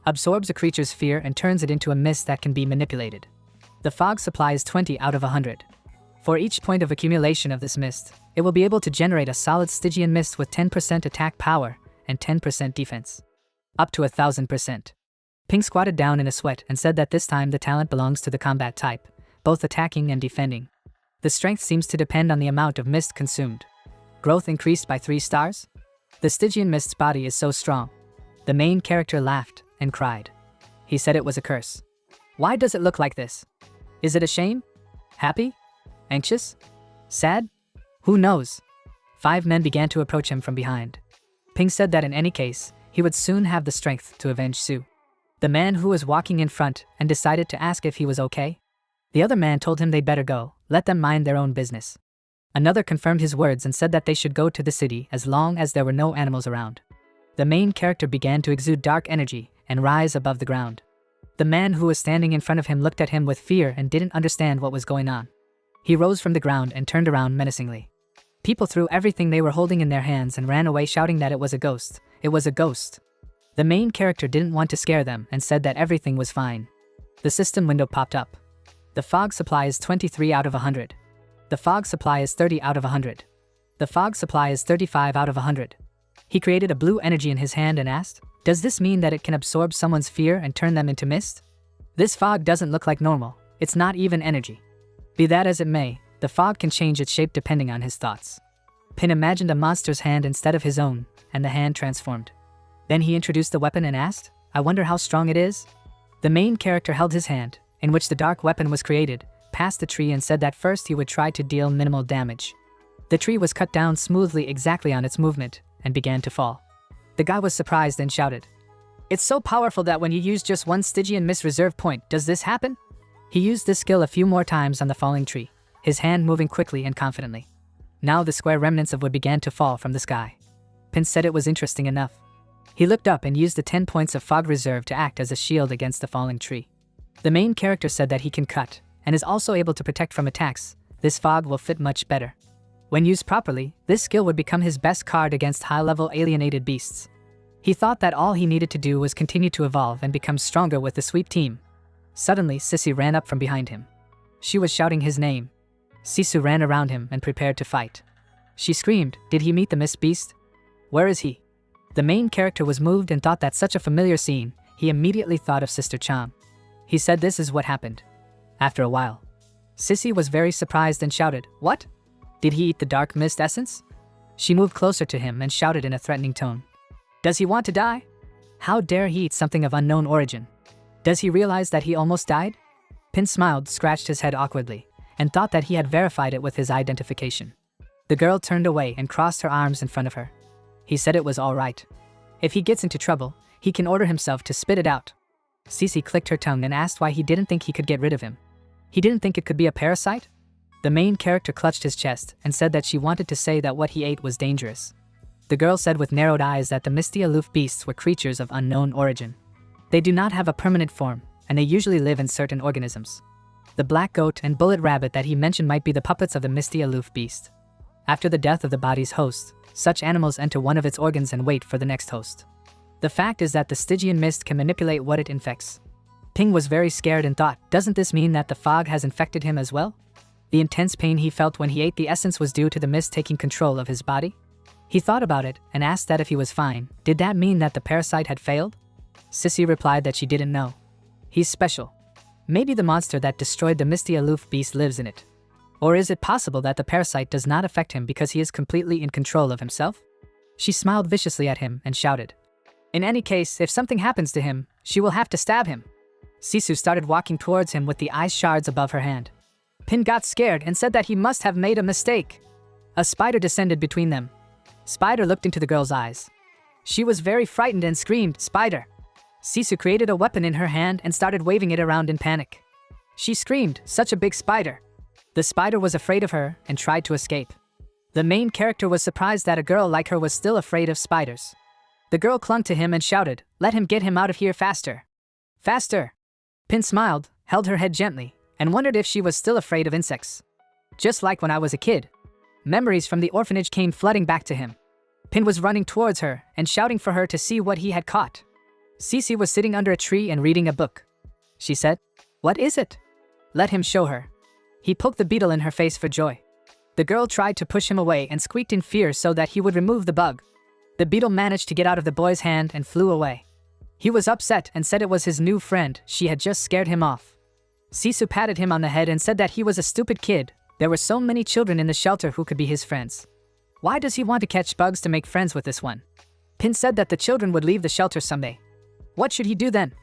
A: Absorbs a creature's fear and turns it into a mist that can be manipulated. The fog supply is 20 out of 100. For each point of accumulation of this mist, it will be able to generate a solid Stygian mist with 10% attack power and 10% defense. Up to 1000%. Ping squatted down in a sweat and said that this time the talent belongs to the combat type, both attacking and defending. The strength seems to depend on the amount of mist consumed. Growth increased by 3 stars? The Stygian mist's body is so strong. The main character laughed and cried. He said it was a curse. Why does it look like this? Is it a shame? Happy? Anxious? Sad? Who knows? 5 men began to approach him from behind. Ping said that in any case, he would soon have the strength to avenge Sue. The man who was walking in front and decided to ask if he was okay. The other man told him they'd better go, let them mind their own business. Another confirmed his words and said that they should go to the city as long as there were no animals around. The main character began to exude dark energy and rise above the ground. The man who was standing in front of him looked at him with fear and didn't understand what was going on. He rose from the ground and turned around menacingly. People threw everything they were holding in their hands and ran away shouting that it was a ghost. It was a ghost. The main character didn't want to scare them and said that everything was fine. The system window popped up. The fog supply is 23 out of 100. The fog supply is 30 out of 100. The fog supply is 35 out of 100. He created a blue energy in his hand and asked, "Does this mean that it can absorb someone's fear and turn them into mist?" This fog doesn't look like normal. It's not even energy. Be that as it may, the fog can change its shape depending on his thoughts. Pin imagined a monster's hand instead of his own, and the hand transformed. Then he introduced the weapon and asked, "I wonder how strong it is?" The main character held his hand, in which the dark weapon was created, past the tree and said that first he would try to deal minimal damage. The tree was cut down smoothly exactly on its movement, and began to fall. The guy was surprised and shouted, "It's so powerful that when you use just one Stygian Mist reserve point, does this happen?" He used this skill a few more times on the falling tree, his hand moving quickly and confidently. Now the square remnants of wood began to fall from the sky. Pin said it was interesting enough. He looked up and used the 10 points of fog reserve to act as a shield against the falling tree. The main character said that he can cut, and is also able to protect from attacks. This fog will fit much better. When used properly, this skill would become his best card against high-level alienated beasts. He thought that all he needed to do was continue to evolve and become stronger with the sweep team. Suddenly, Sissy ran up from behind him. She was shouting his name. Sisu ran around him and prepared to fight. She screamed, "Did he meet the Mist Beast? Where is he?" The main character was moved and thought that such a familiar scene. He immediately thought of Sister Cham. He said this is what happened. After a while, Sissy was very surprised and shouted, "What? Did he eat the dark mist essence?" She moved closer to him and shouted in a threatening tone, "Does he want to die? How dare he eat something of unknown origin? Does he realize that he almost died?" Pin smiled, scratched his head awkwardly, and thought that he had verified it with his identification. The girl turned away and crossed her arms in front of her. He said it was all right. If he gets into trouble, he can order himself to spit it out. Sissy clicked her tongue and asked why he didn't think he could get rid of him. He didn't think it could be a parasite? The main character clutched his chest and said that she wanted to say that what he ate was dangerous. The girl said with narrowed eyes that the misty aloof beasts were creatures of unknown origin. They do not have a permanent form, and they usually live in certain organisms. The black goat and bullet rabbit that he mentioned might be the puppets of the misty aloof beast. After the death of the body's host, such animals enter one of its organs and wait for the next host. The fact is that the Stygian mist can manipulate what it infects. Ping was very scared and thought, doesn't this mean that the fog has infected him as well? The intense pain he felt when he ate the essence was due to the mist taking control of his body? He thought about it and asked that if he was fine, did that mean that the parasite had failed? Sissy replied that she didn't know. He's special. Maybe the monster that destroyed the misty aloof beast lives in it. Or is it possible that the parasite does not affect him because he is completely in control of himself? She smiled viciously at him and shouted, "In any case, if something happens to him, she will have to stab him." Sisu started walking towards him with the ice shards above her hand. Pin got scared and said that he must have made a mistake. A spider descended between them. Spider looked into the girl's eyes. She was very frightened and screamed, "Spider!" Sisu created a weapon in her hand and started waving it around in panic. She screamed, "Such a big spider!" The spider was afraid of her and tried to escape. The main character was surprised that a girl like her was still afraid of spiders. The girl clung to him and shouted, "Let him get him out of here faster! Faster!" Pin smiled, held her head gently, and wondered if she was still afraid of insects. Just like when I was a kid. Memories from the orphanage came flooding back to him. Pin was running towards her and shouting for her to see what he had caught. Sissy was sitting under a tree and reading a book. She said, "What is it?" Let him show her. He poked the beetle in her face for joy. The girl tried to push him away and squeaked in fear so that he would remove the bug. The beetle managed to get out of the boy's hand and flew away. He was upset and said it was his new friend, she had just scared him off. Sisu patted him on the head and said that he was a stupid kid. There were so many children in the shelter who could be his friends. Why does he want to catch bugs to make friends with this one? Pin said that the children would leave the shelter someday. What should he do then?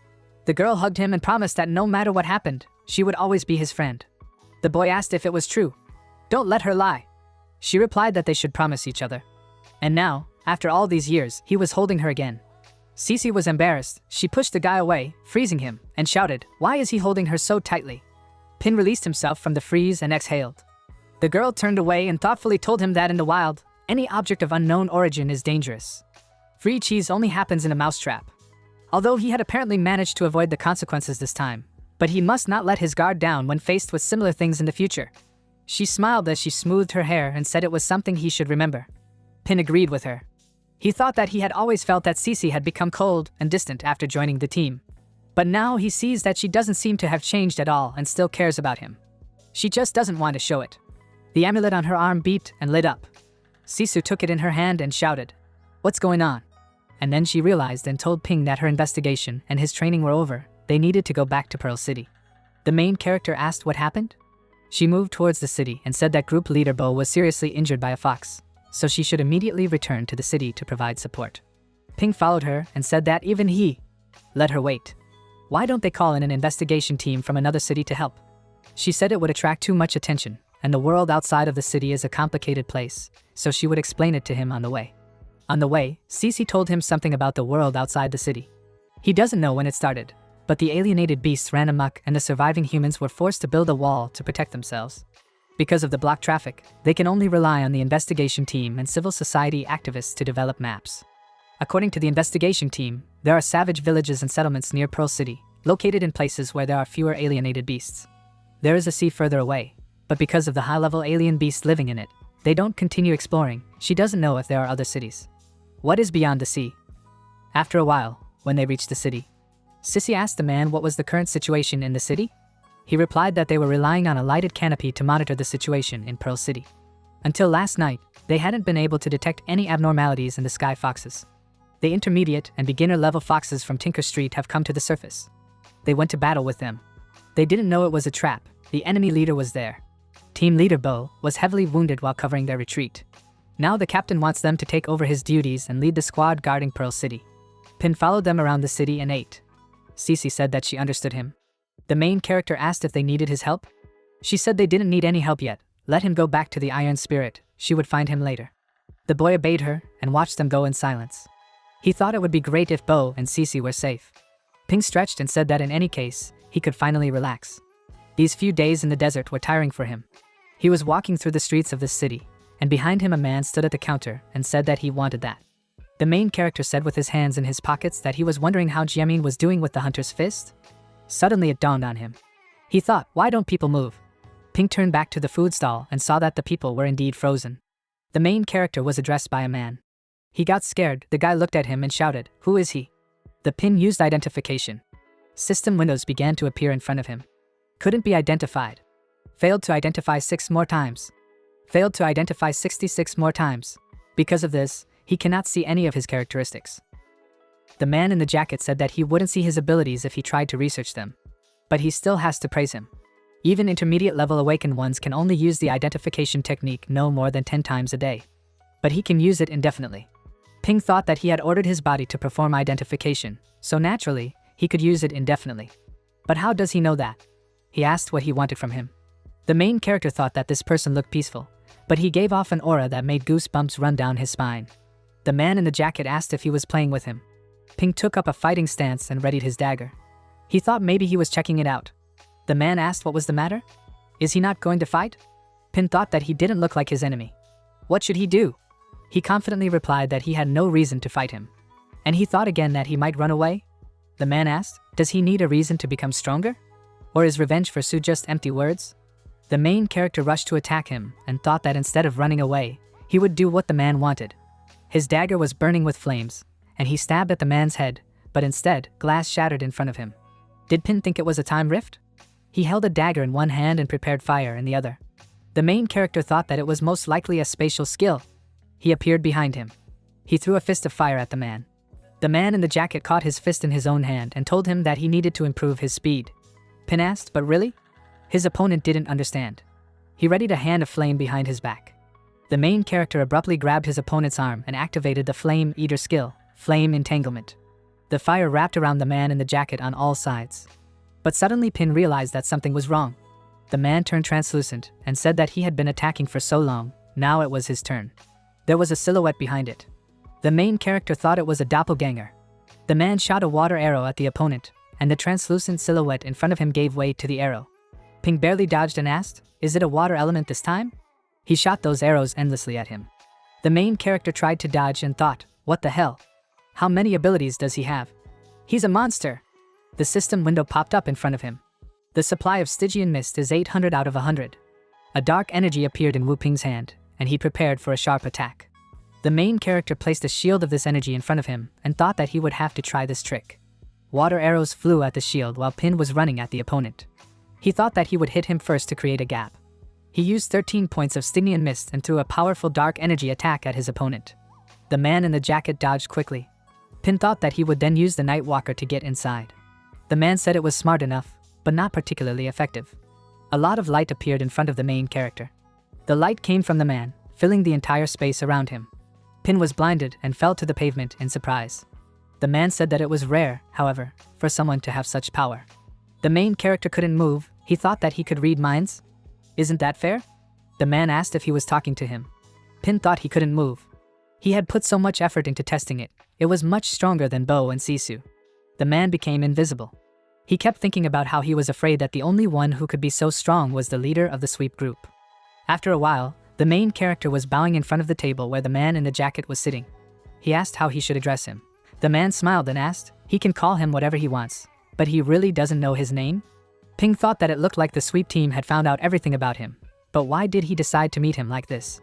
A: The girl hugged him and promised that no matter what happened, she would always be his friend. The boy asked if it was true. Don't let her lie. She replied that they should promise each other. And now, after all these years, he was holding her again. Sissy was embarrassed. She pushed the guy away, freezing him, and shouted, "Why is he holding her so tightly?" Pin released himself from the freeze and exhaled. The girl turned away and thoughtfully told him that in the wild, any object of unknown origin is dangerous. Free cheese only happens in a mousetrap. Although he had apparently managed to avoid the consequences this time, but he must not let his guard down when faced with similar things in the future. She smiled as she smoothed her hair and said it was something he should remember. Pin agreed with her. He thought that he had always felt that Sissy had become cold and distant after joining the team. But now he sees that she doesn't seem to have changed at all and still cares about him. She just doesn't want to show it. The amulet on her arm beeped and lit up. Sisu took it in her hand and shouted, "What's going on?" And then she realized and told Ping that her investigation and his training were over. They needed to go back to Pearl City. The main character asked what happened. She moved towards the city and said that group leader Bo was seriously injured by a fox, so she should immediately return to the city to provide support. Ping followed her and said that even he let her wait. Why don't they call in an investigation team from another city to help? She said it would attract too much attention, and the world outside of the city is a complicated place, so she would explain it to him on the way. On the way, Sissy told him something about the world outside the city. He doesn't know when it started, but the alienated beasts ran amok and the surviving humans were forced to build a wall to protect themselves. Because of the blocked traffic, they can only rely on the investigation team and civil society activists to develop maps. According to the investigation team, there are savage villages and settlements near Pearl City, located in places where there are fewer alienated beasts. There is a sea further away, but because of the high-level alien beasts living in it, they don't continue exploring. She doesn't know if there are other cities. What is beyond the sea? After a while, when they reached the city, Sissy asked the man what was the current situation in the city. He replied that they were relying on a lighted canopy to monitor the situation in Pearl City. Until last night, they hadn't been able to detect any abnormalities in the sky foxes. The intermediate and beginner level foxes from Tinker Street have come to the surface. They went to battle with them. They didn't know it was a trap. The enemy leader was there. Team leader Bo was heavily wounded while covering their retreat. Now the captain wants them to take over his duties and lead the squad guarding Pearl City. Pin followed them around the city and ate. Cece said that she understood him. The main character asked if they needed his help. She said they didn't need any help yet. Let him go back to the Iron Spirit. She would find him later. The boy obeyed her and watched them go in silence. He thought it would be great if Bo and Cece were safe. Ping stretched and said that in any case, he could finally relax. These few days in the desert were tiring for him. He was walking through the streets of the city, and behind him a man stood at the counter and said that he wanted that. The main character said with his hands in his pockets that he was wondering how Jiamin was doing with the hunter's fist. Suddenly it dawned on him. He thought, why don't people move? Ping turned back to the food stall and saw that the people were indeed frozen. The main character was addressed by a man. He got scared. The guy looked at him and shouted, "Who is he?" The Pin used identification. System windows began to appear in front of him. Couldn't be identified. Failed to identify 6 more times. Failed to identify 66 more times. Because of this, he cannot see any of his characteristics. The man in the jacket said that he wouldn't see his abilities if he tried to research them. But he still has to praise him. Even intermediate level awakened ones can only use the identification technique no more than 10 times a day. But he can use it indefinitely. Ping thought that he had ordered his body to perform identification, so naturally, he could use it indefinitely. But how does he know that? He asked what he wanted from him. The main character thought that this person looked peaceful, but he gave off an aura that made goosebumps run down his spine. The man in the jacket asked if he was playing with him. Ping took up a fighting stance and readied his dagger. He thought maybe he was checking it out. The man asked what was the matter? Is he not going to fight? Pin thought that he didn't look like his enemy. What should he do? He confidently replied that he had no reason to fight him. And he thought again that he might run away. The man asked, does he need a reason to become stronger? Or is revenge for Sue just empty words? The main character rushed to attack him and thought that instead of running away, he would do what the man wanted. His dagger was burning with flames, and he stabbed at the man's head, but instead, glass shattered in front of him. Did Pin think it was a time rift? He held a dagger in one hand and prepared fire in the other. The main character thought that it was most likely a spatial skill. He appeared behind him. He threw a fist of fire at the man. The man in the jacket caught his fist in his own hand and told him that he needed to improve his speed. Pin asked, but really? His opponent didn't understand. He readied a hand of flame behind his back. The main character abruptly grabbed his opponent's arm and activated the Flame Eater skill, Flame Entanglement. The fire wrapped around the man in the jacket on all sides. But suddenly Pin realized that something was wrong. The man turned translucent and said that he had been attacking for so long, now it was his turn. There was a silhouette behind it. The main character thought it was a doppelganger. The man shot a water arrow at the opponent, and the translucent silhouette in front of him gave way to the arrow. Ping barely dodged and asked, is it a water element this time? He shot those arrows endlessly at him. The main character tried to dodge and thought, what the hell? How many abilities does he have? He's a monster! The system window popped up in front of him. The supply of Stygian mist is 800 out of 100. A dark energy appeared in Wu Ping's hand, and he prepared for a sharp attack. The main character placed a shield of this energy in front of him and thought that he would have to try this trick. Water arrows flew at the shield while Pin was running at the opponent. He thought that he would hit him first to create a gap. He used 13 points of Stygian mist and threw a powerful dark energy attack at his opponent. The man in the jacket dodged quickly. Pin thought that he would then use the Night Walker to get inside. The man said it was smart enough, but not particularly effective. A lot of light appeared in front of the main character. The light came from the man, filling the entire space around him. Pin was blinded and fell to the pavement in surprise. The man said that it was rare, however, for someone to have such power. The main character couldn't move. He thought that he could read minds. Isn't that fair? The man asked if he was talking to him. Pin thought he couldn't move. He had put so much effort into testing it. It was much stronger than Bo and Sisu. The man became invisible. He kept thinking about how he was afraid that the only one who could be so strong was the leader of the sweep group. After a while, the main character was bowing in front of the table where the man in the jacket was sitting. He asked how he should address him. The man smiled and asked, he can call him whatever he wants, but he really doesn't know his name? Ping thought that it looked like the sweep team had found out everything about him, but why did he decide to meet him like this?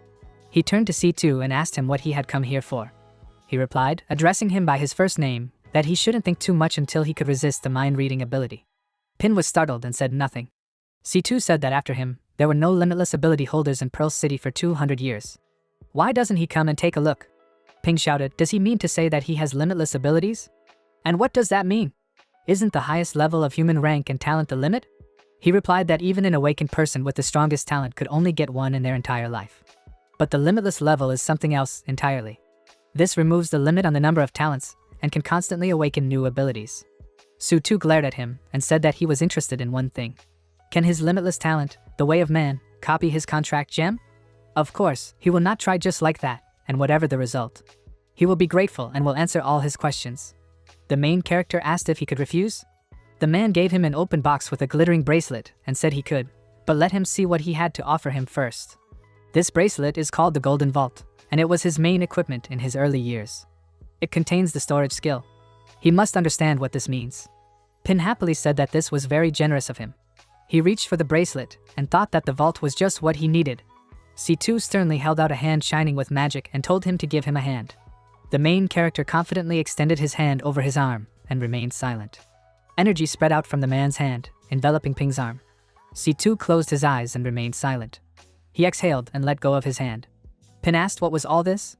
A: He turned to C2 and asked him what he had come here for. He replied, addressing him by his first name, that he shouldn't think too much until he could resist the mind-reading ability. Pin was startled and said nothing. C2 said that after him, there were no limitless ability holders in Pearl City for 200 years. Why doesn't he come and take a look? Ping shouted, does he mean to say that he has limitless abilities? And what does that mean? Isn't the highest level of human rank and talent the limit? He replied that even an awakened person with the strongest talent could only get one in their entire life. But the limitless level is something else entirely. This removes the limit on the number of talents and can constantly awaken new abilities. Su2 glared at him and said that he was interested in one thing. Can his limitless talent, the way of man, copy his contract gem? Of course, he will not try just like that, and whatever the result. He will be grateful and will answer all his questions. The main character asked if he could refuse. The man gave him an open box with a glittering bracelet and said he could, but let him see what he had to offer him first. This bracelet is called the Golden Vault, and it was his main equipment in his early years. It contains the storage skill. He must understand what this means. Pin happily said that this was very generous of him. He reached for the bracelet and thought that the vault was just what he needed. C2 sternly held out a hand shining with magic and told him to give him a hand. The main character confidently extended his hand over his arm and remained silent. Energy spread out from the man's hand, enveloping Ping's arm. C2 closed his eyes and remained silent. He exhaled and let go of his hand. Pin asked what was all this?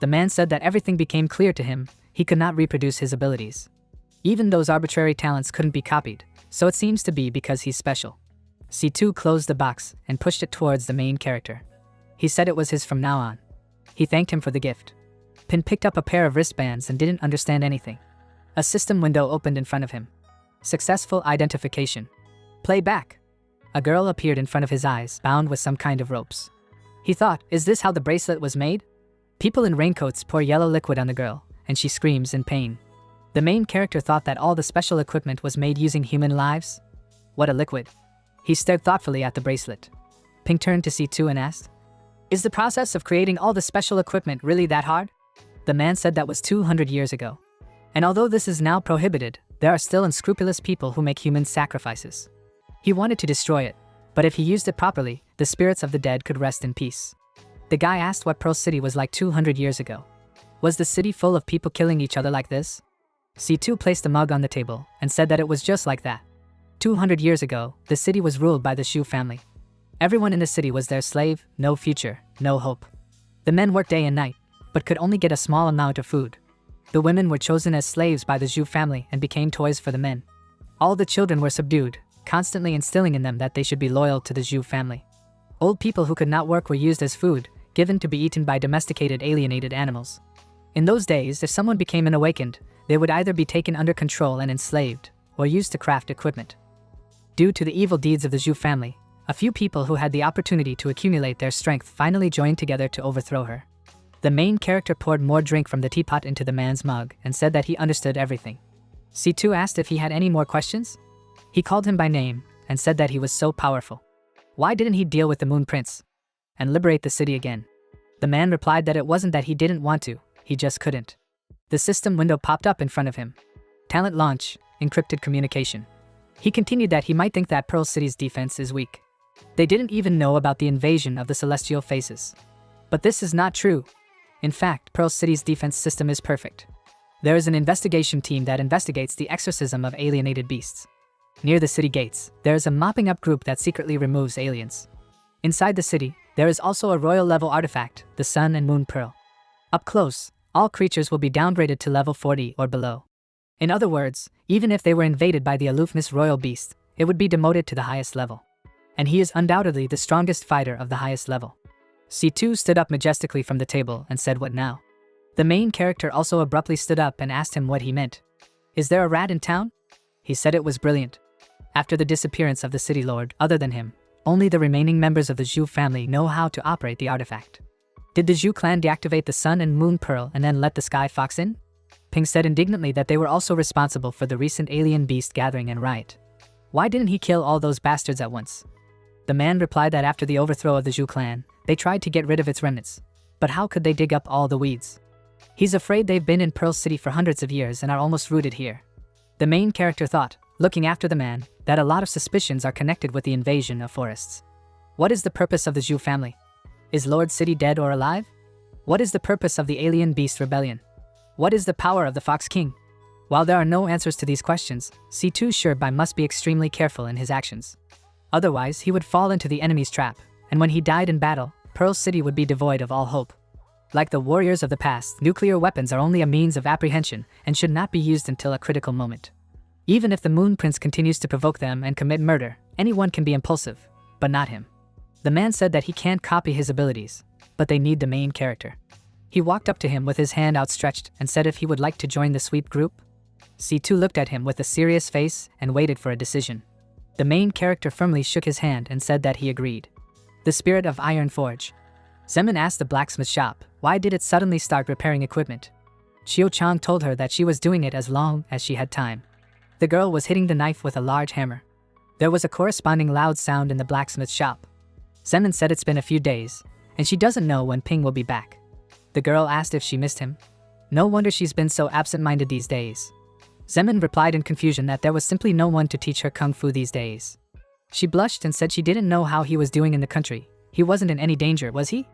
A: The man said that everything became clear to him. He could not reproduce his abilities. Even those arbitrary talents couldn't be copied, so it seems to be because he's special. C2 closed the box and pushed it towards the main character. He said it was his from now on. He thanked him for the gift. Pin picked up a pair of wristbands and didn't understand anything. A system window opened in front of him. Successful identification. Play back. A girl appeared in front of his eyes, bound with some kind of ropes. He thought, is this how the bracelet was made? People in raincoats pour yellow liquid on the girl, and she screams in pain. The main character thought that all the special equipment was made using human lives. What a liquid. He stared thoughtfully at the bracelet. Ping turned to C2 and asked, is the process of creating all the special equipment really that hard? The man said that was 200 years ago. And although this is now prohibited, there are still unscrupulous people who make human sacrifices. He wanted to destroy it, but if he used it properly, the spirits of the dead could rest in peace. The guy asked what Pearl City was like 200 years ago. Was the city full of people killing each other like this? C2 placed a mug on the table and said that it was just like that. 200 years ago, the city was ruled by the Shu family. Everyone in the city was their slave, no future, no hope. The men worked day and night, but could only get a small amount of food. The women were chosen as slaves by the Zhu family and became toys for the men. All the children were subdued, constantly instilling in them that they should be loyal to the Zhu family. Old people who could not work were used as food, given to be eaten by domesticated alienated animals. In those days, if someone became an awakened, they would either be taken under control and enslaved, or used to craft equipment. Due to the evil deeds of the Zhu family, a few people who had the opportunity to accumulate their strength finally joined together to overthrow her. The main character poured more drink from the teapot into the man's mug and said that he understood everything. C2 asked if he had any more questions. He called him by name and said that he was so powerful. Why didn't he deal with the Moon Prince and liberate the city again? The man replied that it wasn't that he didn't want to, he just couldn't. The system window popped up in front of him. Talent launch, encrypted communication. He continued that he might think that Pearl City's defense is weak. They didn't even know about the invasion of the celestial faces. But this is not true. In fact, Pearl City's defense system is perfect. There is an investigation team that investigates the exorcism of alienated beasts. Near the city gates, there is a mopping up group that secretly removes aliens. Inside the city, there is also a royal level artifact, the Sun and Moon Pearl. Up close, all creatures will be downgraded to level 40 or below. In other words, even if they were invaded by the aloofness royal beast, it would be demoted to the highest level. And he is undoubtedly the strongest fighter of the highest level. C2 stood up majestically from the table and said, what now? The main character also abruptly stood up and asked him what he meant. Is there a rat in town? He said it was brilliant. After the disappearance of the city lord, other than him, only the remaining members of the Zhu family know how to operate the artifact. Did the Zhu clan deactivate the Sun and Moon Pearl and then let the Sky Fox in? Ping said indignantly that they were also responsible for the recent alien beast gathering and riot. Why didn't he kill all those bastards at once? The man replied that after the overthrow of the Zhu clan, they tried to get rid of its remnants. But how could they dig up all the weeds? He's afraid they've been in Pearl City for hundreds of years and are almost rooted here. The main character thought, looking after the man, that a lot of suspicions are connected with the invasion of forests. What is the purpose of the Zhu family? Is Lord City dead or alive? What is the purpose of the alien beast rebellion? What is the power of the Fox King? While there are no answers to these questions, C2's sure Bai must be extremely careful in his actions. Otherwise, he would fall into the enemy's trap, and when he died in battle, Pearl City would be devoid of all hope. Like the warriors of the past, nuclear weapons are only a means of apprehension and should not be used until a critical moment. Even if the Moon Prince continues to provoke them and commit murder, anyone can be impulsive, but not him. The man said that he can't copy his abilities, but they need the main character. He walked up to him with his hand outstretched and said if he would like to join the sweep group. C2 looked at him with a serious face and waited for a decision. The main character firmly shook his hand and said that he agreed. The spirit of Iron Forge. Zemin asked the blacksmith shop, why did it suddenly start repairing equipment? Chiyo Chang told her that she was doing it as long as she had time. The girl was hitting the knife with a large hammer. There was a corresponding loud sound in the blacksmith shop. Zemin said it's been a few days, and she doesn't know when Ping will be back. The girl asked if she missed him. No wonder she's been so absent-minded these days. Zemin replied in confusion that there was simply no one to teach her kung fu these days. She blushed and said she didn't know how he was doing in the country. He wasn't in any danger, was he?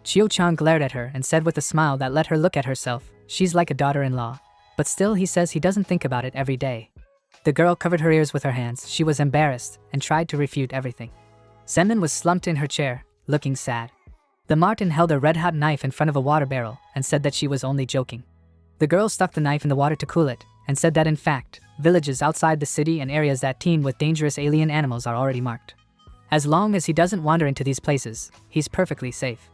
A: Chiyo Chang glared at her and said with a smile that let her look at herself, she's like a daughter-in-law. But still he says he doesn't think about it every day. The girl covered her ears with her hands. She was embarrassed and tried to refute everything. Zemin was slumped in her chair, looking sad. The Martin held a red-hot knife in front of a water barrel and said that she was only joking. The girl stuck the knife in the water to cool it and said that in fact, villages outside the city and areas that teem with dangerous alien animals are already marked. As long as he doesn't wander into these places, he's perfectly safe.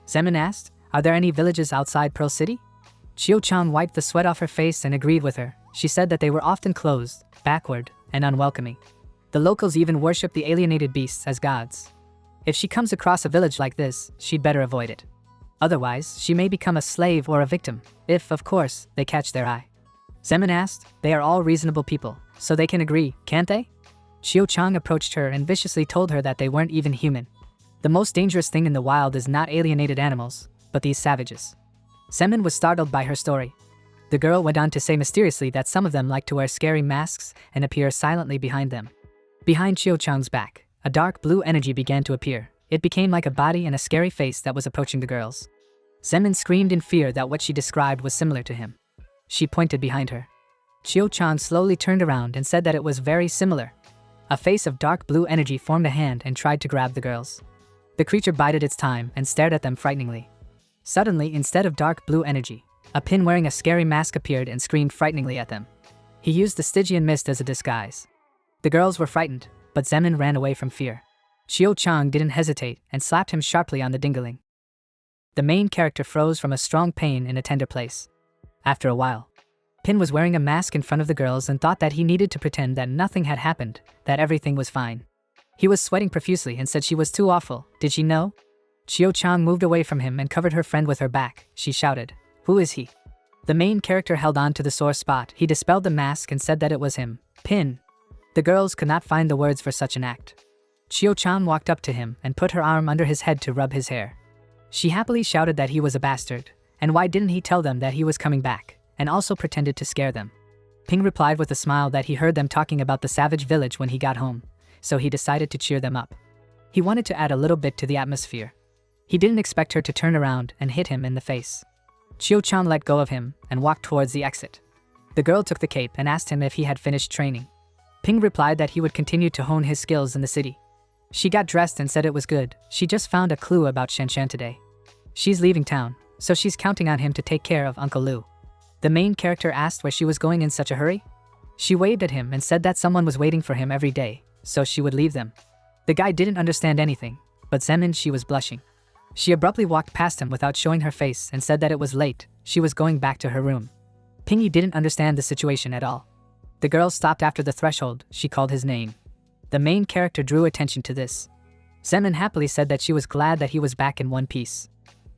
A: Zemin asked, are there any villages outside Pearl City? Chiyo Chang wiped the sweat off her face and agreed with her. She said that they were often closed, backward, and unwelcoming. The locals even worship the alienated beasts as gods. If she comes across a village like this, she'd better avoid it. Otherwise, she may become a slave or a victim, if, of course, they catch their eye. Zemin asked, they are all reasonable people, so they can agree, can't they? Chiyo Chang approached her and viciously told her that they weren't even human. The most dangerous thing in the wild is not alienated animals, but these savages. Zemin was startled by her story. The girl went on to say mysteriously that some of them like to wear scary masks and appear silently behind them. Behind Chiyo Chang's back, a dark blue energy began to appear. It became like a body and a scary face that was approaching the girls. Zemin screamed in fear that what she described was similar to him. She pointed behind her. Chiyo Chang slowly turned around and said that it was very similar. A face of dark blue energy formed a hand and tried to grab the girls. The creature bided its time and stared at them frighteningly. Suddenly, instead of dark blue energy, a pin wearing a scary mask appeared and screamed frighteningly at them. He used the Stygian mist as a disguise. The girls were frightened, but Zemin ran away from fear. Chiyo Chang didn't hesitate and slapped him sharply on the dingaling. The main character froze from a strong pain in a tender place. After a while, Pin was wearing a mask in front of the girls and thought that he needed to pretend that nothing had happened, that everything was fine. He was sweating profusely and said she was too awful. Did she know? Chiyo Chang moved away from him and covered her friend with her back. She shouted, who is he? The main character held on to the sore spot. He dispelled the mask and said that it was him. Pin. The girls could not find the words for such an act. Chiyo Chang walked up to him and put her arm under his head to rub his hair. She happily shouted that he was a bastard, and why didn't he tell them that he was coming back, and also pretended to scare them. Ping replied with a smile that he heard them talking about the savage village when he got home, so he decided to cheer them up. He wanted to add a little bit to the atmosphere. He didn't expect her to turn around and hit him in the face. Chiyo Chang let go of him and walked towards the exit. The girl took the cape and asked him if he had finished training. Ping replied that he would continue to hone his skills in the city. She got dressed and said it was good. She just found a clue about Shanshan today. She's leaving town, so she's counting on him to take care of Uncle Lu. The main character asked where she was going in such a hurry. She waved at him and said that someone was waiting for him every day, so she would leave them. The guy didn't understand anything, but Zemin, she was blushing. She abruptly walked past him without showing her face and said that it was late. She was going back to her room. Pingy didn't understand the situation at all. The girl stopped after the threshold. She called his name. The main character drew attention to this. Zemin happily said that she was glad that he was back in one piece.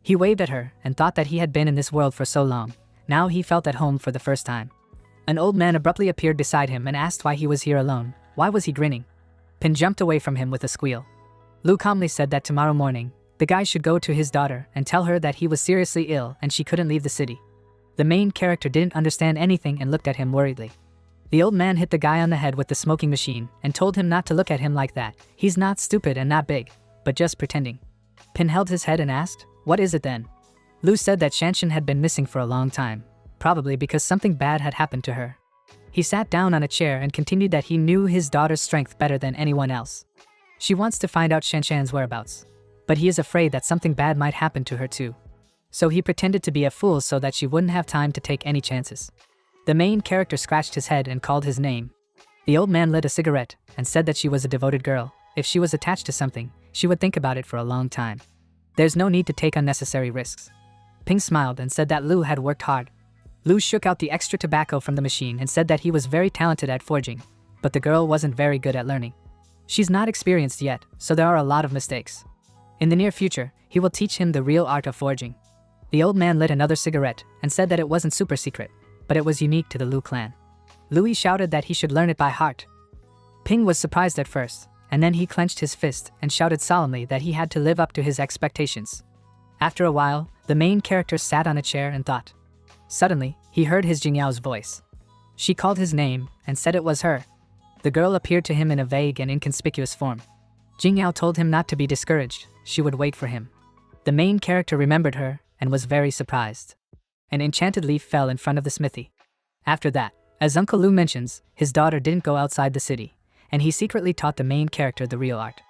A: He waved at her and thought that he had been in this world for so long. Now he felt at home for the first time. An old man abruptly appeared beside him and asked why he was here alone. Why was he grinning? Pin jumped away from him with a squeal. Lu calmly said that tomorrow morning, the guy should go to his daughter and tell her that he was seriously ill and she couldn't leave the city. The main character didn't understand anything and looked at him worriedly. The old man hit the guy on the head with the smoking machine and told him not to look at him like that. He's not stupid and not big, but just pretending. Pin held his head and asked, what is it then? Lu said that Shanshan had been missing for a long time, probably because something bad had happened to her. He sat down on a chair and continued that he knew his daughter's strength better than anyone else. She wants to find out Shanshan's whereabouts, but he is afraid that something bad might happen to her too. So he pretended to be a fool so that she wouldn't have time to take any chances. The main character scratched his head and called his name. The old man lit a cigarette and said that she was a devoted girl. If she was attached to something, she would think about it for a long time. There's no need to take unnecessary risks. Ping smiled and said that Lu had worked hard. Lu shook out the extra tobacco from the machine and said that he was very talented at forging, but the girl wasn't very good at learning. She's not experienced yet, so there are a lot of mistakes. In the near future, he will teach him the real art of forging. The old man lit another cigarette and said that it wasn't super secret, but it was unique to the Lu clan. Louis shouted that he should learn it by heart. Ping was surprised at first, and then he clenched his fist and shouted solemnly that he had to live up to his expectations. After a while, the main character sat on a chair and thought. Suddenly, he heard his Jingyao's voice. She called his name and said it was her. The girl appeared to him in a vague and inconspicuous form. Jingyao told him not to be discouraged, she would wait for him. The main character remembered her and was very surprised. An enchanted leaf fell in front of the smithy. After that, as Uncle Lu mentions, his daughter didn't go outside the city, and he secretly taught the main character the real art.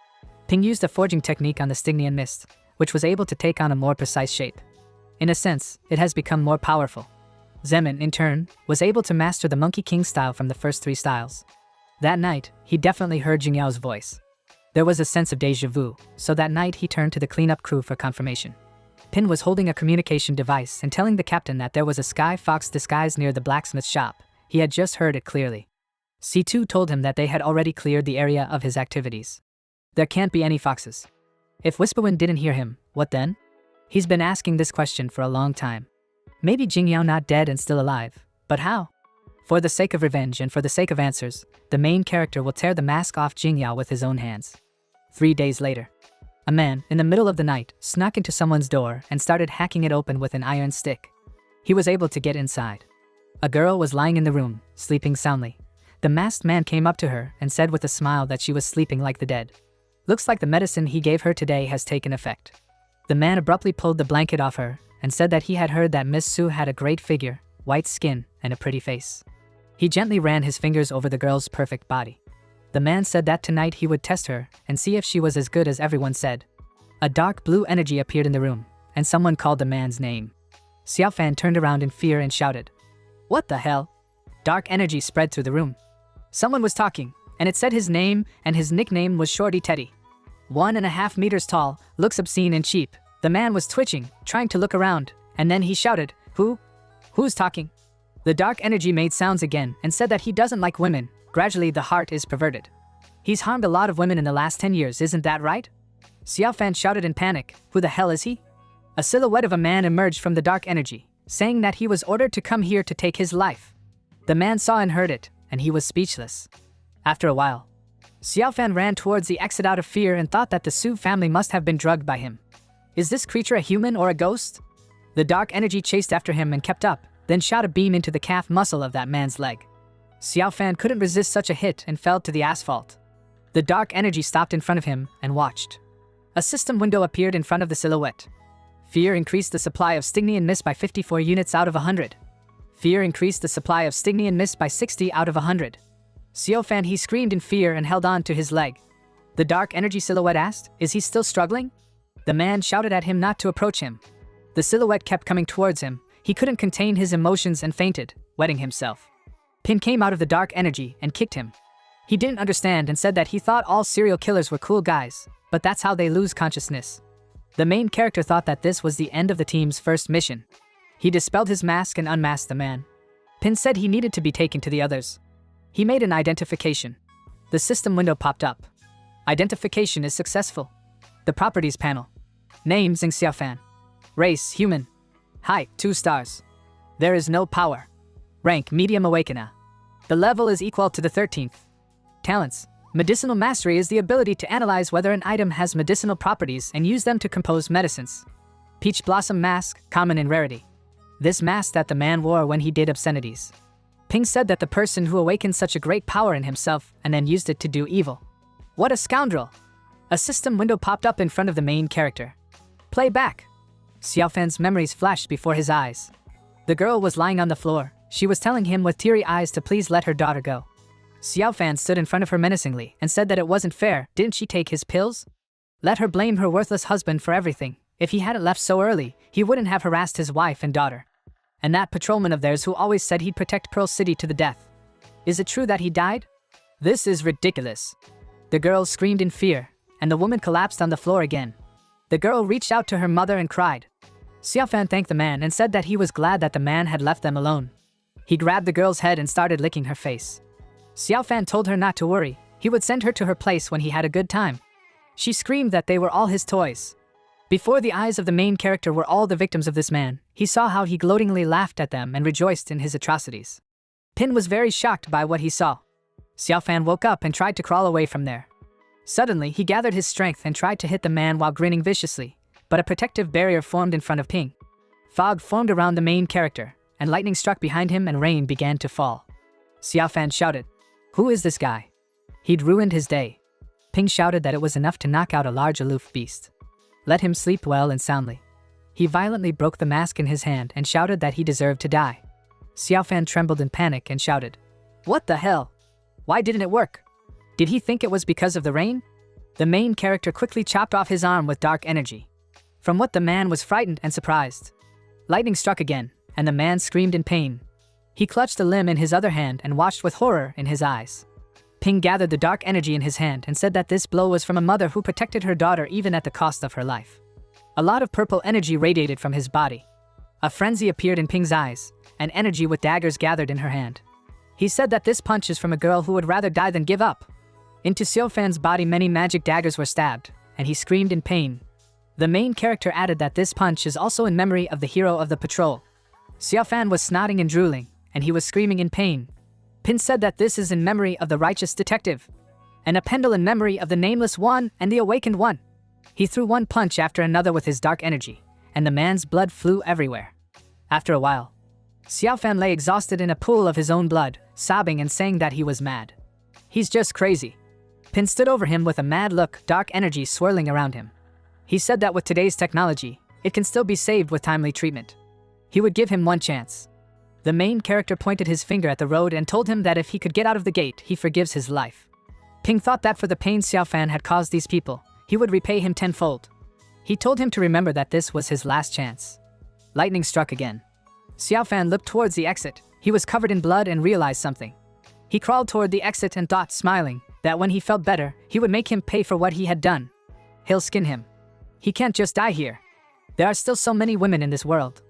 A: Ping used a forging technique on the Stygian mist, which was able to take on a more precise shape. In a sense, it has become more powerful. Zemin, in turn, was able to master the Monkey King style from the first 3 styles. That night, he definitely heard Jingyao's voice. There was a sense of déjà vu, so that night he turned to the cleanup crew for confirmation. Pin was holding a communication device and telling the captain that there was a sky fox disguised near the blacksmith shop. He had just heard it clearly. C2 told him that they had already cleared the area of his activities. There can't be any foxes. If Whisperwind didn't hear him, what then? He's been asking this question for a long time. Maybe Jingyao not dead and still alive, but how? For the sake of revenge and for the sake of answers, the main character will tear the mask off Jingyao with his own hands. 3 days later, a man, in the middle of the night, snuck into someone's door and started hacking it open with an iron stick. He was able to get inside. A girl was lying in the room, sleeping soundly. The masked man came up to her and said with a smile that she was sleeping like the dead. Looks like the medicine he gave her today has taken effect. The man abruptly pulled the blanket off her and said that he had heard that Miss Su had a great figure, white skin, and a pretty face. He gently ran his fingers over the girl's perfect body. The man said that tonight he would test her and see if she was as good as everyone said. A dark blue energy appeared in the room, and someone called the man's name. Xiaofan turned around in fear and shouted, "What the hell?" Dark energy spread through the room. Someone was talking, and it said his name, and his nickname was Shorty Teddy. 1.5 meters tall, looks obscene and cheap. The man was twitching, trying to look around, and then he shouted, Who's talking?" The dark energy made sounds again and said that he doesn't like women. Gradually the heart is perverted. He's harmed a lot of women in the last 10 years, isn't that right? Xiaofan shouted in panic, "Who the hell is he?" A silhouette of a man emerged from the dark energy, saying that he was ordered to come here to take his life. The man saw and heard it, and he was speechless. After a while, Xiaofan ran towards the exit out of fear and thought that the Su family must have been drugged by him. Is this creature a human or a ghost? The dark energy chased after him and kept up, then shot a beam into the calf muscle of that man's leg. Xiaofan couldn't resist such a hit and fell to the asphalt. The dark energy stopped in front of him and watched. A system window appeared in front of the silhouette. Fear increased the supply of Stygian mist by 54 units out of 100. Fear increased the supply of Stygian mist by 60 out of 100. Xiaofan he screamed in fear and held on to his leg. The dark energy silhouette asked, "Is he still struggling?" The man shouted at him not to approach him. The silhouette kept coming towards him. He couldn't contain his emotions and fainted, wetting himself. Pin came out of the dark energy and kicked him. He didn't understand and said that he thought all serial killers were cool guys, but that's how they lose consciousness. The main character thought that this was the end of the team's first mission. He dispelled his mask and unmasked the man. Pin said he needed to be taken to the others. He made an identification. The system window popped up. Identification is successful. The properties panel. Name Xing Xiaofan. Race human. Height 2 stars. There is no power. Rank medium awakener. The level is equal to the 13th. Talents. Medicinal mastery is the ability to analyze whether an item has medicinal properties and use them to compose medicines. Peach blossom mask, common in rarity. This mask that the man wore when he did obscenities. Ping said that the person who awakened such a great power in himself and then used it to do evil. What a scoundrel! A system window popped up in front of the main character. Play back. Xiaofan's memories flashed before his eyes. The girl was lying on the floor. She was telling him with teary eyes to please let her daughter go. Xiaofan stood in front of her menacingly and said that it wasn't fair. Didn't she take his pills? Let her blame her worthless husband for everything. If he hadn't left so early, he wouldn't have harassed his wife and daughter. And that patrolman of theirs who always said he'd protect Pearl City to the death. Is it true that he died? This is ridiculous. The girl screamed in fear, and the woman collapsed on the floor again. The girl reached out to her mother and cried. Xiaofan thanked the man and said that he was glad that the man had left them alone. He grabbed the girl's head and started licking her face. Xiaofan told her not to worry, he would send her to her place when he had a good time. She screamed that they were all his toys. Before the eyes of the main character were all the victims of this man, he saw how he gloatingly laughed at them and rejoiced in his atrocities. Pin was very shocked by what he saw. Xiaofan woke up and tried to crawl away from there. Suddenly, he gathered his strength and tried to hit the man while grinning viciously, but a protective barrier formed in front of Ping. Fog formed around the main character, and lightning struck behind him and rain began to fall. Xiaofan shouted, "Who is this guy? He'd ruined his day." Ping shouted that it was enough to knock out a large aloof beast. Let him sleep well and soundly. He violently broke the mask in his hand and shouted that he deserved to die. Xiaofan trembled in panic and shouted, "What the hell? Why didn't it work? Did he think it was because of the rain?" The main character quickly chopped off his arm with dark energy. From what the man was frightened and surprised. Lightning struck again, and the man screamed in pain. He clutched a limb in his other hand and watched with horror in his eyes. Ping gathered the dark energy in his hand and said that this blow was from a mother who protected her daughter even at the cost of her life. A lot of purple energy radiated from his body. A frenzy appeared in Ping's eyes, and energy with daggers gathered in her hand. He said that this punch is from a girl who would rather die than give up. Into Xiaofan's body many magic daggers were stabbed, and he screamed in pain. The main character added that this punch is also in memory of the hero of the patrol. Xiaofan was snotting and drooling, and he was screaming in pain. Pin said that this is in memory of the righteous detective, and a pendle in memory of the nameless one and the awakened one. He threw one punch after another with his dark energy, and the man's blood flew everywhere. After a while, Xiaofan lay exhausted in a pool of his own blood, sobbing and saying that he was mad. "He's just crazy." Pin stood over him with a mad look, dark energy swirling around him. He said that with today's technology, it can still be saved with timely treatment. He would give him one chance. The main character pointed his finger at the road and told him that if he could get out of the gate, he forgives his life. Ping thought that for the pain Xiaofan had caused these people, he would repay him tenfold. He told him to remember that this was his last chance. Lightning struck again. Xiaofan looked towards the exit. He was covered in blood and realized something. He crawled toward the exit and thought, smiling, that when he felt better, he would make him pay for what he had done. He'll skin him. He can't just die here. There are still so many women in this world.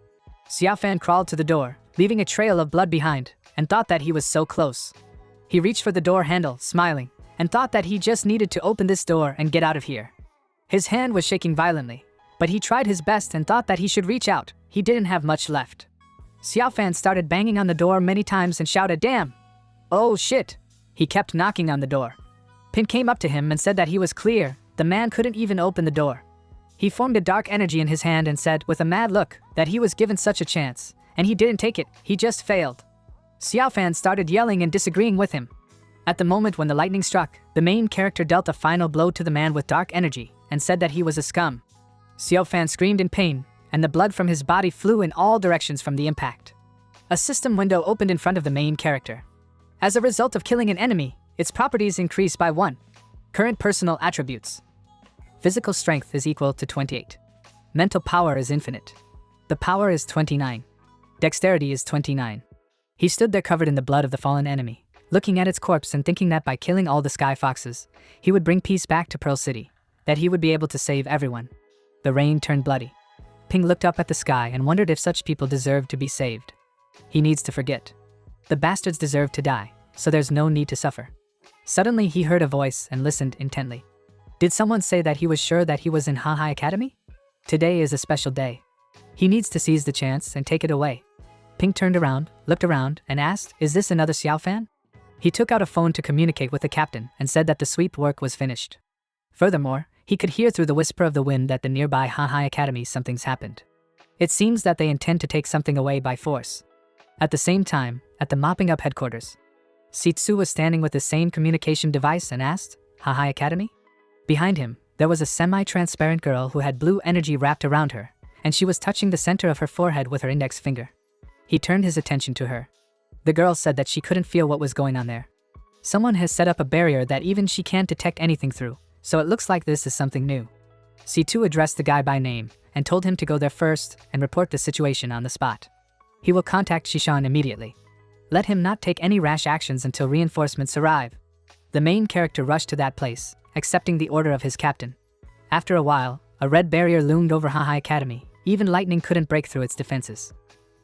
A: Xiaofan crawled to the door, leaving a trail of blood behind, and thought that he was so close. He reached for the door handle, smiling, and thought that he just needed to open this door and get out of here. His hand was shaking violently, but he tried his best and thought that he should reach out. He didn't have much left. Xiaofan started banging on the door many times and shouted, "Damn! Oh shit!" He kept knocking on the door. Pin came up to him and said that he was clear. The man couldn't even open the door. He formed a dark energy in his hand and said, with a mad look, that he was given such a chance, and he didn't take it, he just failed. Xiaofan started yelling and disagreeing with him. At the moment when the lightning struck, the main character dealt a final blow to the man with dark energy, and said that he was a scum. Xiaofan screamed in pain, and the blood from his body flew in all directions from the impact. A system window opened in front of the main character. As a result of killing an enemy, its properties increased by 1. Current personal attributes. Physical strength is equal to 28. Mental power is infinite. The power is 29. Dexterity is 29. He stood there covered in the blood of the fallen enemy, looking at its corpse and thinking that by killing all the sky foxes, he would bring peace back to Pearl City, that he would be able to save everyone. The rain turned bloody. Ping looked up at the sky and wondered if such people deserved to be saved. He needs to forget. The bastards deserve to die, so there's no need to suffer. Suddenly he heard a voice and listened intently. Did someone say that he was sure that he was in Ha Academy? Today is a special day. He needs to seize the chance and take it away. Ping turned around, looked around, and asked, "Is this another Xiaofan?" He took out a phone to communicate with the captain and said that the sweep work was finished. Furthermore, he could hear through the whisper of the wind that the nearby Ha Academy something's happened. It seems that they intend to take something away by force. At the same time, at the mopping up headquarters, Sitsu was standing with the same communication device and asked, "Ha Academy?" Behind him, there was a semi-transparent girl who had blue energy wrapped around her, and she was touching the center of her forehead with her index finger. He turned his attention to her. The girl said that she couldn't feel what was going on there. Someone has set up a barrier that even she can't detect anything through, so it looks like this is something new. C2 addressed the guy by name and told him to go there first and report the situation on the spot. He will contact Shishan immediately. Let him not take any rash actions until reinforcements arrive. The main character rushed to that place, accepting the order of his captain. After a while, a red barrier loomed over Hahai Academy. Even lightning couldn't break through its defenses.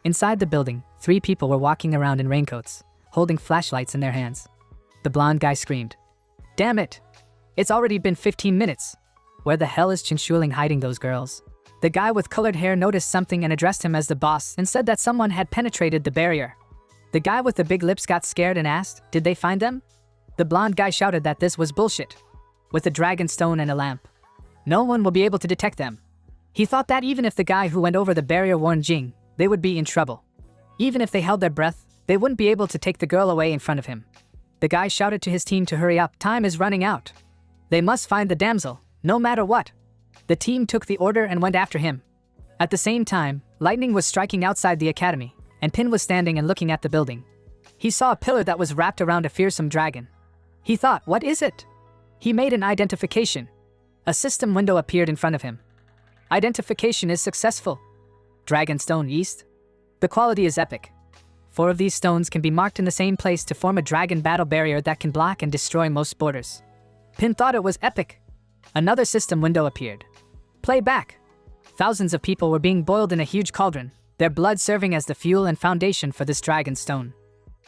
A: Inside the building, 3 people were walking around in raincoats, holding flashlights in their hands. The blonde guy screamed, "Damn it! It's already been 15 minutes! Where the hell is Chinshuling hiding those girls?" The guy with colored hair noticed something and addressed him as the boss and said that someone had penetrated the barrier. The guy with the big lips got scared and asked, "Did they find them?" The blonde guy shouted that this was bullshit. With a dragon stone and a lamp, no one will be able to detect them. He thought that even if the guy who went over the barrier warned Jing, they would be in trouble. Even if they held their breath, they wouldn't be able to take the girl away in front of him. The guy shouted to his team to hurry up, time is running out. They must find the damsel, no matter what. The team took the order and went after him. At the same time, lightning was striking outside the academy, and Pin was standing and looking at the building. He saw a pillar that was wrapped around a fearsome dragon. He thought, what is it? He made an identification. A system window appeared in front of him. Identification is successful. Dragonstone East. The quality is epic. 4 of these stones can be marked in the same place to form a dragon battle barrier that can block and destroy most borders. Pin thought it was epic. Another system window appeared. Play back. Thousands of people were being boiled in a huge cauldron, their blood serving as the fuel and foundation for this dragon stone.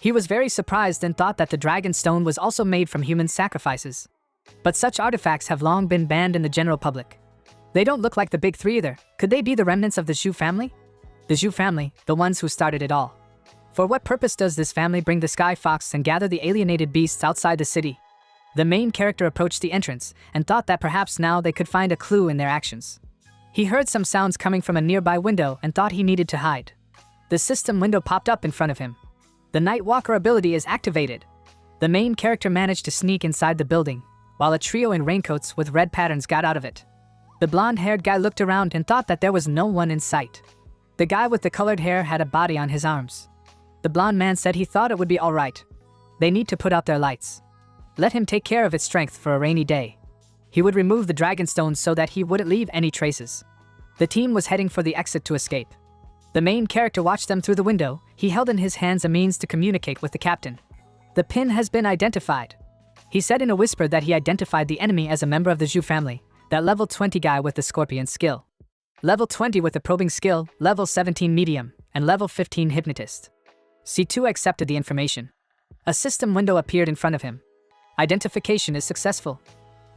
A: He was very surprised and thought that the dragon stone was also made from human sacrifices. But such artifacts have long been banned in the general public. They don't look like the big 3 either. Could they be the remnants of the Zhu family? The Zhu family, the ones who started it all. For what purpose does this family bring the Sky Fox and gather the alienated beasts outside the city? The main character approached the entrance and thought that perhaps now they could find a clue in their actions. He heard some sounds coming from a nearby window and thought he needed to hide. The system window popped up in front of him. The Night Walker ability is activated. The main character managed to sneak inside the building, while a trio in raincoats with red patterns got out of it. The blonde-haired guy looked around and thought that there was no one in sight. The guy with the colored hair had a body on his arms. The blonde man said he thought it would be alright. They need to put out their lights. Let him take care of its strength for a rainy day. He would remove the dragon stones so that he wouldn't leave any traces. The team was heading for the exit to escape. The main character watched them through the window. He held in his hands a means to communicate with the captain. The pin has been identified. He said in a whisper that he identified the enemy as a member of the Zhu family, that level 20 guy with the scorpion skill. Level 20 with the probing skill, level 17 medium, and level 15 hypnotist. C2 accepted the information. A system window appeared in front of him. Identification is successful.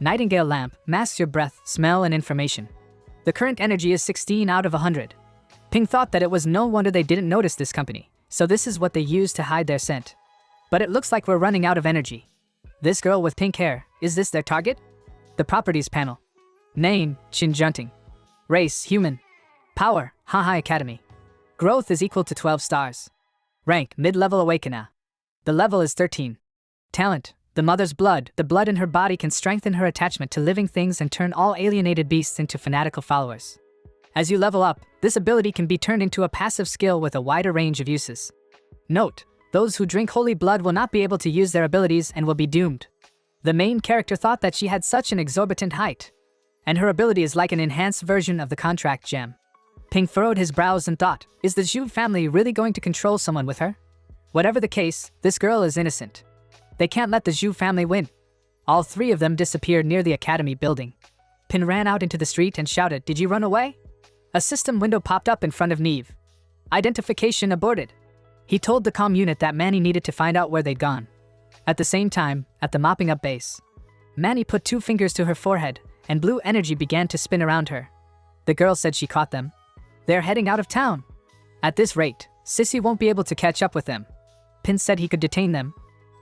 A: Nightingale lamp masks your breath, smell, and information. The current energy is 16 out of 100. Ping thought that it was no wonder they didn't notice this company, so this is what they used to hide their scent. But it looks like we're running out of energy. This girl with pink hair, is this their target? The properties panel. Name, Chin Junting. Race, human. Power, Hahai Academy. Growth is equal to 12 stars. Rank, mid-level awakener. The level is 13. Talent, the mother's blood. The blood in her body can strengthen her attachment to living things and turn all alienated beasts into fanatical followers. As you level up, this ability can be turned into a passive skill with a wider range of uses. Note, those who drink holy blood will not be able to use their abilities and will be doomed. The main character thought that she had such an exorbitant height, and her ability is like an enhanced version of the contract gem. Ping furrowed his brows and thought, is the Zhu family really going to control someone with her? Whatever the case, this girl is innocent. They can't let the Zhu family win. All 3 of them disappeared near the academy building. Pin ran out into the street and shouted, "Did you run away?" A system window popped up in front of Neve. Identification aborted. He told the comm unit that Manny needed to find out where they'd gone. At the same time, at the mopping up base, Manny put 2 fingers to her forehead, and blue energy began to spin around her. The girl said she caught them. They're heading out of town. At this rate, Sissy won't be able to catch up with them. Pin said he could detain them.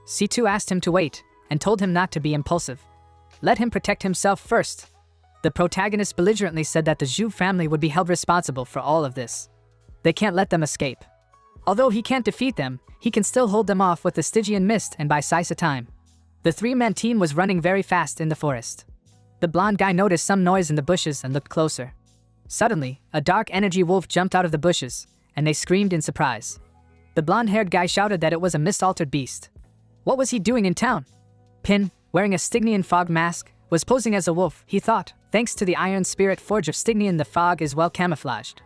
A: C2 asked him to wait, and told him not to be impulsive. Let him protect himself first. The protagonist belligerently said that the Zhu family would be held responsible for all of this. They can't let them escape. Although he can't defeat them, he can still hold them off with the Stygian mist and buy Sisa time. The 3-man team was running very fast in the forest. The blonde guy noticed some noise in the bushes and looked closer. Suddenly, a dark energy wolf jumped out of the bushes, and they screamed in surprise. The blonde-haired guy shouted that it was a mist-altered beast. What was he doing in town? Pin, wearing a Stygian fog mask, was posing as a wolf, he thought. Thanks to the iron spirit forge of Stygian, the fog is well camouflaged.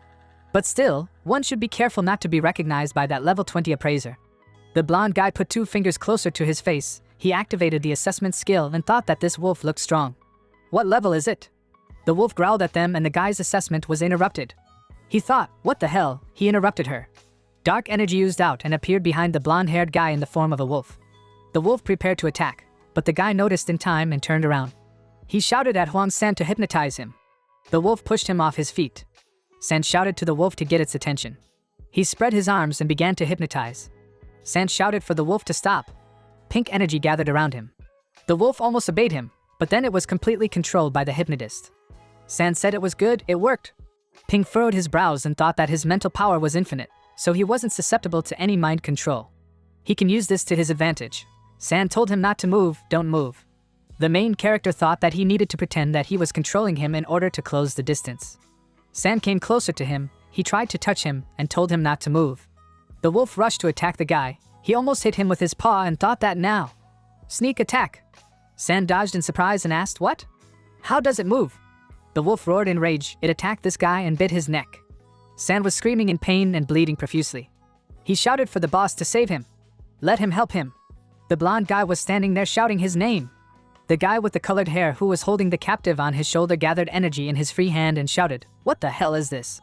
A: But still, one should be careful not to be recognized by that level 20 appraiser. The blonde guy put 2 fingers closer to his face. He activated the assessment skill and thought that this wolf looked strong. What level is it? The wolf growled at them and the guy's assessment was interrupted. He thought, what the hell? He interrupted her. Dark energy oozed out and appeared behind the blonde-haired guy in the form of a wolf. The wolf prepared to attack, but the guy noticed in time and turned around. He shouted at Huang San to hypnotize him. The wolf pushed him off his feet. San shouted to the wolf to get its attention. He spread his arms and began to hypnotize. San shouted for the wolf to stop. Pink energy gathered around him. The wolf almost obeyed him, but then it was completely controlled by the hypnotist. San said it was good, it worked. Pink furrowed his brows and thought that his mental power was infinite, so he wasn't susceptible to any mind control. He can use this to his advantage. San told him not to move, don't move. The main character thought that he needed to pretend that he was controlling him in order to close the distance. San came closer to him, he tried to touch him and told him not to move. The wolf rushed to attack the guy. He almost hit him with his paw and thought that now. Sneak attack. San dodged in surprise and asked, what? How does it move? The wolf roared in rage. It attacked this guy and bit his neck. San was screaming in pain and bleeding profusely. He shouted for the boss to save him. Let him help him. The blonde guy was standing there shouting his name. The guy with the colored hair who was holding the captive on his shoulder gathered energy in his free hand and shouted, what the hell is this?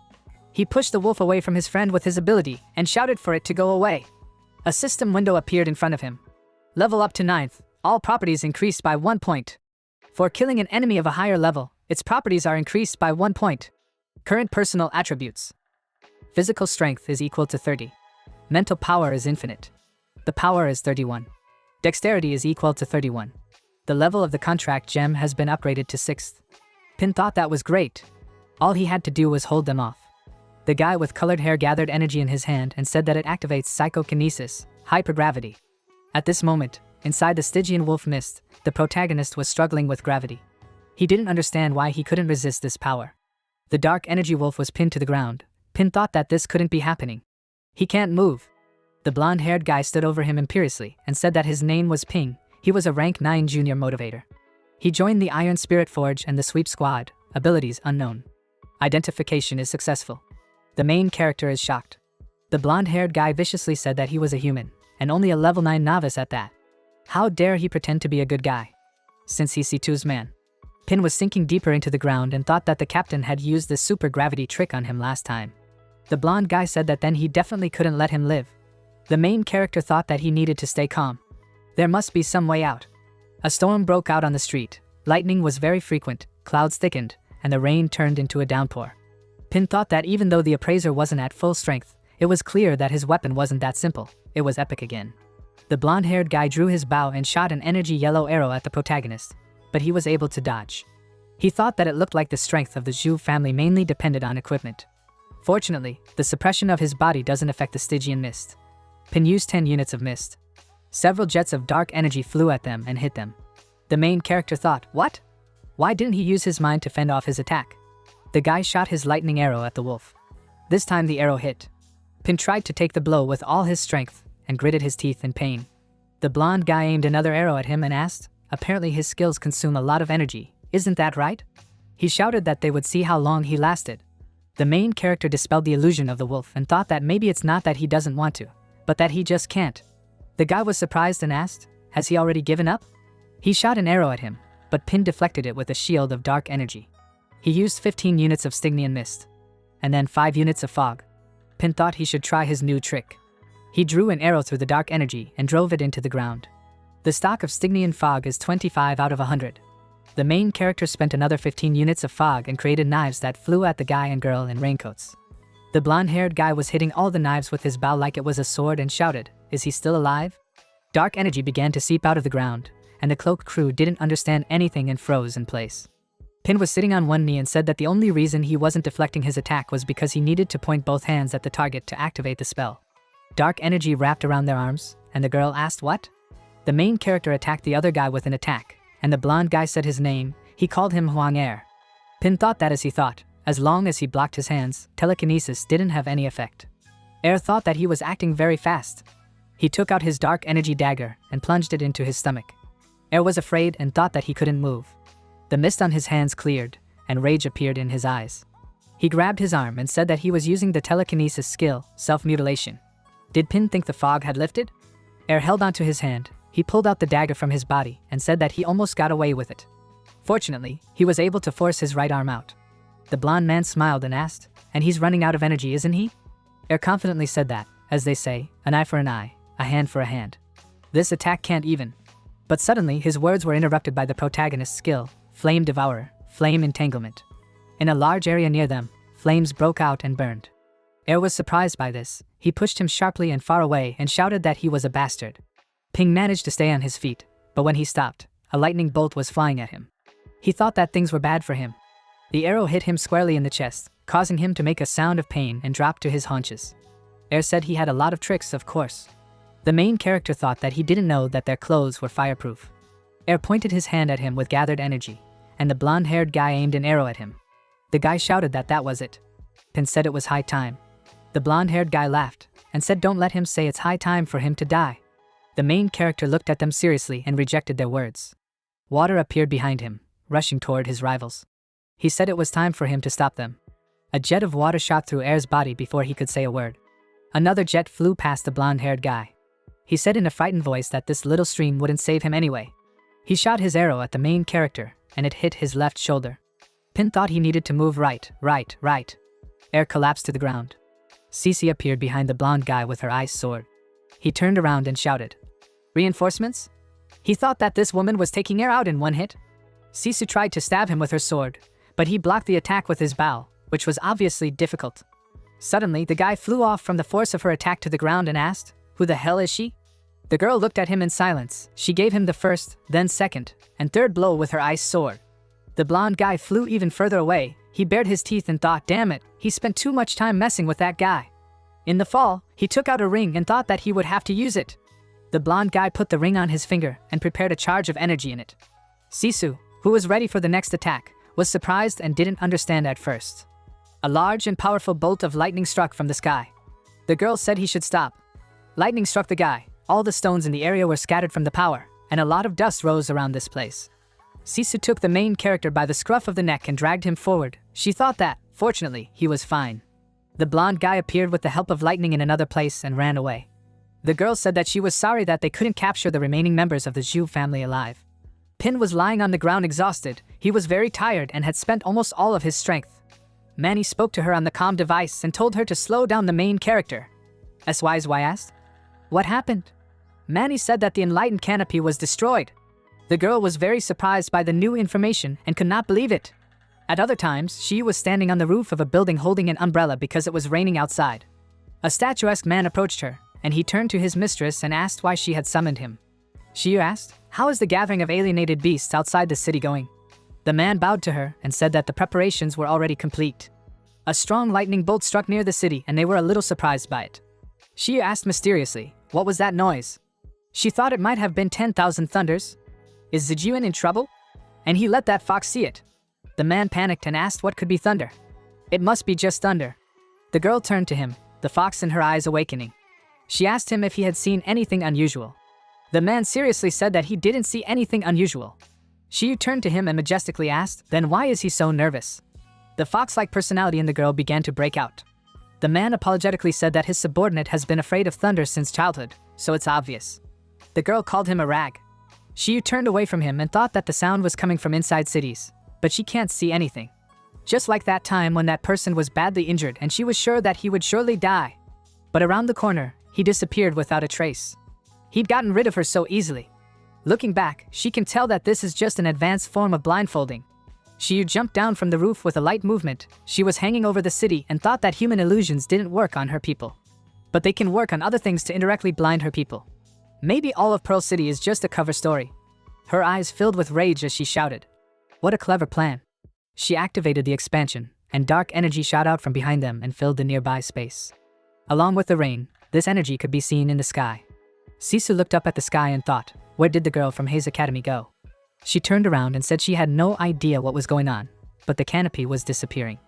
A: He pushed the wolf away from his friend with his ability and shouted for it to go away. A system window appeared in front of him. Level up to 9th, all properties increased by 1 point. For killing an enemy of a higher level, its properties are increased by 1 point. Current personal attributes. Physical strength is equal to 30. Mental power is infinite. The power is 31. Dexterity is equal to 31. The level of the contract gem has been upgraded to 6th. Pin thought that was great. All he had to do was hold them off. The guy with colored hair gathered energy in his hand and said that it activates psychokinesis, hypergravity. At this moment, inside the Stygian wolf mist, the protagonist was struggling with gravity. He didn't understand why he couldn't resist this power. The dark energy wolf was pinned to the ground. Pin thought that this couldn't be happening. He can't move. The blonde-haired guy stood over him imperiously and said that his name was Ping. He was a rank 9 junior motivator. He joined the Iron Spirit Forge and the Sweep Squad. Abilities unknown. Identification is successful. The main character is shocked. The blonde-haired guy viciously said that he was a human, and only a level 9 novice at that. How dare he pretend to be a good guy? Since he's C2's man. Pin was sinking deeper into the ground and thought that the captain had used this super gravity trick on him last time. The blonde guy said that then he definitely couldn't let him live. The main character thought that he needed to stay calm. There must be some way out. A storm broke out on the street. Lightning was very frequent, clouds thickened, and the rain turned into a downpour. Pin thought that even though the appraiser wasn't at full strength, it was clear that his weapon wasn't that simple. It was epic again. The blonde-haired guy drew his bow and shot an energy yellow arrow at the protagonist, but he was able to dodge. He thought that it looked like the strength of the Zhu family mainly depended on equipment. Fortunately, the suppression of his body doesn't affect the Stygian mist. Pin used 10 units of mist. Several jets of dark energy flew at them and hit them. The main character thought, what? Why didn't he use his mind to fend off his attack? The guy shot his lightning arrow at the wolf. This time the arrow hit. Pin tried to take the blow with all his strength and gritted his teeth in pain. The blonde guy aimed another arrow at him and asked, apparently his skills consume a lot of energy, isn't that right? He shouted that they would see how long he lasted. The main character dispelled the illusion of the wolf and thought that maybe it's not that he doesn't want to, but that he just can't. The guy was surprised and asked, has he already given up? He shot an arrow at him, but Pin deflected it with a shield of dark energy. He used 15 units of Stygian mist, and then 5 units of fog. Pin thought he should try his new trick. He drew an arrow through the dark energy and drove it into the ground. The stock of Stygian fog is 25 out of 100. The main character spent another 15 units of fog and created knives that flew at the guy and girl in raincoats. The blonde-haired guy was hitting all the knives with his bow like it was a sword and shouted, is he still alive? Dark energy began to seep out of the ground, and the cloak crew didn't understand anything and froze in place. Pin was sitting on one knee and said that the only reason he wasn't deflecting his attack was because he needed to point both hands at the target to activate the spell. Dark energy wrapped around their arms, and the girl asked what? The main character attacked the other guy with an attack, and the blonde guy said his name. He called him Huang Er. Pin thought that as he thought, as long as he blocked his hands, telekinesis didn't have any effect. Air thought that he was acting very fast. He took out his dark energy dagger and plunged it into his stomach. Air was afraid and thought that he couldn't move. The mist on his hands cleared, and rage appeared in his eyes. He grabbed his arm and said that he was using the telekinesis skill, self-mutilation. Did Pin think the fog had lifted? Air held onto his hand. He pulled out the dagger from his body and said that he almost got away with it. Fortunately, he was able to force his right arm out. The blonde man smiled and asked, "And he's running out of energy, isn't he?" Air confidently said that, as they say, an eye for an eye, a hand for a hand. This attack can't even. But suddenly his words were interrupted by the protagonist's skill, Flame Devourer, Flame Entanglement. In a large area near them, flames broke out and burned. Air was surprised by this. He pushed him sharply and far away and shouted that he was a bastard. Ping managed to stay on his feet, but when he stopped, a lightning bolt was flying at him. He thought that things were bad for him. The arrow hit him squarely in the chest, causing him to make a sound of pain and drop to his haunches. Air said he had a lot of tricks, of course. The main character thought that he didn't know that their clothes were fireproof. Air pointed his hand at him with gathered energy, and the blonde-haired guy aimed an arrow at him. The guy shouted that that was it. Pin said it was high time. The blonde-haired guy laughed and said don't let him say it's high time for him to die. The main character looked at them seriously and rejected their words. Water appeared behind him, rushing toward his rivals. He said it was time for him to stop them. A jet of water shot through Air's body before he could say a word. Another jet flew past the blonde-haired guy. He said in a frightened voice that this little stream wouldn't save him anyway. He shot his arrow at the main character, and it hit his left shoulder. Pin thought he needed to move right. Air collapsed to the ground. Cece appeared behind the blonde guy with her ice sword. He turned around and shouted, "Reinforcements?" He thought that this woman was taking Air out in one hit. Sisu tried to stab him with her sword, but he blocked the attack with his bow, which was obviously difficult. Suddenly, the guy flew off from the force of her attack to the ground and asked, "Who the hell is she?" The girl looked at him in silence. She gave him the first, then second, and third blow with her ice sword. The blonde guy flew even further away. He bared his teeth and thought, damn it, he spent too much time messing with that guy. In the fall, he took out a ring and thought that he would have to use it. The blonde guy put the ring on his finger and prepared a charge of energy in it. Sisu, who was ready for the next attack, was surprised and didn't understand at first. A large and powerful bolt of lightning struck from the sky. The girl said he should stop. Lightning struck the guy. All the stones in the area were scattered from the power, and a lot of dust rose around this place. Sisu took the main character by the scruff of the neck and dragged him forward. She thought that, fortunately, he was fine. The blonde guy appeared with the help of lightning in another place and ran away. The girl said that she was sorry that they couldn't capture the remaining members of the Zhu family alive. Pin was lying on the ground exhausted. He was very tired and had spent almost all of his strength. Manny spoke to her on the comm device and told her to slow down the main character. SYSY asked, "What happened?" Manny said that the enlightened canopy was destroyed. The girl was very surprised by the new information and could not believe it. At other times, she was standing on the roof of a building holding an umbrella because it was raining outside. A statuesque man approached her, and he turned to his mistress and asked why she had summoned him. She asked, "How is the gathering of alienated beasts outside the city going?" The man bowed to her and said that the preparations were already complete. A strong lightning bolt struck near the city and they were a little surprised by it. She asked mysteriously, "What was that noise?" She thought it might have been 10,000 thunders. Is Zijuan in trouble? And he let that fox see it. The man panicked and asked what could be thunder. It must be just thunder. The girl turned to him, the fox in her eyes awakening. She asked him if he had seen anything unusual. The man seriously said that he didn't see anything unusual. She turned to him and majestically asked, "Then why is he so nervous?" The fox-like personality in the girl began to break out. The man apologetically said that his subordinate has been afraid of thunder since childhood, so it's obvious. The girl called him a rag. She turned away from him and thought that the sound was coming from inside cities, but she can't see anything. Just like that time when that person was badly injured and she was sure that he would surely die. But around the corner, he disappeared without a trace. He'd gotten rid of her so easily. Looking back, she can tell that this is just an advanced form of blindfolding. She jumped down from the roof with a light movement. She was hanging over the city and thought that human illusions didn't work on her people. But they can work on other things to indirectly blind her people. Maybe all of Pearl City is just a cover story. Her eyes filled with rage as she shouted, "What a clever plan." She activated the expansion, and dark energy shot out from behind them and filled the nearby space. Along with the rain, this energy could be seen in the sky. Sisu looked up at the sky and thought, where did the girl from Hayes Academy go? She turned around and said she had no idea what was going on, but the canopy was disappearing.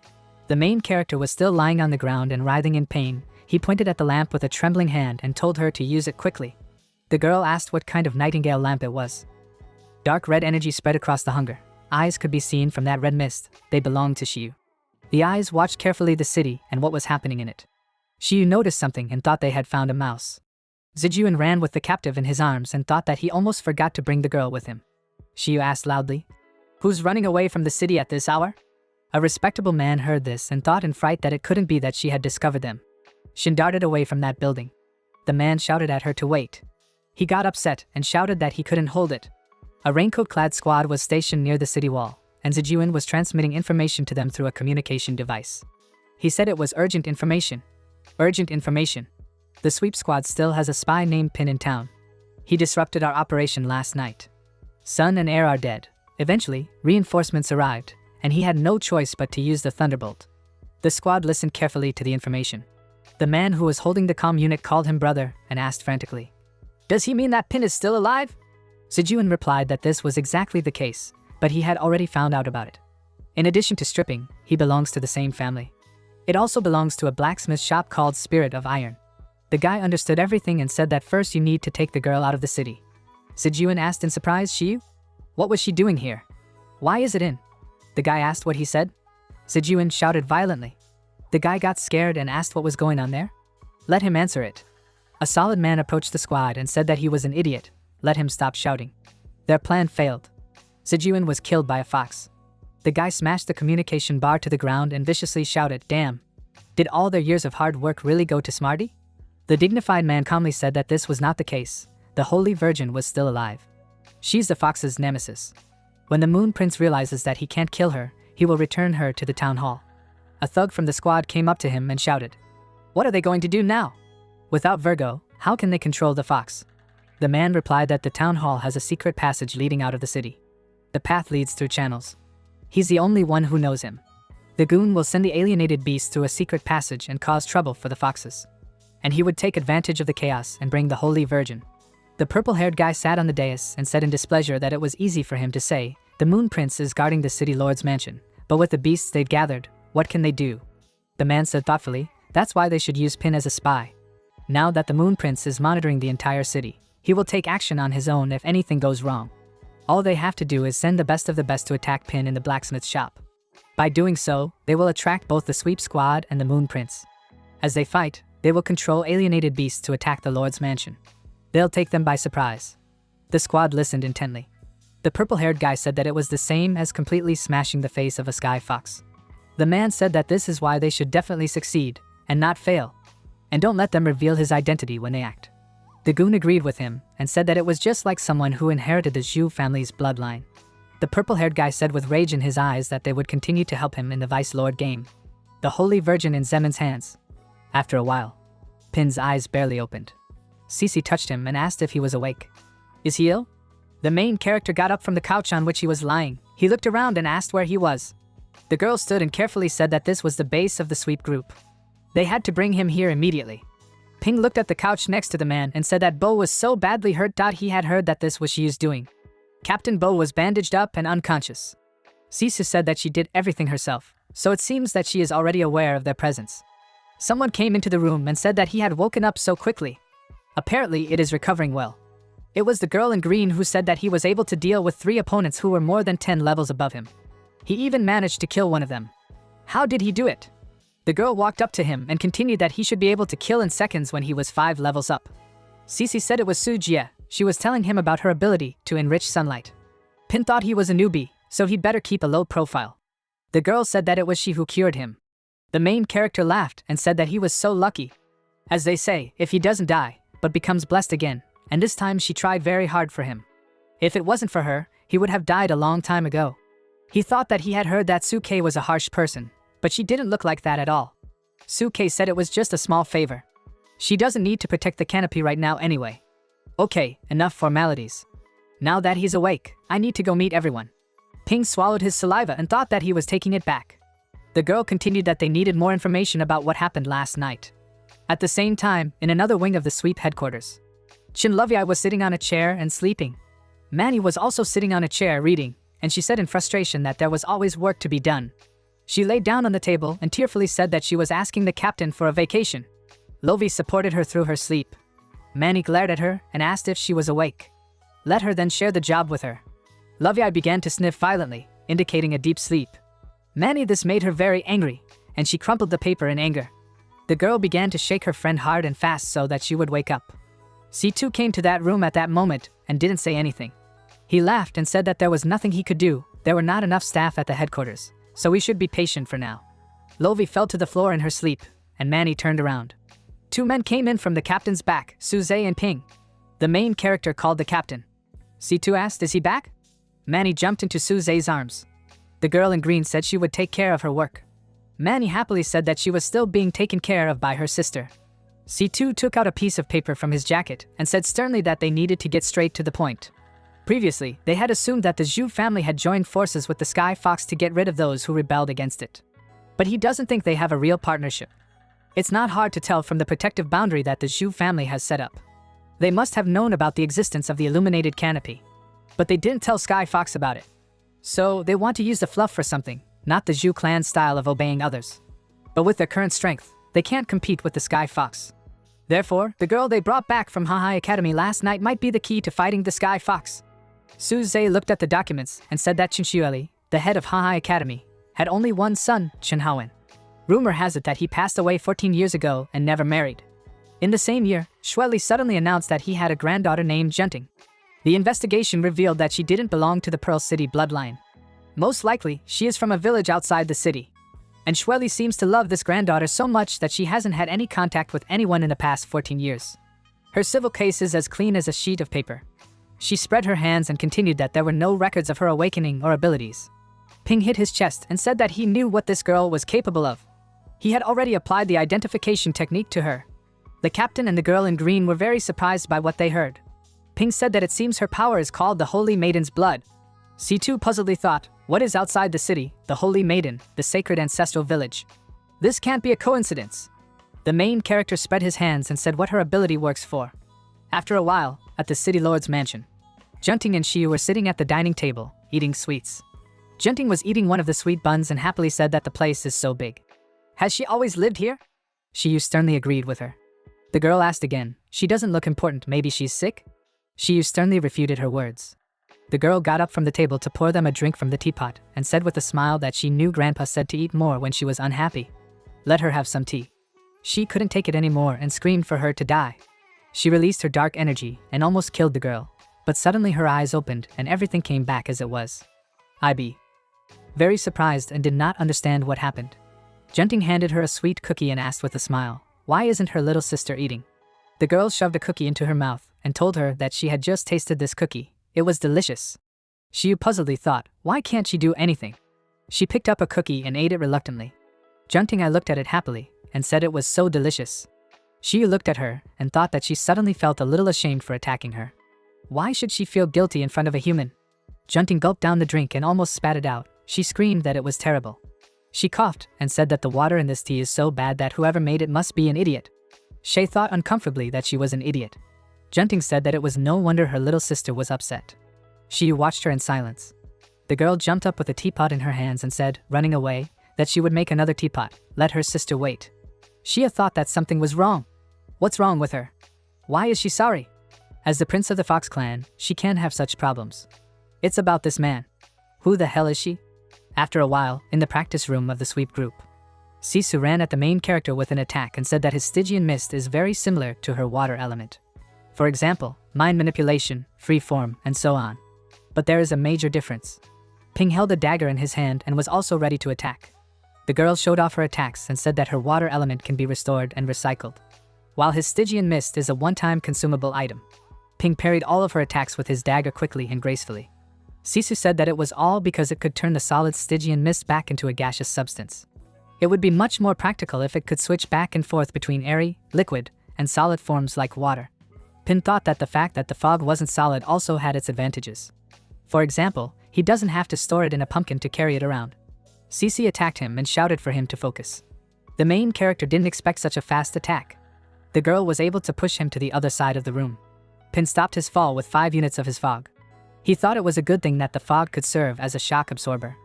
A: The main character was still lying on the ground and writhing in pain. He pointed at the lamp with a trembling hand and told her to use it quickly. The girl asked what kind of nightingale lamp it was. Dark red energy spread across the hunger. Eyes could be seen from that red mist. They belonged to Shiyu. The eyes watched carefully the city and what was happening in it. Shiyu noticed something and thought they had found a mouse. Zijuan ran with the captive in his arms and thought that he almost forgot to bring the girl with him. Shiyu asked loudly, "Who's running away from the city at this hour?" A respectable man heard this and thought in fright that it couldn't be that she had discovered them. Shin darted away from that building. The man shouted at her to wait. He got upset and shouted that he couldn't hold it. A raincoat-clad squad was stationed near the city wall, and Zijuan was transmitting information to them through a communication device. He said it was urgent information. Urgent information. The sweep squad still has a spy named Pin in town. He disrupted our operation last night. Sun and air are dead. Eventually, reinforcements arrived, and he had no choice but to use the thunderbolt. The squad listened carefully to the information. The man who was holding the comm unit called him brother and asked frantically, "Does he mean that Pin is still alive?" Zijuan replied that this was exactly the case, but he had already found out about it. In addition to stripping, he belongs to the same family. It also belongs to a blacksmith shop called Spirit of Iron. The guy understood everything and said that first you need to take the girl out of the city. Zijuan asked in surprise, "Shiyu? What was she doing here? Why is it in?" The guy asked what he said. Zijuan shouted violently. The guy got scared and asked what was going on there. Let him answer it. A solid man approached the squad and said that he was an idiot. Let him stop shouting. Their plan failed. Zijuan was killed by a fox. The guy smashed the communication bar to the ground and viciously shouted, "Damn. Did all their years of hard work really go to Smarty?" The dignified man calmly said that this was not the case. The Holy Virgin was still alive. She's the fox's nemesis. When the Moon Prince realizes that he can't kill her, he will return her to the town hall. A thug from the squad came up to him and shouted, "What are they going to do now? Without Virgo, how can they control the fox?" The man replied that the town hall has a secret passage leading out of the city. The path leads through channels. He's the only one who knows him. The goon will send the alienated beast through a secret passage and cause trouble for the foxes. And he would take advantage of the chaos and bring the Holy Virgin. The purple-haired guy sat on the dais and said in displeasure that it was easy for him to say, "The Moon Prince is guarding the city lord's mansion, but with the beasts they've gathered, what can they do?" The man said thoughtfully, "That's why they should use Pin as a spy. Now that the Moon Prince is monitoring the entire city, he will take action on his own if anything goes wrong. All they have to do is send the best of the best to attack Pin in the blacksmith shop. By doing so, they will attract both the sweep squad and the Moon Prince. As they fight, they will control alienated beasts to attack the Lord's mansion. They'll take them by surprise." The squad listened intently. The purple-haired guy said that it was the same as completely smashing the face of a sky fox. The man said that this is why they should definitely succeed, and not fail. And don't let them reveal his identity when they act. The goon agreed with him, and said that it was just like someone who inherited the Zhu family's bloodline. The purple-haired guy said with rage in his eyes that they would continue to help him in the Vice Lord game. The Holy Virgin in Zemon's hands. After a while, Pin's eyes barely opened. Cece touched him and asked if he was awake. "Is he ill?" The main character got up from the couch on which he was lying. He looked around and asked where he was. The girl stood and carefully said that this was the base of the sweep group. They had to bring him here immediately. Ping looked at the couch next to the man and said that Bo was so badly hurt. He had heard that this was Shiu's doing. Captain Bo was bandaged up and unconscious. Cece said that she did everything herself, so it seems that she is already aware of their presence. Someone came into the room and said that he had woken up so quickly. Apparently, it is recovering well. It was the girl in green who said that he was able to deal with 3 opponents who were more than 10 levels above him. He even managed to kill one of them. How did he do it? The girl walked up to him and continued that he should be able to kill in seconds when he was 5 levels up. Cece said it was Su Jie. She was telling him about her ability to enrich sunlight. Pin thought he was a newbie, so he'd better keep a low profile. The girl said that it was she who cured him. The main character laughed and said that he was so lucky. As they say, if he doesn't die, but becomes blessed again, and this time she tried very hard for him. If it wasn't for her, he would have died a long time ago. He thought that he had heard that Suke was a harsh person, but she didn't look like that at all. Suke said it was just a small favor. She doesn't need to protect the canopy right now anyway. Okay, enough formalities. Now that he's awake, I need to go meet everyone. Ping swallowed his saliva and thought that he was taking it back. The girl continued that they needed more information about what happened last night. At the same time, in another wing of the sweep headquarters, Chin Lovey was sitting on a chair and sleeping. Manny was also sitting on a chair reading, and she said in frustration that there was always work to be done. She laid down on the table and tearfully said that she was asking the captain for a vacation. Lovey supported her through her sleep. Manny glared at her and asked if she was awake. Let her then share the job with her. Lovey began to sniff violently, indicating a deep sleep. Manny, this made her very angry, and she crumpled the paper in anger. The girl began to shake her friend hard and fast so that she would wake up. C2 came to that room at that moment and didn't say anything. He laughed and said that there was nothing he could do. There were not enough staff at the headquarters, so we should be patient for now. Lovey fell to the floor in her sleep, and Manny turned around. Two men came in from the captain's back, Suze and Ping. The main character called the captain. C2 asked, "Is he back?" Manny jumped into Suze's arms. The girl in green said she would take care of her work. Manny happily said that she was still being taken care of by her sister. C2 took out a piece of paper from his jacket and said sternly that they needed to get straight to the point. Previously, they had assumed that the Zhu family had joined forces with the Sky Fox to get rid of those who rebelled against it. But he doesn't think they have a real partnership. It's not hard to tell from the protective boundary that the Zhu family has set up. They must have known about the existence of the illuminated canopy. But they didn't tell Sky Fox about it. So they want to use the fluff for something, not the Zhu clan style of obeying others. But with their current strength, they can't compete with the Sky Fox. Therefore, the girl they brought back from Hahai Academy last night might be the key to fighting the Sky Fox. Suze looked at the documents and said that Chen Xueli, the head of Hahai Academy, had only one son, Chen Haowen. Rumor has it that he passed away 14 years ago and never married. In the same year, Xueli suddenly announced that he had a granddaughter named Junting. The investigation revealed that she didn't belong to the Pearl City bloodline. Most likely, she is from a village outside the city. And Xueli seems to love this granddaughter so much that she hasn't had any contact with anyone in the past 14 years. Her civil case is as clean as a sheet of paper. She spread her hands and continued that there were no records of her awakening or abilities. Ping hit his chest and said that he knew what this girl was capable of. He had already applied the identification technique to her. The captain and the girl in green were very surprised by what they heard. Ping said that it seems her power is called the Holy Maiden's Blood. C2 puzzledly thought, what is outside the city, the Holy Maiden, the sacred ancestral village? This can't be a coincidence. The main character spread his hands and said what her ability works for. After a while, at the city lord's mansion, Junting and Shiyu were sitting at the dining table, eating sweets. Junting was eating one of the sweet buns and happily said that the place is so big. Has she always lived here? Shiyu sternly agreed with her. The girl asked again, she doesn't look important, maybe she's sick? Shiyu sternly refuted her words. The girl got up from the table to pour them a drink from the teapot and said with a smile that she knew Grandpa said to eat more when she was unhappy. Let her have some tea. She couldn't take it anymore and screamed for her to die. She released her dark energy and almost killed the girl, but suddenly her eyes opened and everything came back as it was. IB. Very surprised and did not understand what happened. Junting handed her a sweet cookie and asked with a smile, why isn't her little sister eating? The girl shoved a cookie into her mouth and told her that she had just tasted this cookie. It was delicious. Shiyu puzzledly thought, why can't she do anything? She picked up a cookie and ate it reluctantly. Junting looked at it happily and said it was so delicious. Shiyu looked at her and thought that she suddenly felt a little ashamed for attacking her. Why should she feel guilty in front of a human? Junting gulped down the drink and almost spat it out. She screamed that it was terrible. She coughed and said that the water in this tea is so bad that whoever made it must be an idiot. Shay thought uncomfortably that she was an idiot. Junting said that it was no wonder her little sister was upset. Shiyu watched her in silence. The girl jumped up with a teapot in her hands and said, running away, that she would make another teapot, let her sister wait. Shia thought that something was wrong. What's wrong with her? Why is she sorry? As the prince of the Fox clan, she can't have such problems. It's about this man. Who the hell is she? After a while, in the practice room of the sweep group, Sisu ran at the main character with an attack and said that his Stygian mist is very similar to her water element. For example, mind manipulation, free form, and so on. But there is a major difference. Ping held a dagger in his hand and was also ready to attack. The girl showed off her attacks and said that her water element can be restored and recycled, while his Stygian mist is a one-time consumable item. Ping parried all of her attacks with his dagger quickly and gracefully. Sisu said that it was all because it could turn the solid Stygian mist back into a gaseous substance. It would be much more practical if it could switch back and forth between airy, liquid, and solid forms like water. Pin thought that the fact that the fog wasn't solid also had its advantages. For example, he doesn't have to store it in a pumpkin to carry it around. Cece attacked him and shouted for him to focus. The main character didn't expect such a fast attack. The girl was able to push him to the other side of the room. Pin stopped his fall with 5 units of his fog. He thought it was a good thing that the fog could serve as a shock absorber.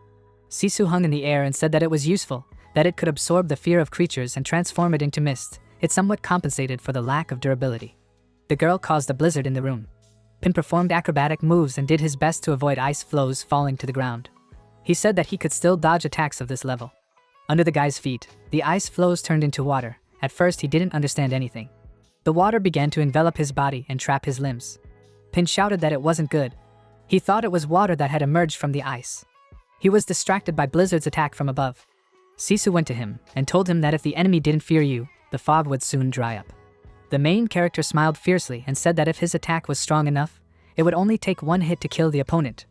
A: Sisu hung in the air and said that it was useful, that it could absorb the fear of creatures and transform it into mist. It somewhat compensated for the lack of durability. The girl caused a blizzard in the room. Pin performed acrobatic moves and did his best to avoid ice floes falling to the ground. He said that he could still dodge attacks of this level. Under the guy's feet, the ice floes turned into water. At first he didn't understand anything. The water began to envelop his body and trap his limbs. Pin shouted that it wasn't good. He thought it was water that had emerged from the ice. He was distracted by Blizzard's attack from above. Sisu went to him and told him that if the enemy didn't fear you, the fog would soon dry up. The main character smiled fiercely and said that if his attack was strong enough, it would only take one hit to kill the opponent.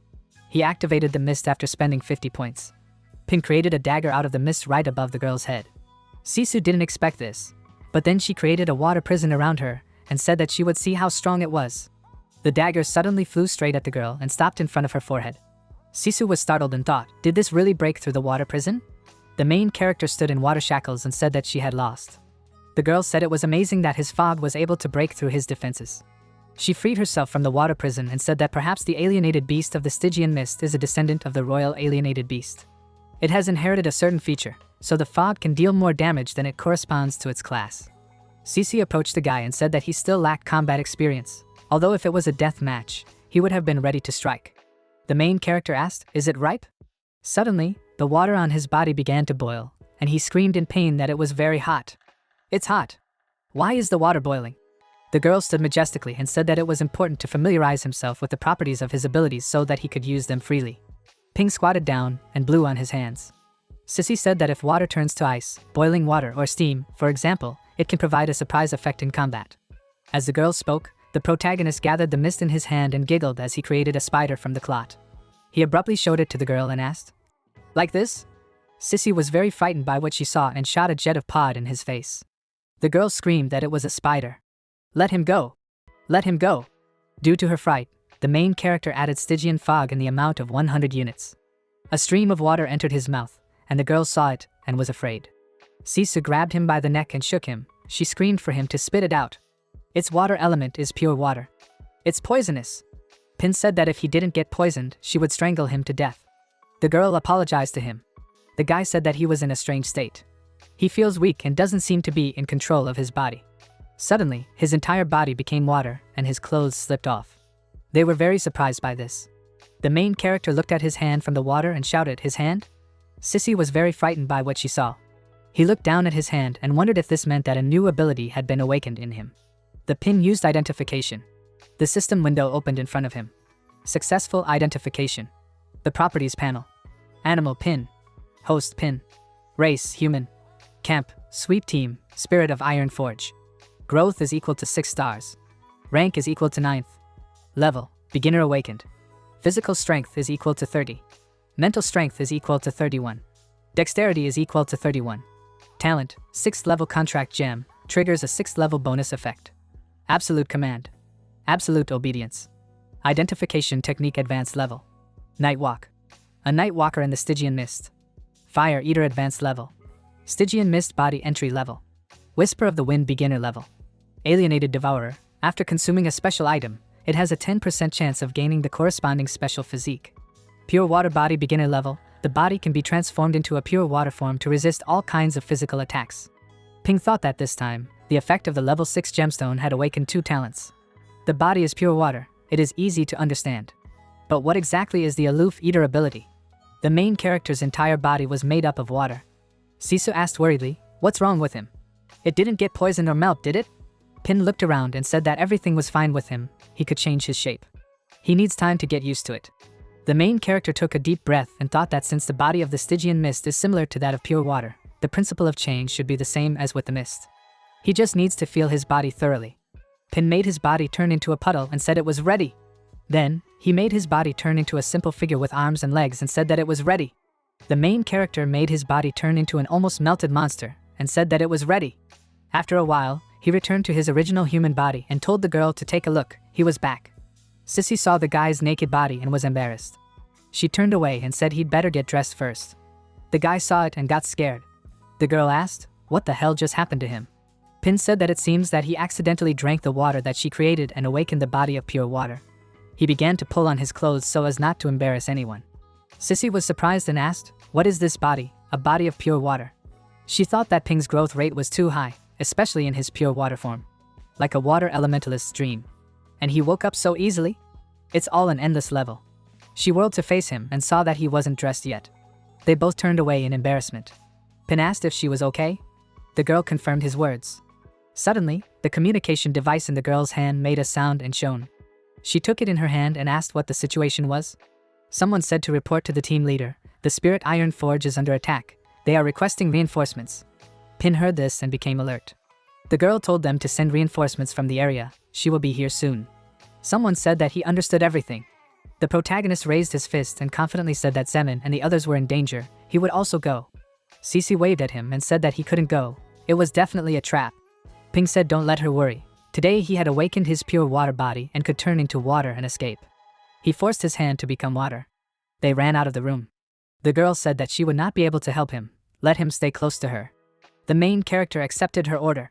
A: He activated the mist after spending 50 points. Pin created a dagger out of the mist right above the girl's head. Sisu didn't expect this, but then she created a water prison around her and said that she would see how strong it was. The dagger suddenly flew straight at the girl and stopped in front of her forehead. Sisu was startled and thought, did this really break through the water prison? The main character stood in water shackles and said that she had lost. The girl said it was amazing that his fog was able to break through his defenses. She freed herself from the water prison and said that perhaps the alienated beast of the Stygian mist is a descendant of the royal alienated beast. It has inherited a certain feature, so the fog can deal more damage than it corresponds to its class. Cece approached the guy and said that he still lacked combat experience, although if it was a death match, he would have been ready to strike. The main character asked, "Is it ripe?" Suddenly, the water on his body began to boil, and he screamed in pain that it was very hot. "It's hot. Why is the water boiling?" The girl stood majestically and said that it was important to familiarize himself with the properties of his abilities so that he could use them freely. Ping squatted down and blew on his hands. Sissy said that if water turns to ice, boiling water or steam, for example, it can provide a surprise effect in combat. As the girl spoke, the protagonist gathered the mist in his hand and giggled as he created a spider from the clot. He abruptly showed it to the girl and asked, "Like this?" Sissy was very frightened by what she saw and shot a jet of pod in his face. The girl screamed that it was a spider. "Let him go! Let him go!" Due to her fright, the main character added Stygian fog in the amount of 100 units. A stream of water entered his mouth, and the girl saw it and was afraid. Sisu grabbed him by the neck and shook him. She screamed for him to spit it out. Its water element is pure water. It's poisonous. Pin said that if he didn't get poisoned, she would strangle him to death. The girl apologized to him. The guy said that he was in a strange state. He feels weak and doesn't seem to be in control of his body. Suddenly, his entire body became water and his clothes slipped off. They were very surprised by this. The main character looked at his hand from the water and shouted, "His hand?" Sissy was very frightened by what she saw. He looked down at his hand and wondered if this meant that a new ability had been awakened in him. The pin used identification. The system window opened in front of him. Successful identification. The properties panel. Animal pin. Host pin. Race human. Camp, sweep team, spirit of Iron Forge. Growth is equal to 6 stars. Rank is equal to 9th. Level, beginner awakened. Physical strength is equal to 30. Mental strength is equal to 31. Dexterity is equal to 31. Talent, 6th level contract gem, triggers a 6th level bonus effect. Absolute command. Absolute obedience. Identification technique advanced level. Night walk. A night walker in the Stygian mist. Fire eater advanced level. Stygian mist body entry level. Whisper of the wind beginner level. Alienated devourer. After consuming a special item, it has a 10% chance of gaining the corresponding special physique. Pure water body beginner level. The body can be transformed into a pure water form to resist all kinds of physical attacks. Ping thought that this time, the effect of the level 6 gemstone had awakened 2 talents. The body is pure water. It is easy to understand. But what exactly is the aloof eater ability? The main character's entire body was made up of water. Sisu asked worriedly, "What's wrong with him? It didn't get poisoned or melt, did it?" Pin looked around and said that everything was fine with him. He could change his shape. He needs time to get used to it. The main character took a deep breath and thought that since the body of the Stygian mist is similar to that of pure water, the principle of change should be the same as with the mist. He just needs to feel his body thoroughly. Pin made his body turn into a puddle and said it was ready. Then, he made his body turn into a simple figure with arms and legs and said that it was ready. The main character made his body turn into an almost melted monster and said that it was ready. After a while, he returned to his original human body and told the girl to take a look. He was back. Sissy saw the guy's naked body and was embarrassed. She turned away and said he'd better get dressed first. The guy saw it and got scared. The girl asked, "What the hell just happened to him?" Pin said that it seems that he accidentally drank the water that she created and awakened the body of pure water. He began to pull on his clothes so as not to embarrass anyone. Sissy was surprised and asked, "What is this body, a body of pure water?" She thought that Ping's growth rate was too high, especially in his pure water form. Like a water elementalist's dream. And he woke up so easily? It's all an endless level. She whirled to face him and saw that he wasn't dressed yet. They both turned away in embarrassment. Pin asked if she was okay. The girl confirmed his words. Suddenly, the communication device in the girl's hand made a sound and shone. She took it in her hand and asked what the situation was. Someone said to report to the team leader, "The Spirit Iron Forge is under attack. They are requesting reinforcements." Pin heard this and became alert. The girl told them to send reinforcements from the area. She will be here soon. Someone said that he understood everything. The protagonist raised his fist and confidently said that Zemin and the others were in danger. He would also go. Cece waved at him and said that he couldn't go. It was definitely a trap. Ping said don't let her worry. Today he had awakened his pure water body and could turn into water and escape. He forced his hand to become water. They ran out of the room. The girl said that she would not be able to help him. Let him stay close to her. The main character accepted her order.